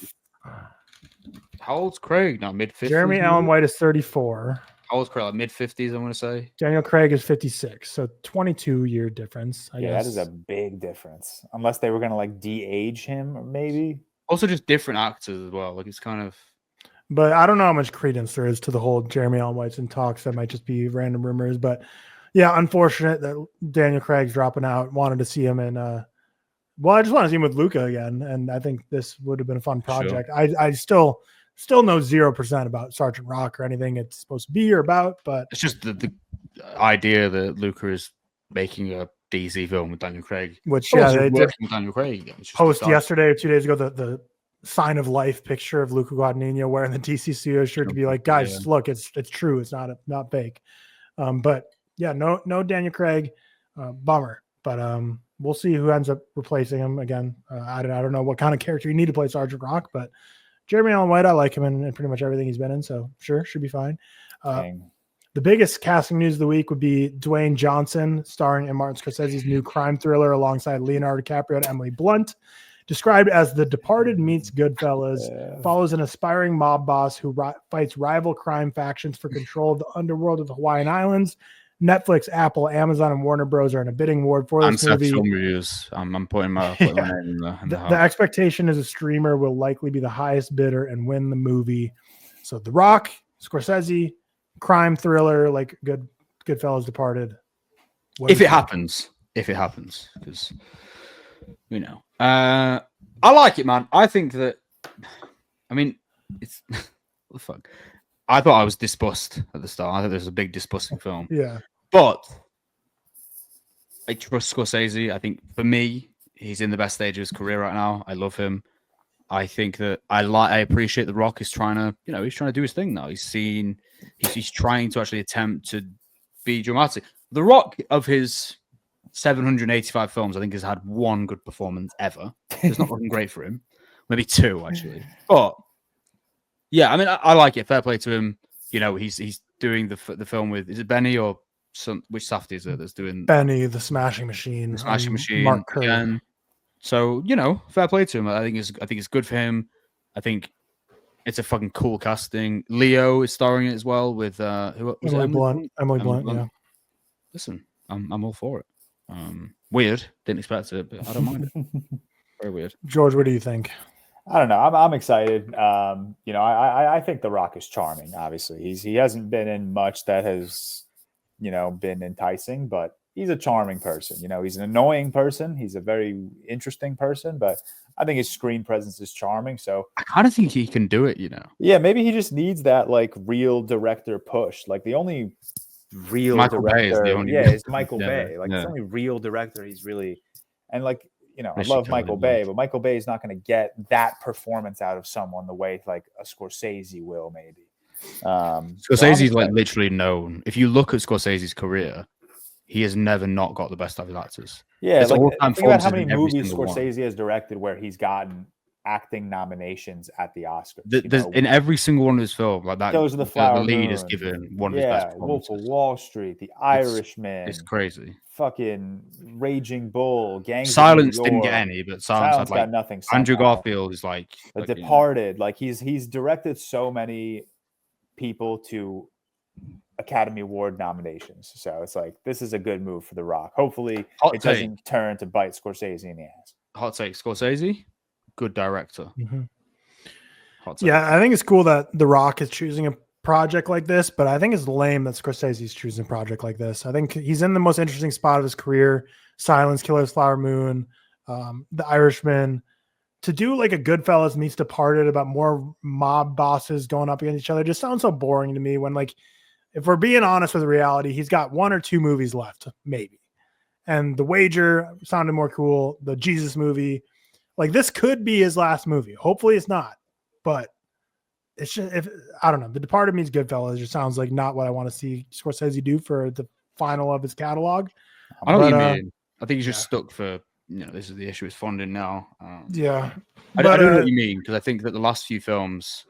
How old's Craig? No, mid-50s. Jeremy Allen White is 34. How old's Craig? Like mid-50s, I want to say. Daniel Craig is 56, so 22-year difference. I guess that is a big difference. Unless they were gonna like de-age him, maybe. Also, just different actors as well. Like it's kind of. But I don't know how much credence there is to the whole Jeremy Allen White's in talks. That might just be random rumors. But yeah, unfortunate that Daniel Craig's dropping out. Wanted to see him in. I just want to see him with Luca again, and I think this would have been a fun project. Sure. I still know 0% about Sergeant Rock or anything it's supposed to be or about, but it's just the idea that Luca is making a DC film with Daniel Craig, which they did with Daniel Craig. Post yesterday or 2 days ago the sign of life picture of Luca Guadagnino wearing the DC studio shirt to be like, guys, look, it's true, it's not fake. But yeah, no Daniel Craig, bummer. But we'll see who ends up replacing him again. I don't know what kind of character you need to play Sergeant Rock, but Jeremy Allen White, I like him in pretty much everything he's been in, so sure, should be fine. The biggest casting news of the week would be Dwayne Johnson, starring in Martin Scorsese's new crime thriller alongside Leonardo DiCaprio and Emily Blunt. Described as The Departed meets Goodfellas, follows an aspiring mob boss who fights rival crime factions for control of the underworld of the Hawaiian Islands. Netflix, Apple, Amazon, and Warner Bros. Are in a bidding war for this movie. I'm putting my name in the expectation is a streamer will likely be the highest bidder and win the movie. So The Rock, Scorsese, crime thriller, like Goodfellas, Departed. If it happens, because I like it, man. I think that. I mean, it's what the fuck. I thought I was disbussed at the start. I thought this was a big disbusting film. Yeah. But I trust Scorsese. I think for me, he's in the best stage of his career right now. I love him. I think that I appreciate The Rock is trying to do his thing now. He's trying to actually attempt to be dramatic. The Rock, of his 785 films, I think has had one good performance ever. It's not looking great for him. Maybe two, actually. But yeah, I mean, I like it. Fair play to him. He's doing the film with, is it Benny or which Safdie is it that's doing Benny, the Smashing Machine, Mark Curry. Again. So fair play to him. I think it's good for him. I think it's a fucking cool casting. Leo is starring it as well with Emily Blunt. Yeah. Listen, I'm all for it. Weird. Didn't expect it, but I don't mind it. Very weird. George, what do you think? I don't know. I'm excited. I think The Rock is charming. Obviously, he hasn't been in much that has, been enticing, but he's a charming person. He's an annoying person. He's a very interesting person, but I think his screen presence is charming. So I kind of think he can do it. yeah, maybe he just needs that like real director push. Like the only real Michael Bay is director, the only yeah, real is Michael director. Bay. Like Yeah. it's the only real director he's really, and like I Unless you love kill Michael him, Bay, like- but Michael Bay is not going to get that performance out of someone the way like a Scorsese will, maybe. So I'm Scorsese's like excited. literally known. If you look at Scorsese's career, he has never not got the best out of his actors. Yeah, His like all-time think about how performances many in every movies single one. Scorsese has directed where he's gotten acting nominations at the Oscars. There's in every single one of his films, like that, Killers of the the Flower lead is Moon. given one of his best Wolf of performances. Wall Street, The Irishman. It's crazy. Fucking Raging Bull, Gangs Silence of New didn't get York. any, but Silence had got like nothing. Andrew somehow. Garfield is like The like, Departed. Like he's directed so many people to Academy Award nominations. So it's like this is a good move for The Rock. Hopefully Hot it take. doesn't turn to bite Scorsese in the ass. Hot take. Scorsese, good director. Mm-hmm. Hot take. Yeah, I think it's cool that The Rock is choosing a project like this, but I think it's lame that Scorsese's choosing a project like this. I think he's in the most interesting spot of his career. Silence, Killers, Flower Moon, The Irishman. To do like a Goodfellas meets Departed about more mob bosses going up against each other just sounds so boring to me when, like, if we're being honest with reality, he's got 1 or 2 movies left, maybe. And The Wager sounded more cool. The Jesus movie, like this could be his last movie. Hopefully it's not, but it's just, I don't know. The Departed means Goodfellas just sounds like not what I want to see Scorsese do for the final of his catalog. I know what you But, mean. I think he's just stuck for, this is the issue with funding now. Yeah. I don't know what you mean, because I think that the last few films,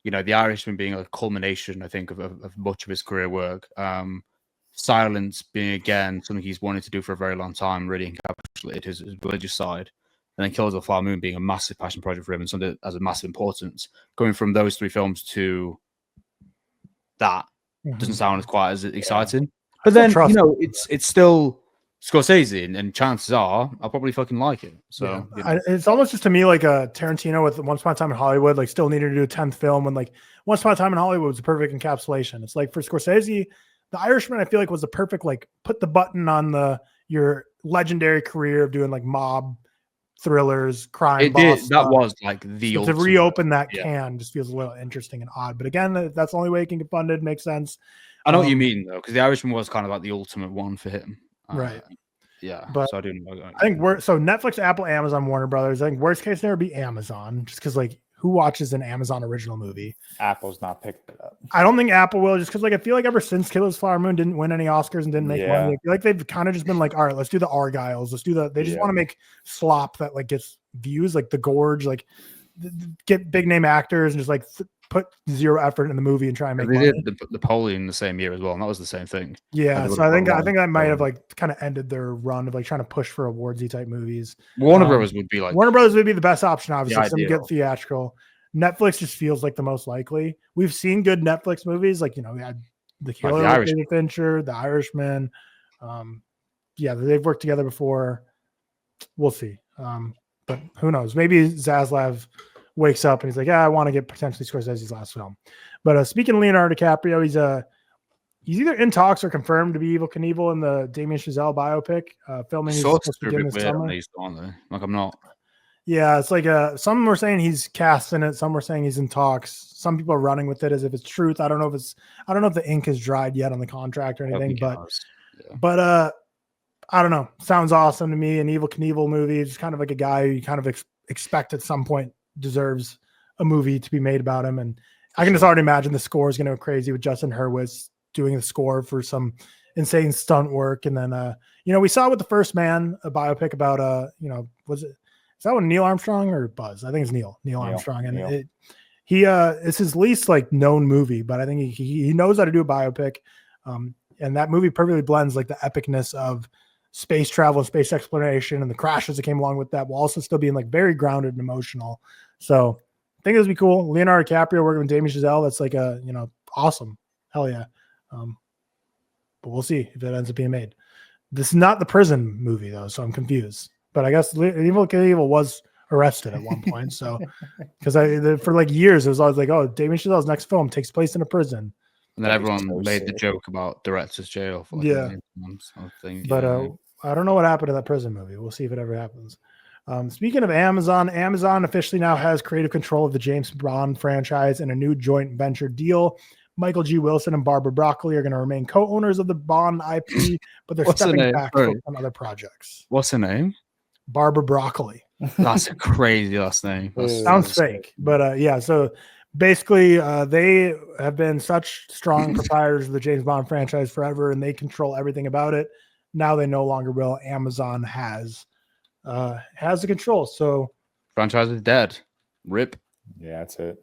The Irishman being a culmination, I think, of much of his career work. Silence being, again, something he's wanted to do for a very long time, really encapsulated his religious side. And then Killers of the Flower Moon being a massive passion project for him and something that has a massive importance. Going from those 3 films to that doesn't sound quite as exciting. But then, it's still Scorsese, and chances are I'll probably fucking like it. So it's almost just to me like a Tarantino with Once Upon a Time in Hollywood, like still needed to do a 10th film when like Once Upon a Time in Hollywood was a perfect encapsulation. It's like for Scorsese, The Irishman, I feel like was the perfect, like put the button on your legendary career of doing like mob thrillers, crime. It did. That was like the so to reopen that can just feels a little interesting and odd. But again, that's the only way it can get funded. Makes sense. I know what you mean though, because The Irishman was kind of like the ultimate one for him. Right. Yeah. But so I think Netflix, Apple, Amazon, Warner Brothers. I think worst case there would be Amazon, just because like who watches an Amazon original movie? Apple's not picking it up. I don't think Apple will, just because like I feel like ever since Killers Flower Moon didn't win any Oscars and didn't make money, I feel like they've kind of just been like, all right, let's do the Argyles, let's do they just want to make slop that like gets views, like The Gorge, like get big name actors and just like put zero effort in the movie and try and make money. They did the Napoleon the same year as well, and that was the same thing. Yeah, so I think that might have like kind of ended their run of like trying to push for awardsy type movies. Warner Brothers would be the best option, obviously. Some get theatrical. Netflix just feels like the most likely. We've seen good Netflix movies, like we had The Killer with David Fincher, The Irishman. They've worked together before. We'll see. But who knows? Maybe Zaslav wakes up and he's like, I want to get potentially Scorsese's last film. But speaking of Leonardo DiCaprio, he's either in talks or confirmed to be Evel Knievel in the Damien Chazelle biopic. Filming is supposed to begin this summer. Like I'm not. Yeah, it's like some were saying he's cast in it, some were saying he's in talks. Some people are running with it as if it's truth. I don't know if the ink is dried yet on the contract or anything, but I don't know. Sounds awesome to me. An Evel Knievel movie is kind of like a guy who you kind of expect at some point deserves a movie to be made about him. And I can just already imagine the score is going to go crazy with Justin Hurwitz doing the score for some insane stunt work. And then, we saw with The First Man, a biopic about, is that one Neil Armstrong or Buzz? I think it's Neil Armstrong. And it's his least like known movie, but I think he knows how to do a biopic. And that movie perfectly blends like the epicness of space travel and space exploration and the crashes that came along with that, while also still being like very grounded and emotional. So I think this would be cool. Leonardo DiCaprio working with Damien Chazelle. That's like awesome. Hell yeah. But we'll see if it ends up being made. This is not the prison movie though, so I'm confused. But I guess Evel Knievel was arrested at one point. So because for like years it was always like, oh, Damien Chazelle's next film takes place in a prison. And then everyone so made the sick. joke about director's jail for like Yeah. months. I think. But I don't know what happened to that prison movie. We'll see if it ever happens. Speaking of Amazon officially now has creative control of the James Bond franchise in a new joint venture deal. Michael G. Wilson and Barbara Broccoli are going to remain co-owners of the Bond IP, but they're stepping back on other projects. What's her name? Barbara Broccoli. That's a crazy last name. Sounds fake, but yeah. So basically, they have been such strong proprietors of the James Bond franchise forever, and they control everything about it. Now they no longer will. Amazon has the control. So franchise is dead. Rip. Yeah, that's it.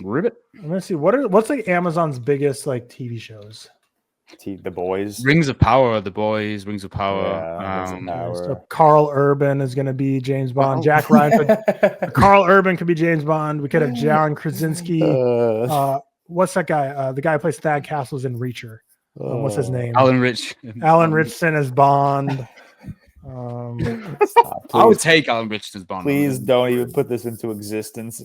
Rip it. I'm gonna see what's like Amazon's biggest like TV shows. The Boys. Rings of Power. The Boys. Rings of Power. Yeah, Rings of Power. So Carl Urban is going to be James Bond. Jack Ryan. Carl Urban could be James Bond. We could have John Krasinski. What's that guy? The guy who plays Thad Castles in Reacher. What's his name? Alan Rich. Alan Richardson as Bond. I would take Alan Richardson as Bond. Please don't even put this into existence.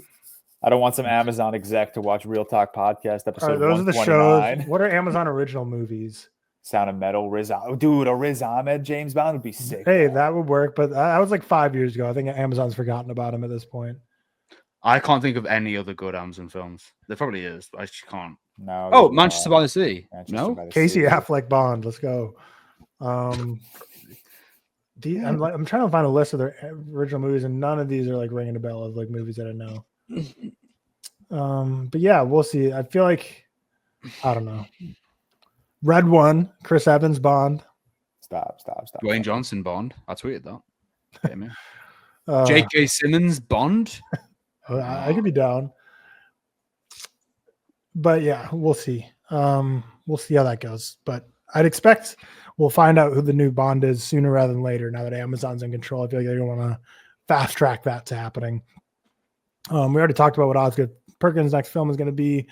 I don't want some Amazon exec to watch ReelTok Podcast episode. Those are the shows. What are Amazon original movies? Sound of Metal, Riz Ahmed James Bond would be sick. Hey, that would work, but that was like 5 years ago. I think Amazon's forgotten about him at this point. I can't think of any other good Amazon films. There probably is, but I just can't. No. Oh, Manchester by the Sea. Casey Affleck Bond. Let's go. I'm trying to find a list of their original movies, and none of these are like ringing a bell of like movies that I know. But yeah, we'll see. I feel like I don't know. Red One, Chris Evans Bond. Stop. Dwayne Johnson Bond. I tweeted that. J.K. Simmons Bond. I could be down. But yeah, we'll see. We'll see how that goes. But I'd expect we'll find out who the new Bond is sooner rather than later. Now that Amazon's in control, I feel like they're going to want to fast track that to happening. We already talked about what Osgood Perkins' next film is going to be.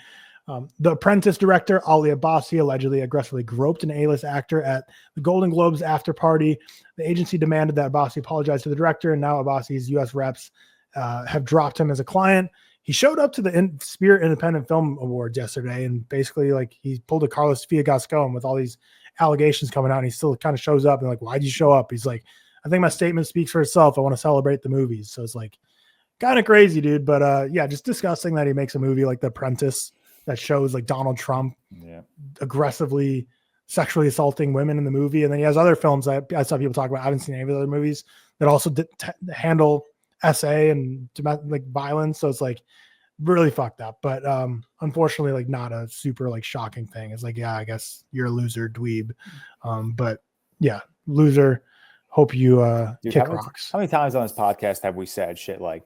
The Apprentice director, Ali Abbasi, allegedly aggressively groped an A-list actor at the Golden Globes after party. The agency demanded that Abbasi apologize to the director, and now Abbasi's U.S. reps have dropped him as a client. He showed up to the Spirit Independent Film Awards yesterday, and basically, like, he pulled a Carlos Fiagascon with all these allegations coming out, and he still kind of shows up and like, why'd you show up? He's like, I think my statement speaks for itself. I want to celebrate the movies. So it's like kind of crazy, dude. But yeah, just disgusting that he makes a movie like The Apprentice that shows like Donald Trump aggressively sexually assaulting women in the movie. And then he has other films that I saw people talk about. I haven't seen any of the other movies that also handle SA and domestic violence. So it's like really fucked up. But unfortunately, like not a super like shocking thing. It's like, yeah, I guess you're a loser, dweeb. But yeah, loser. Hope you Dude, kick rocks. How many times on this podcast have we said shit like,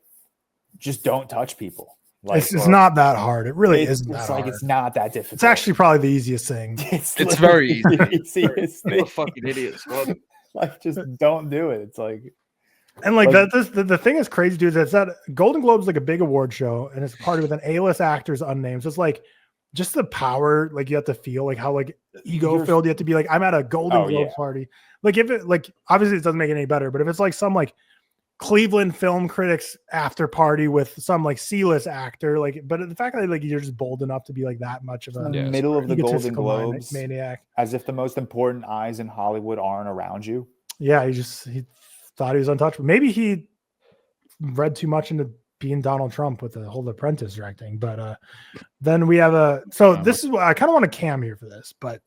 just don't touch people? Like, it's not that hard. It really isn't that hard. It's not that difficult. It's actually probably the easiest thing. It's very easy. You're fucking idiots. Like, just don't do it. It's like, and like the thing is crazy, dude. Is that Golden Globe's like a big award show, and it's party with an A-list actors unnamed. So it's like just the power, like you have to feel like how like ego filled you have to be. Like I'm at a Golden Globe party. Like if it like obviously it doesn't make it any better, but if it's like some like Cleveland film critics after party with some like C-list actor, like, but the fact that like you're just bold enough to be like that much of a middle of the Golden Globes maniac, as if the most important eyes in Hollywood aren't around you. Yeah, he thought he was untouchable. Maybe he read too much into being Donald Trump with the whole Apprentice directing. But then we have this is what I kind of want a Cam here for this, but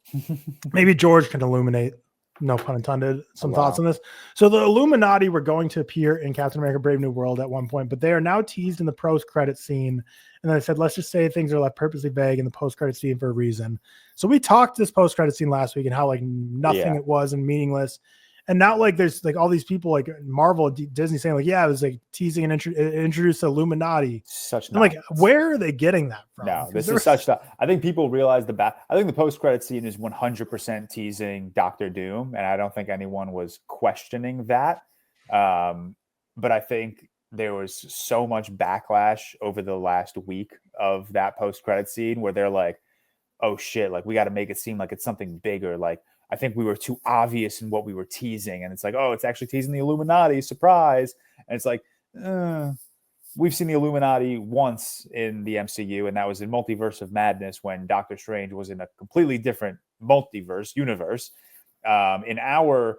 maybe George can illuminate. No pun intended. Some thoughts on this. So the Illuminati were going to appear in Captain America: Brave New World at one point, but they are now teased in the post-credit scene. And then I said, let's just say things are left purposely vague in the post-credit scene for a reason. So we talked this post-credit scene last week and how like nothing it was and meaningless. And now like there's like all these people like Marvel, Disney saying like, yeah, it was like teasing and introduced the Illuminati. Such like, where are they getting that from? No, this is such stuff. I think people realize I think the post-credit scene is 100% teasing Doctor Doom, and I don't think anyone was questioning that. But I think there was so much backlash over the last week of that post-credit scene where they're like, oh shit, like we got to make it seem like it's something bigger. Like, I think we were too obvious in what we were teasing. And it's like, oh, it's actually teasing the Illuminati, surprise. And it's like, we've seen the Illuminati once in the MCU, and that was in Multiverse of Madness when Doctor Strange was in a completely different multiverse universe. In our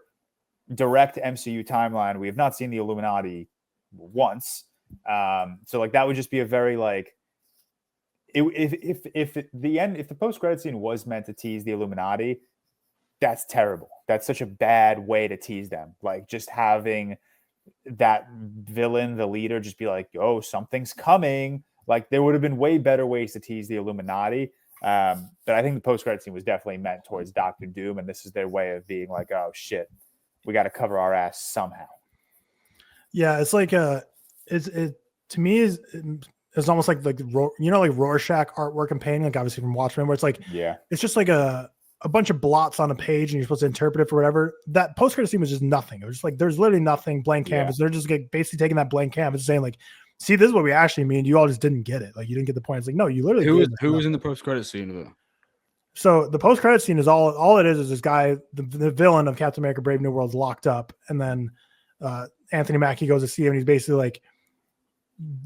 direct MCU timeline, we have not seen the Illuminati once. So like that would just be a very like if the post-credit scene was meant to tease the Illuminati, that's terrible. That's such a bad way to tease them. Like just having that villain, the leader, just be like, "Oh, something's coming." Like there would have been way better ways to tease the Illuminati. But I think the post-credit scene was definitely meant towards Doctor Doom, and this is their way of being like, "Oh shit, we got to cover our ass somehow." Yeah, it's like to me is almost like like Rorschach artwork and painting, like obviously from Watchmen, where it's like it's just like a bunch of blots on a page and you're supposed to interpret it for whatever. That post-credit scene was just nothing. It was just like there's literally nothing, blank canvas. They're just like basically taking that blank canvas and saying like, see, this is what we actually mean. You all just didn't get it. Like you didn't get the point. It's like, no, you literally who was in the post-credit scene of it? So the post-credit scene is all it is this guy, the villain of Captain America Brave New World, is locked up, and then Anthony Mackie goes to see him, and he's basically like,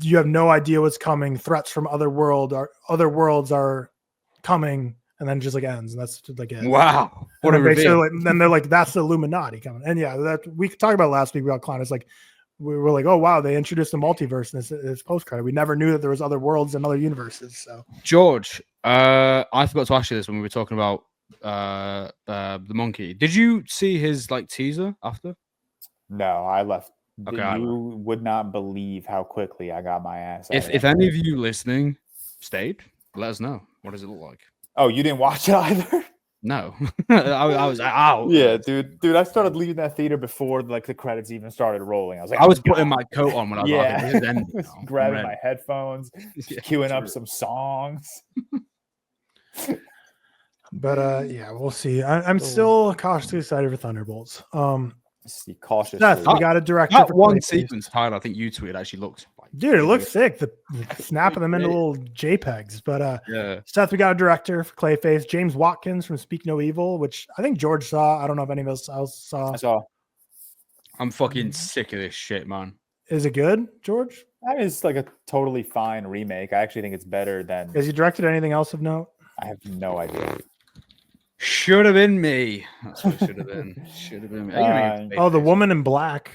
you have no idea what's coming. Threats from other worlds are coming, and then it just like ends, and that's just like it. Wow, what a reveal! Like, then they're like, that's the Illuminati coming, and that we talked about last week about Klein. It's like we were like, oh wow, they introduced the multiverse in this post-credit. We never knew that there was other worlds and other universes. So George, I forgot to ask you this when we were talking about the monkey. Did you see his like teaser after? No, I left. Okay, you would not believe how quickly I got my ass. If any of you listening stayed, let us know. What does it look like? Oh, you didn't watch it either? No, I was out. Yeah, dude. I started leaving that theater before like the credits even started rolling. I was like, I was putting my coat on when I was grabbing my headphones, queuing up some songs. But we'll see. I'm still cautiously excited for Thunderbolts. Cautious. Seth, we got a director. That one sequence, Tyler, I think you tweeted actually looks like, dude, it looks sick. The snapping them into little JPEGs. But Seth, we got a director for Clayface, James Watkins from Speak No Evil, which I think George saw. I don't know if any of us else saw. I saw. I'm fucking sick of this shit, man. Is it good, George? I mean, it's like a totally fine remake. I actually think it's better than. Has he directed anything else of note? I have no idea. Should have been me. That's what it should have been. Should have been me. The Woman in Black.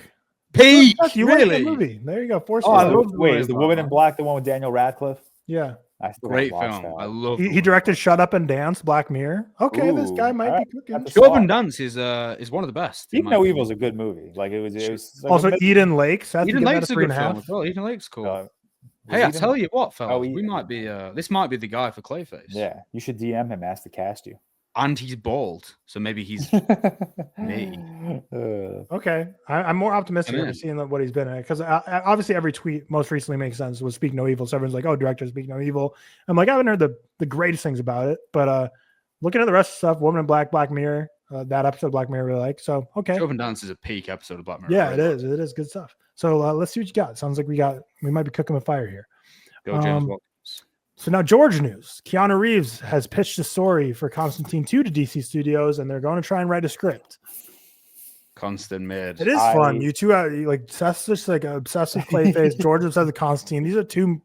Peach, you really? The movie. There you go. Wait, is the Woman in Black the one with Daniel Radcliffe? Yeah. Great film. That. I love. He directed Shut Up and Dance, Black Mirror. Okay, this guy might be cooking. Shut Up and Dance is one of the best. Speak No Evil is a good movie. Like it was like also Eden Lake. Seth, Eden Lake's a good film as well. Eden Lake's cool. Hey, I tell you what, fellas, we might be. This might be the guy for Clayface. Yeah, you should DM him, ask to cast you. And he's bald, so maybe he's me. Okay, I'm more optimistic after seeing what he's been in, because obviously every tweet most recently makes sense with Speak No Evil. So everyone's like, "Oh, director Speak No Evil." I'm like, I haven't heard the greatest things about it, but looking at the rest of the stuff, Woman in Black, Black Mirror, that episode of Black Mirror I really like. So okay, Shut Up and Dance is a peak episode of Black Mirror. Yeah, it is. It is good stuff. So let's see what you got. Sounds like we might be cooking with fire here. Go James. So now George news. Keanu Reeves has pitched a story for Constantine 2 to DC Studios, and they're going to try and write a script. Constant mid. It is fun. You two are like Seth's just like obsessed with Clayface. George obsessed with Constantine. These are two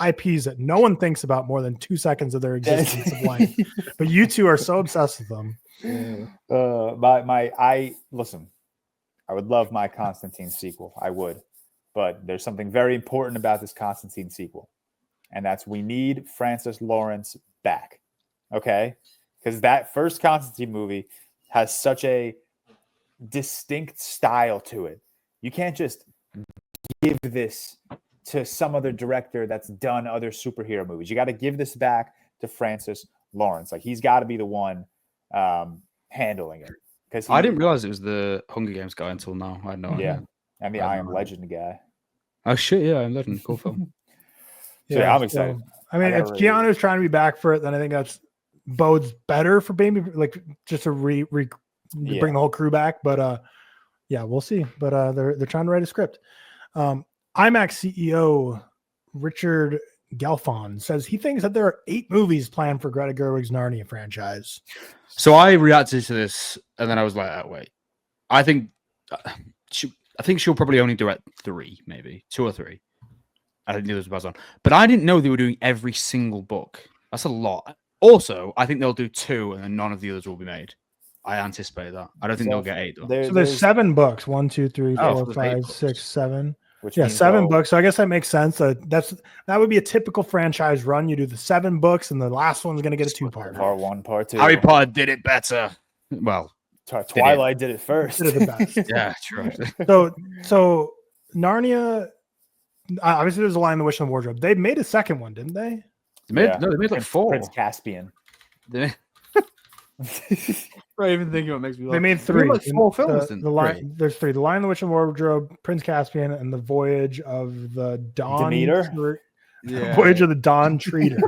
IPs that no one thinks about more than 2 seconds of their existence of life. But you two are so obsessed with them. Listen, I would love my Constantine sequel. I would. But there's something very important about this Constantine sequel. And that's we need Francis Lawrence back. Okay? Because that first Constantine movie has such a distinct style to it. You can't just give this to some other director that's done other superhero movies. You got to give this back to Francis Lawrence. Like he's got to be the one handling it. Because I didn't realize it was the Hunger Games guy until now. I had no idea. And the I Am Legend guy. Oh shit! Yeah, I Am Legend. Cool film. So I'm excited. I mean, if Keanu's trying to be back for it, then I think that's bodes better for Baby, like just to bring the whole crew back. But we'll see. But they're trying to write a script. IMAX CEO Richard Gelfond says he thinks that there are 8 movies planned for Greta Gerwig's Narnia franchise. So I reacted to this, and then I was like, oh, wait. I think I think she'll probably only direct 3, maybe 2 or 3. I think the others are on. But I didn't know they were doing every single book. That's a lot. Also, I think they'll do 2 and then none of the others will be made. I anticipate that. I don't think they'll get 8 though. So there's 7 books. 1, 2, 3, 4, 5, 6, 7. Yeah, 7 books. So I guess that makes sense. That would be a typical franchise run. You do the 7 books, and the last one's going to get a 2-part. Part 1, part 2. Harry Potter did it better. Well, Twilight did it first. Did it the best. Yeah, true. So Narnia. Obviously, there's a Lion, the Witch, and the Wardrobe. They made a second one, didn't they? They made like 4. Prince Caspian. Right, even thinking what makes me laugh. They made 3. Like 4 films. There's 3: The Lion, the Witch, and the Wardrobe, Prince Caspian, and the Voyage of the Dawn. Demeter. Voyage of the Dawn Treater,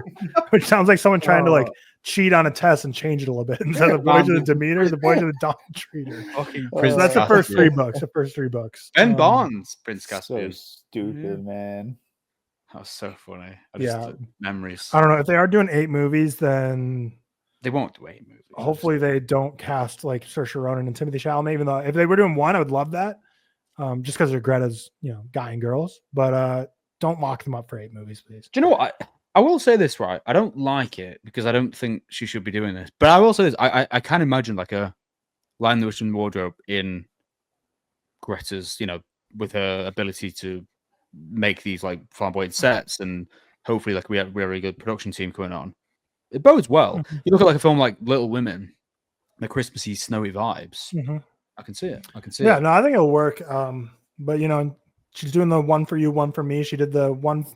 which sounds like someone trying to like cheat on a test and change it a little bit. Instead of the Voyage of the Demeter, the Voyage of the Dawn Treater. Prince That's the first 3 books. The first 3 books. Ben Barnes, Prince Caspian. So stupid, man. That was so funny. Memories. I don't know if they are doing 8 movies, then they won't do 8 movies. Hopefully, they don't cast like Saoirse Ronan and Timothy Chalamet. Even though if they were doing 1, I would love that. Just because they're Greta's, guy and girls. But don't lock them up for 8 movies, please. Do you know what? I will say this, right? I don't like it because I don't think she should be doing this. But I will say this: I can imagine like a Lion, the Witch, and the Wardrobe in Greta's, with her ability to make these like flamboyant sets, and hopefully like we have a very good production team going on. It bodes well. You look at like a film like Little Women, the Christmassy, snowy vibes. I can see it. Yeah, no, I think it'll work. But she's doing the 1 for you, 1 for me. She did the 1.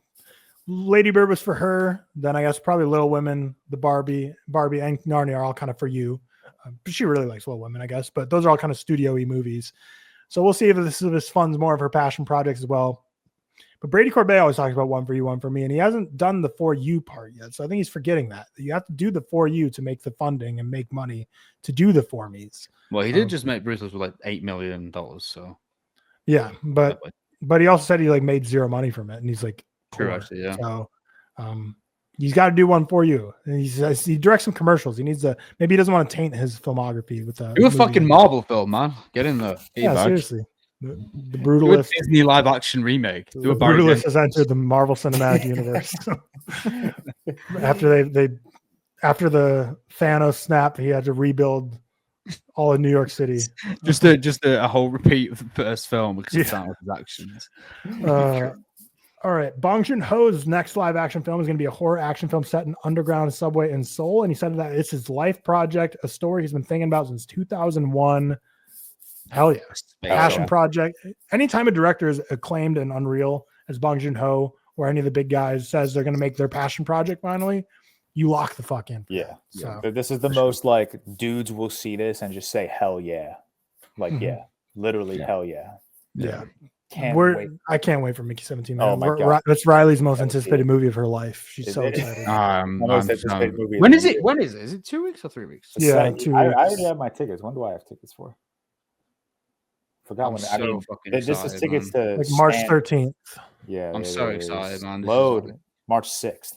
Lady Bird was for her. Then I guess probably Little Women, the Barbie, and Narnia are all kind of for you. She really likes Little Women, I guess. But those are all kind of studio-y movies. So we'll see if this funds more of her passion projects as well. But Brady Corbet always talks about 1 for you, 1 for me, and he hasn't done the for you part yet. So I think he's forgetting that. You have to do the for you to make the funding and make money to do the for me's. Well, he did just make Brutalist with like $8 million. So yeah, but he also said he like made 0 money from it, and he's like, true, actually, yeah. So he's got to do 1 for you. And he directs some commercials. He needs to. Maybe he doesn't want to taint his filmography with a. Do a fucking Marvel film, man. Get in there. Seriously. The Brutalist Disney live action remake. The Brutalist has entered the Marvel Cinematic Universe. After the Thanos snap, he had to rebuild all of New York City. Just a whole repeat of the first film because of Thanos' actions. All right, Bong Joon-ho's next live action film is going to be a horror action film set in underground subway in Seoul, and he said that it's his life project, a story he's been thinking about since 2001. Hell yeah. Passion project. Anytime a director is acclaimed and unreal as Bong Joon-ho or any of the big guys says they're going to make their passion project finally, you lock the fuck in. Yeah. So this is the most like dudes will see this and just say hell yeah. Like literally hell yeah. Yeah. Wait. I can't wait for Mickey 17. Oh my God. That's Riley's most anticipated movie of her life. She's so excited. When is it? Is it 2 weeks or 3 weeks? Yeah, 2 weeks. I already have my tickets. When do I have tickets for? Forgot when. This is tickets to like March 13th. Yeah, I'm so excited, man. Load March 6th.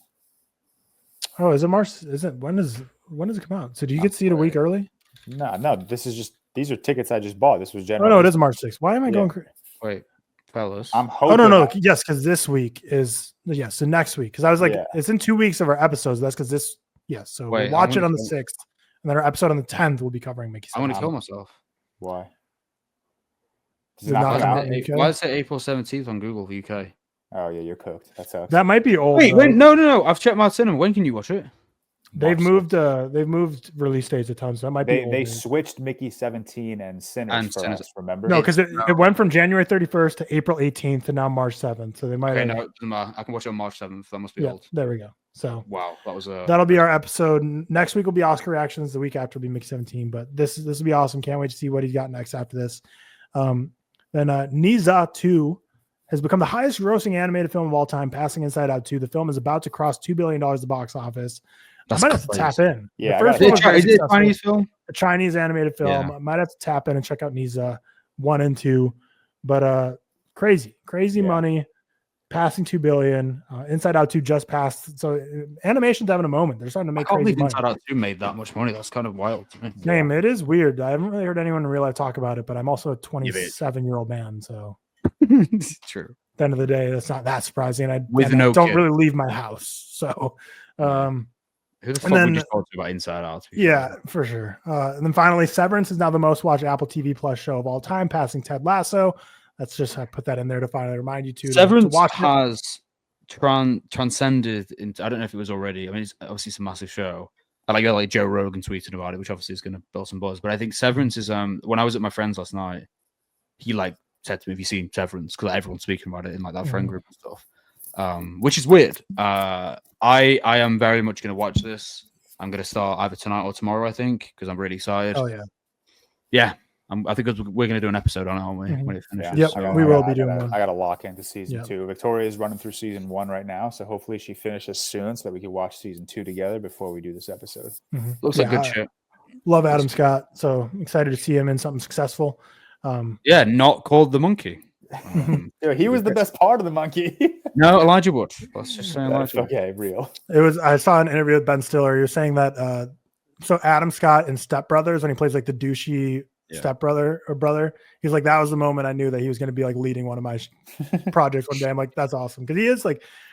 Oh, is it March? When does it come out? So do you get to see it a week early? No. These are tickets I just bought. This was general. Oh no, it is March 6th. Why am I going crazy? Wait, fellas. I'm hoping. Oh no. Yes, because this week is so next week. Because I was like, it's in 2 weeks of our episodes. That's because this. Yes, so we'll watch it on the 6th, and then our episode on the 10th will be covering Mickey. I want to kill myself. Why? Why does it say April 17th on Google for UK? Oh yeah, you're cooked. That sucks. That might be old. Wait, no. I've checked my cinema. When can you watch it? They've moved release dates a ton, so that might be. They switched Mickey 17 and Sinners for us. Remember? No, because it went from January 31st to April 18th, and now March 7th. So they might. Okay, no, it doesn't matter. I can watch it on March 7th. That must be old. There we go. So wow, that'll be our episode. Next week will be Oscar reactions. The week after will be Mickey 17. But this will be awesome. Can't wait to see what he's got next after this. Then Niza 2 has become the highest grossing animated film of all time, passing Inside Out 2. The film is about to cross $2 billion at the box office. I might have to tap in. Yeah, is it a Chinese film? A Chinese animated film. Yeah. I might have to tap in and check out Niza 1 and 2. But crazy money. passing 2 billion. Inside Out 2 just passed. So animation's having a moment. They're starting to make I can't crazy believe money. Inside Out 2 made that much money. That's kind of wild to me. Name, it is weird. I haven't really heard anyone in real life talk about it, but I'm also a 27-year-old man. So It's true. at the end of the day, that's not that surprising. I With and I no don't kid. really leave my house. So, Who the fuck then- would you talk to about Inside Out? to be yeah, fair? for sure. And then finally, Severance is now the most watched Apple TV Plus show of all time, passing Ted Lasso. That's just, I put that in there to finally remind you to Severance watch it. has transcended into, I don't know if it was already. I mean, it's obviously it's a massive show. I got like Joe Rogan tweeting about it, which obviously is going to build some buzz. But I think Severance is when I was at my friend's last night, he like said to me, "Have you seen Severance?" Because everyone's speaking about it in like that friend group and stuff, which is weird. I am very much going to watch this. I'm going to start either tonight or tomorrow, I think, because I'm really excited. Oh yeah, Yeah. I think we're going to do an episode on it, aren't we? When it finishes. Yep, we will be doing one. I got to lock into season Yep. 2. Victoria is running through season 1 right now, so hopefully she finishes soon so that we can watch season 2 together before we do this episode. Looks like good shit. Love Adam Scott, so excited to see him in something successful. Yeah, not called the monkey. Dude, he was the best part of the monkey. No, Elijah Wood. Let's just say Elijah Wood. Okay, real. I saw an interview with Ben Stiller. You're saying that so Adam Scott in Step Brothers, when he plays like the douchey stepbrother or brother, he's like, that was the moment I knew that he was going to be like leading one of my projects one day. I'm like, that's awesome, because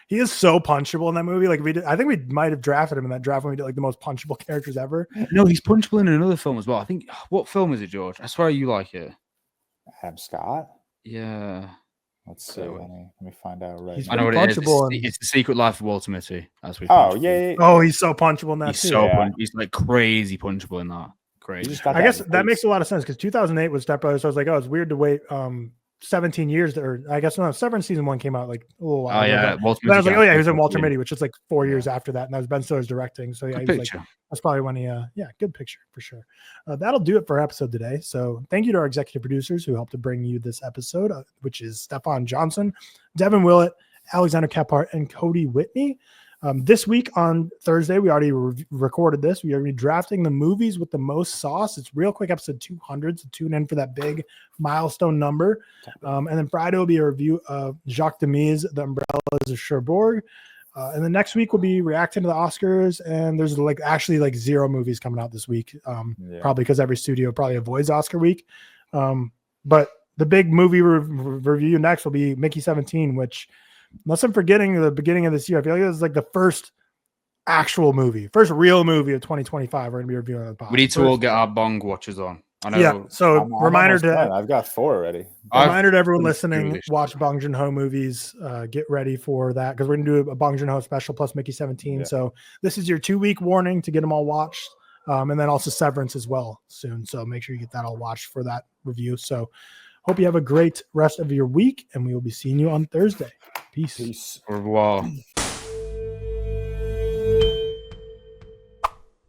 he is so punchable in that movie. Like I think we might have drafted him in that draft when we did like the most punchable characters ever. No, he's punchable in another film as well. I think, what film is it, George? I swear you like it. Adam Scott. Yeah. Let's see. Let me find out right now. I know what it is. punchable It's The Secret Life of Walter Mitty. That's what Oh, yeah. Oh, he's so punchable in that He's too. he's like crazy punchable in that. Crazy. I guess that makes a lot of sense, because 2008 was Step Brothers. So I was like, oh, it's weird to wait 17 years, or I guess no, Severance season 1 came out like a little while. Oh yeah, Walter Mitty. I was like, oh yeah, he was in Walter Mitty, which is like 4 years after that, and that was Ben Stiller's directing. So yeah, he was like, that's probably when he good picture for sure. That'll do it for our episode today. So thank you to our executive producers who helped to bring you this episode, which is Stefan Johnson, Devin Willett, Alexander Kephart, and Cody Whitney. This week on Thursday, we already recorded this. We are drafting the movies with the most sauce. It's real quick, episode 200. So tune in for that big milestone number. And then Friday will be a review of Jacques Demy's The Umbrellas of Cherbourg. And then next week we'll be reacting to the Oscars. And there's actually 0 movies coming out this week. Probably because every studio probably avoids Oscar week. But the big movie review next will be Mickey 17, which, unless I'm forgetting the beginning of this year, I feel like this is like the first real movie of 2025 we're going to be reviewing on the podcast. We need to all get our bong watches on. I know. Yeah, so reminder I've got 4 already. Reminder to everyone listening, watch Bong Joon-ho movies. Get ready for that, because we're going to do a Bong Joon-ho special plus Mickey 17. Yeah. So this is your 2-week warning to get them all watched. And then also Severance as well soon. So make sure you get that all watched for that review. So hope you have a great rest of your week, and we will be seeing you on Thursday. Peace. Au revoir.